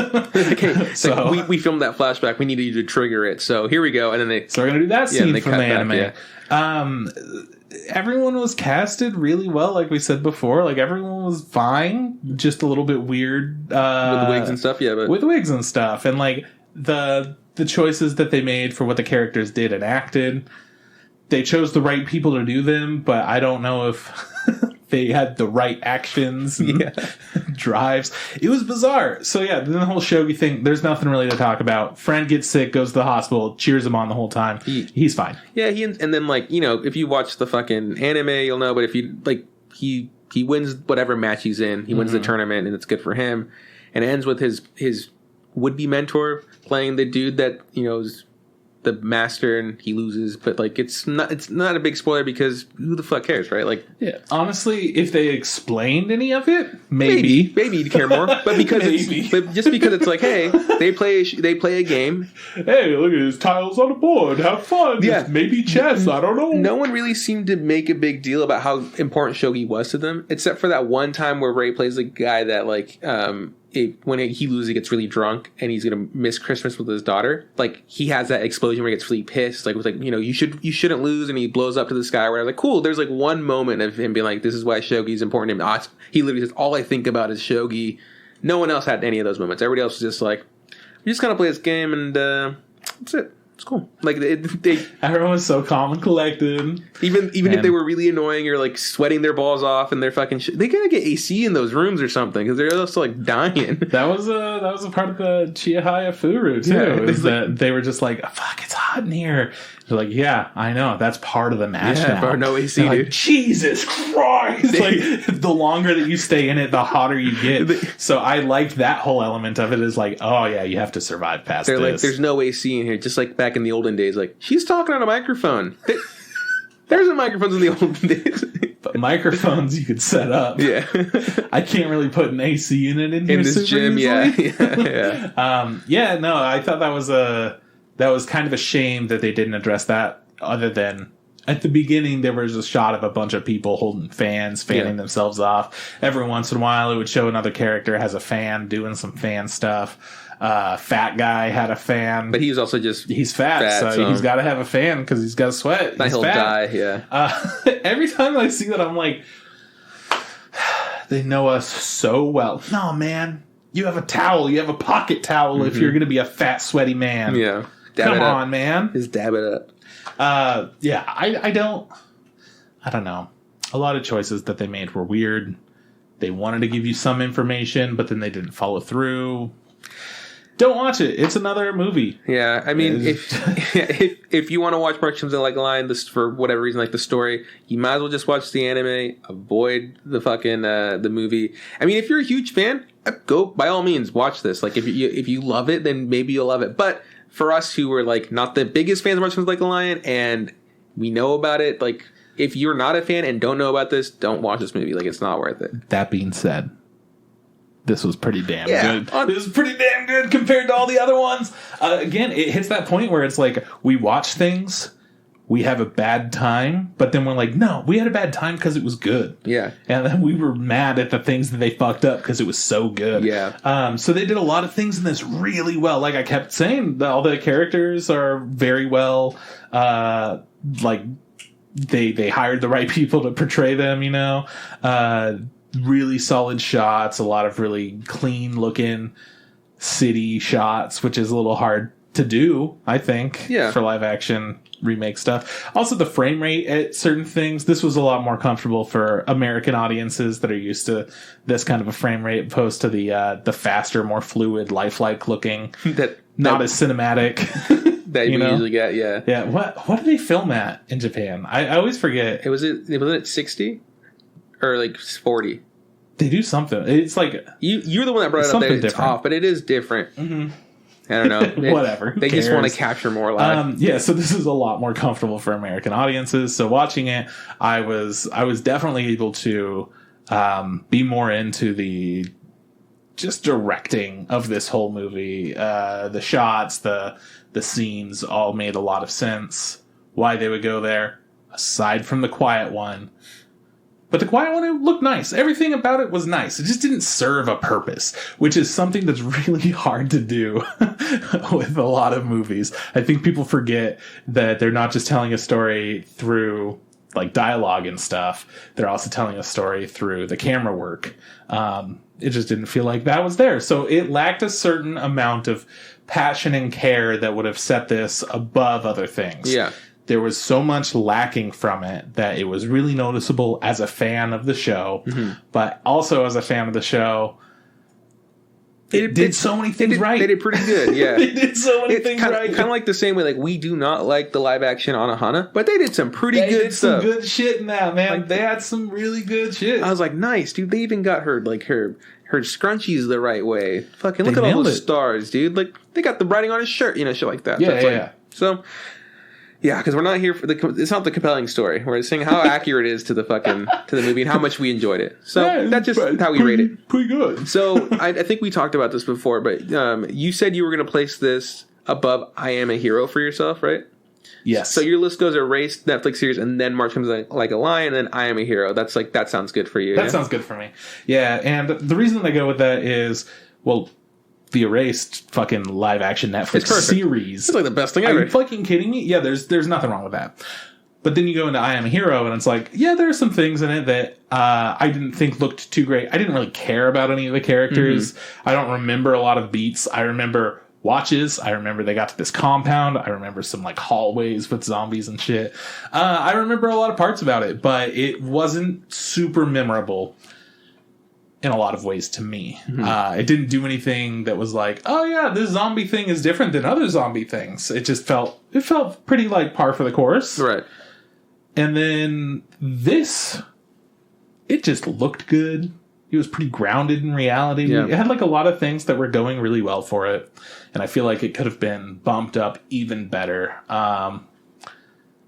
Okay. So like we filmed that flashback. We needed you to trigger it. So here we go. And then so we're going to do that scene from the anime. Everyone was casted really well, like we said before. Like, everyone was fine. Just a little bit weird. With the wigs and stuff, yeah. But with wigs and stuff. And, like, the choices that they made for what the characters did and acted, they chose the right people to do them, but I don't know if they had the right actions and drives. It was bizarre. So yeah, then the whole Shogi thing, there's nothing really to talk about. Friend gets sick, goes to the hospital, cheers him on the whole time. He's fine. Yeah, and then like, you know, if you watch the fucking anime, you'll know, but if you like, he wins whatever match he's in. He wins the tournament, and it's good for him. And it ends with his would-be mentor playing the dude that, you know, is the master, and he loses, but like it's not a big spoiler because who the fuck cares, right? Like, yeah, honestly, if they explained any of it, maybe you'd care more. But because just because it's like, hey, they play a game. Hey, look at his tiles on the board. Have fun. Yeah, maybe chess. I don't know. No one really seemed to make a big deal about how important shogi was to them, except for that one time where Ray plays a guy that like when he loses, he gets really drunk and he's gonna miss Christmas with his daughter. Like, he has that explosion where he gets really pissed. Like, with like, you know, you shouldn't lose, and he blows up to the sky. Where I was like, cool. There's like one moment of him being like, this is why shogi's important to him. He literally says, all I think about is shogi. No one else had any of those moments. Everybody else was just like, we just gotta play this game, and that's it. It's cool. Like, everyone was so calm and collected. Even if they were really annoying or like sweating their balls off and they're fucking they gotta get AC in those rooms or something because they're also like dying. That was a part of the Chihaya Furu too. Yeah, is that they were just like, fuck, it's hot in here. They're like, yeah, I know. That's part of the match now. No AC, dude. Like, Jesus Christ! Like, the longer that you stay in it, the hotter you get. So I liked that whole element of it. Is like, oh yeah, you have to survive past this. They're like, there's no AC in here. Just like back in the olden days, like, she's talking on a microphone. There's no microphones in the olden days. But microphones you could set up. Yeah. I can't really put an AC in in this gym. Easily. Yeah. No, I thought that was kind of a shame that they didn't address that, other than at the beginning there was a shot of a bunch of people holding fans, fanning themselves off. Every once in a while it would show another character has a fan doing some fan stuff. Fat guy had a fan. But he was also just... He's fat, so he's got to have a fan because he's got to sweat. He'll die, Every time I see that, I'm like, they know us so well. No, man. You have a towel. You have a pocket towel if you're going to be a fat, sweaty man. Yeah. Come on, man. Just dab it up. I don't know. A lot of choices that they made were weird. They wanted to give you some information, but then they didn't follow through. Don't watch it. It's another movie. Yeah, I mean, if you want to watch March Comes in Like a Lion, this for whatever reason, like the story, you might as well just watch the anime. Avoid the fucking the movie. I mean, if you're a huge fan, go by all means watch this. Like if you love it, then maybe you'll love it. But for us who were like not the biggest fans of March Comes Like a Lion, and we know about it, like if you're not a fan and don't know about this, don't watch this movie. Like it's not worth it. That being said, this was pretty damn good. This was pretty damn good compared to all the other ones. Again, it hits that point where it's like we watch things, we have a bad time, but then we're like, no, we had a bad time because it was good. Yeah. And then we were mad at the things that they fucked up because it was so good. Yeah. So they did a lot of things in this really well. Like I kept saying, all the characters are very well, like they hired the right people to portray them, you know? Really solid shots, a lot of really clean looking city shots, which is a little hard to do, I think, for live action remake stuff. Also, the frame rate at certain things, this was a lot more comfortable for American audiences that are used to this kind of a frame rate, opposed to the faster, more fluid, lifelike looking, not as cinematic. That you usually get, yeah. What do they film at in Japan? I always forget. Wasn't it 60 or like 40? They do something. It's like you're the one that brought it up. That it's off, but it is different. Mm-hmm. I don't know. Whatever. They just want to capture more live. So this is a lot more comfortable for American audiences. So watching it, I was definitely able to be more into the just directing of this whole movie. The shots, the scenes all made a lot of sense. Why they would go there, aside from the quiet one. But the quiet one, it looked nice. Everything about it was nice. It just didn't serve a purpose, which is something that's really hard to do with a lot of movies. I think people forget that they're not just telling a story through like dialogue and stuff. They're also telling a story through the camera work. It just didn't feel like that was there. So it lacked a certain amount of passion and care that would have set this above other things. Yeah. There was so much lacking from it that it was really noticeable as a fan of the show, but also as a fan of the show, it did so many things right. They did pretty good, yeah. They did so many things right. Kind of like the same way, like we do not like the live action Anohana, but they did some pretty good stuff. Some good shit in that, man. Like, they had some really good shit. I was like, nice, dude. They even got her scrunchies the right way. Fucking look at all those stars, dude. Like they got the writing on his shirt, shit like that. Yeah. So. Yeah, because we're not here for it's not the compelling story. We're saying how accurate it is to the movie and how much we enjoyed it. So that's just how we rate it. Pretty good. So I think we talked about this before, but you said you were going to place this above I Am a Hero for yourself, right? Yes. So your list goes Erased, Netflix series, and then March Comes Like a Lion, and then I Am a Hero. That's like that sounds good for you. That sounds good for me. Yeah, and the reason I go with that is, well, the Erased fucking live action Netflix series. It's like the best thing ever. Are you fucking kidding me? Yeah, there's nothing wrong with that. But then you go into I Am a Hero, and it's like, yeah, there are some things in it that I didn't think looked too great. I didn't really care about any of the characters. I don't remember a lot of beats. I remember watches. I remember they got to this compound. I remember some like hallways with zombies and shit. I remember a lot of parts about it, but it wasn't super memorable in a lot of ways to me. It didn't do anything that was like, oh yeah, this zombie thing is different than other zombie things. It just felt pretty like par for the course. Right. And then this, it just looked good. It was pretty grounded in reality. Yeah. It had like a lot of things that were going really well for it. And I feel like it could have been bumped up even better.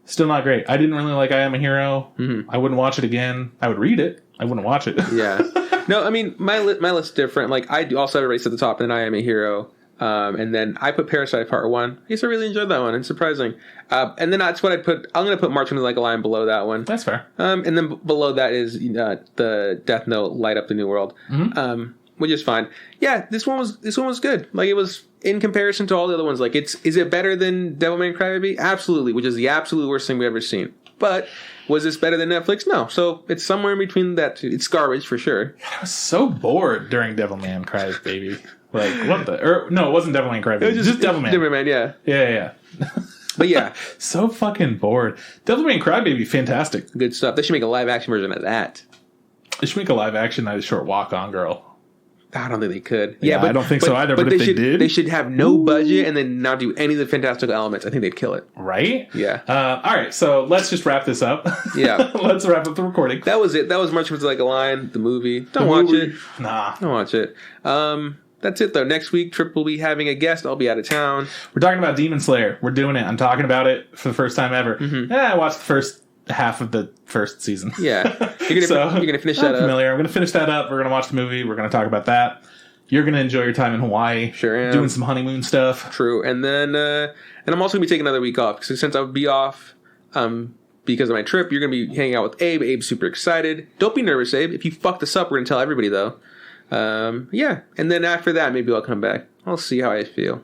Still not great. I didn't really like I Am a Hero. I wouldn't watch it again. I would read it. I wouldn't watch it. Yeah. No, I mean, my list's different. Like, I also have a race at the top, and then I Am a Hero. And then I put Parasite Part 1. I guess I really enjoyed that one. It's surprising. And then that's what I'd put. I'm going to put March Comes Like a Lion below that one. That's fair. And then below that is the Death Note Light Up the New World. which is fine. Yeah, this one was good. Like, it was, in comparison to all the other ones, like, is it better than Devilman Crybaby? Absolutely, which is the absolute worst thing we've ever seen. But was this better than Netflix? No. So it's somewhere in between that two. It's garbage for sure. I was so bored during Devilman Crybaby. Like, what the? No, it wasn't Devilman Crybaby. It was just Devilman. Devilman, yeah. Yeah. But yeah. So fucking bored. Devilman Crybaby, fantastic. Good stuff. They should make a live action version of that. They should make a live action Night Short Walk On Girl. I don't think they could. Yeah, but I don't think so either. But if they did, they should have no budget and then not do any of the fantastical elements. I think they'd kill it. Right? Yeah. All right, so let's just wrap this up. Yeah. Let's wrap up the recording. That was it. That was Much Like a Lion, the movie. Don't watch it. Nah. Don't watch it. That's it, though. Next week, Trip will be having a guest. I'll be out of town. We're talking about Demon Slayer. We're doing it. I'm talking about it for the first time ever. Mm-hmm. Yeah, I watched the first half of the first season. Yeah. You're gonna finish that up. I'm gonna finish that up. We're gonna watch the movie. We're gonna talk about that. You're gonna enjoy your time in Hawaii. Sure am. Doing some honeymoon stuff. True. And then and I'm also gonna be taking another week off. So since I'll be off because of my trip, you're gonna be hanging out with Abe. Abe's super excited. Don't be nervous, Abe. If you fuck this up, we're gonna tell everybody though. Yeah. And then after that, maybe I'll come back. I'll see how I feel.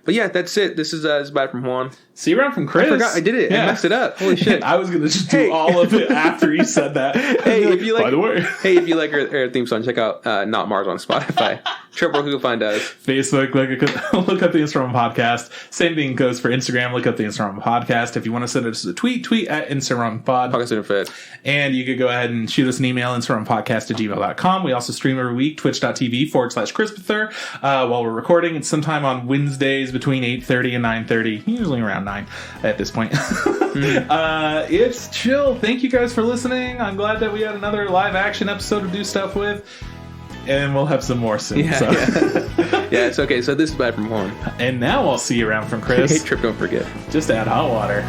But yeah, that's it. This is bye from Juan. See you around from Chris. I forgot. I did it. Yeah. I messed it up. Holy shit. I was going to just do all of it after you said that. Hey, if you like, by the way. Hey, if you like our theme song, check out Not Mars on Spotify. Trip, where can you find us? Facebook, look up the Instagram Podcast. Same thing goes for Instagram. Look up the Instagram Podcast. If you want to send us a tweet at Instagram Pod. Podcast and you could go ahead and shoot us an email, InstagramPodcast@gmail.com. We also stream every week, twitch.tv/Christopher. While we're recording, it's sometime on Wednesdays between 8:30 and 9:30, usually around 9 at this point. It's chill. Thank you guys for listening. I'm glad that we had another live action episode to do stuff with. And we'll have some more soon. Yeah, so. Yeah, it's okay. So this is bye from Juan. And now I'll see you around from Chris. Hey, Trip, don't forget. Just add hot water.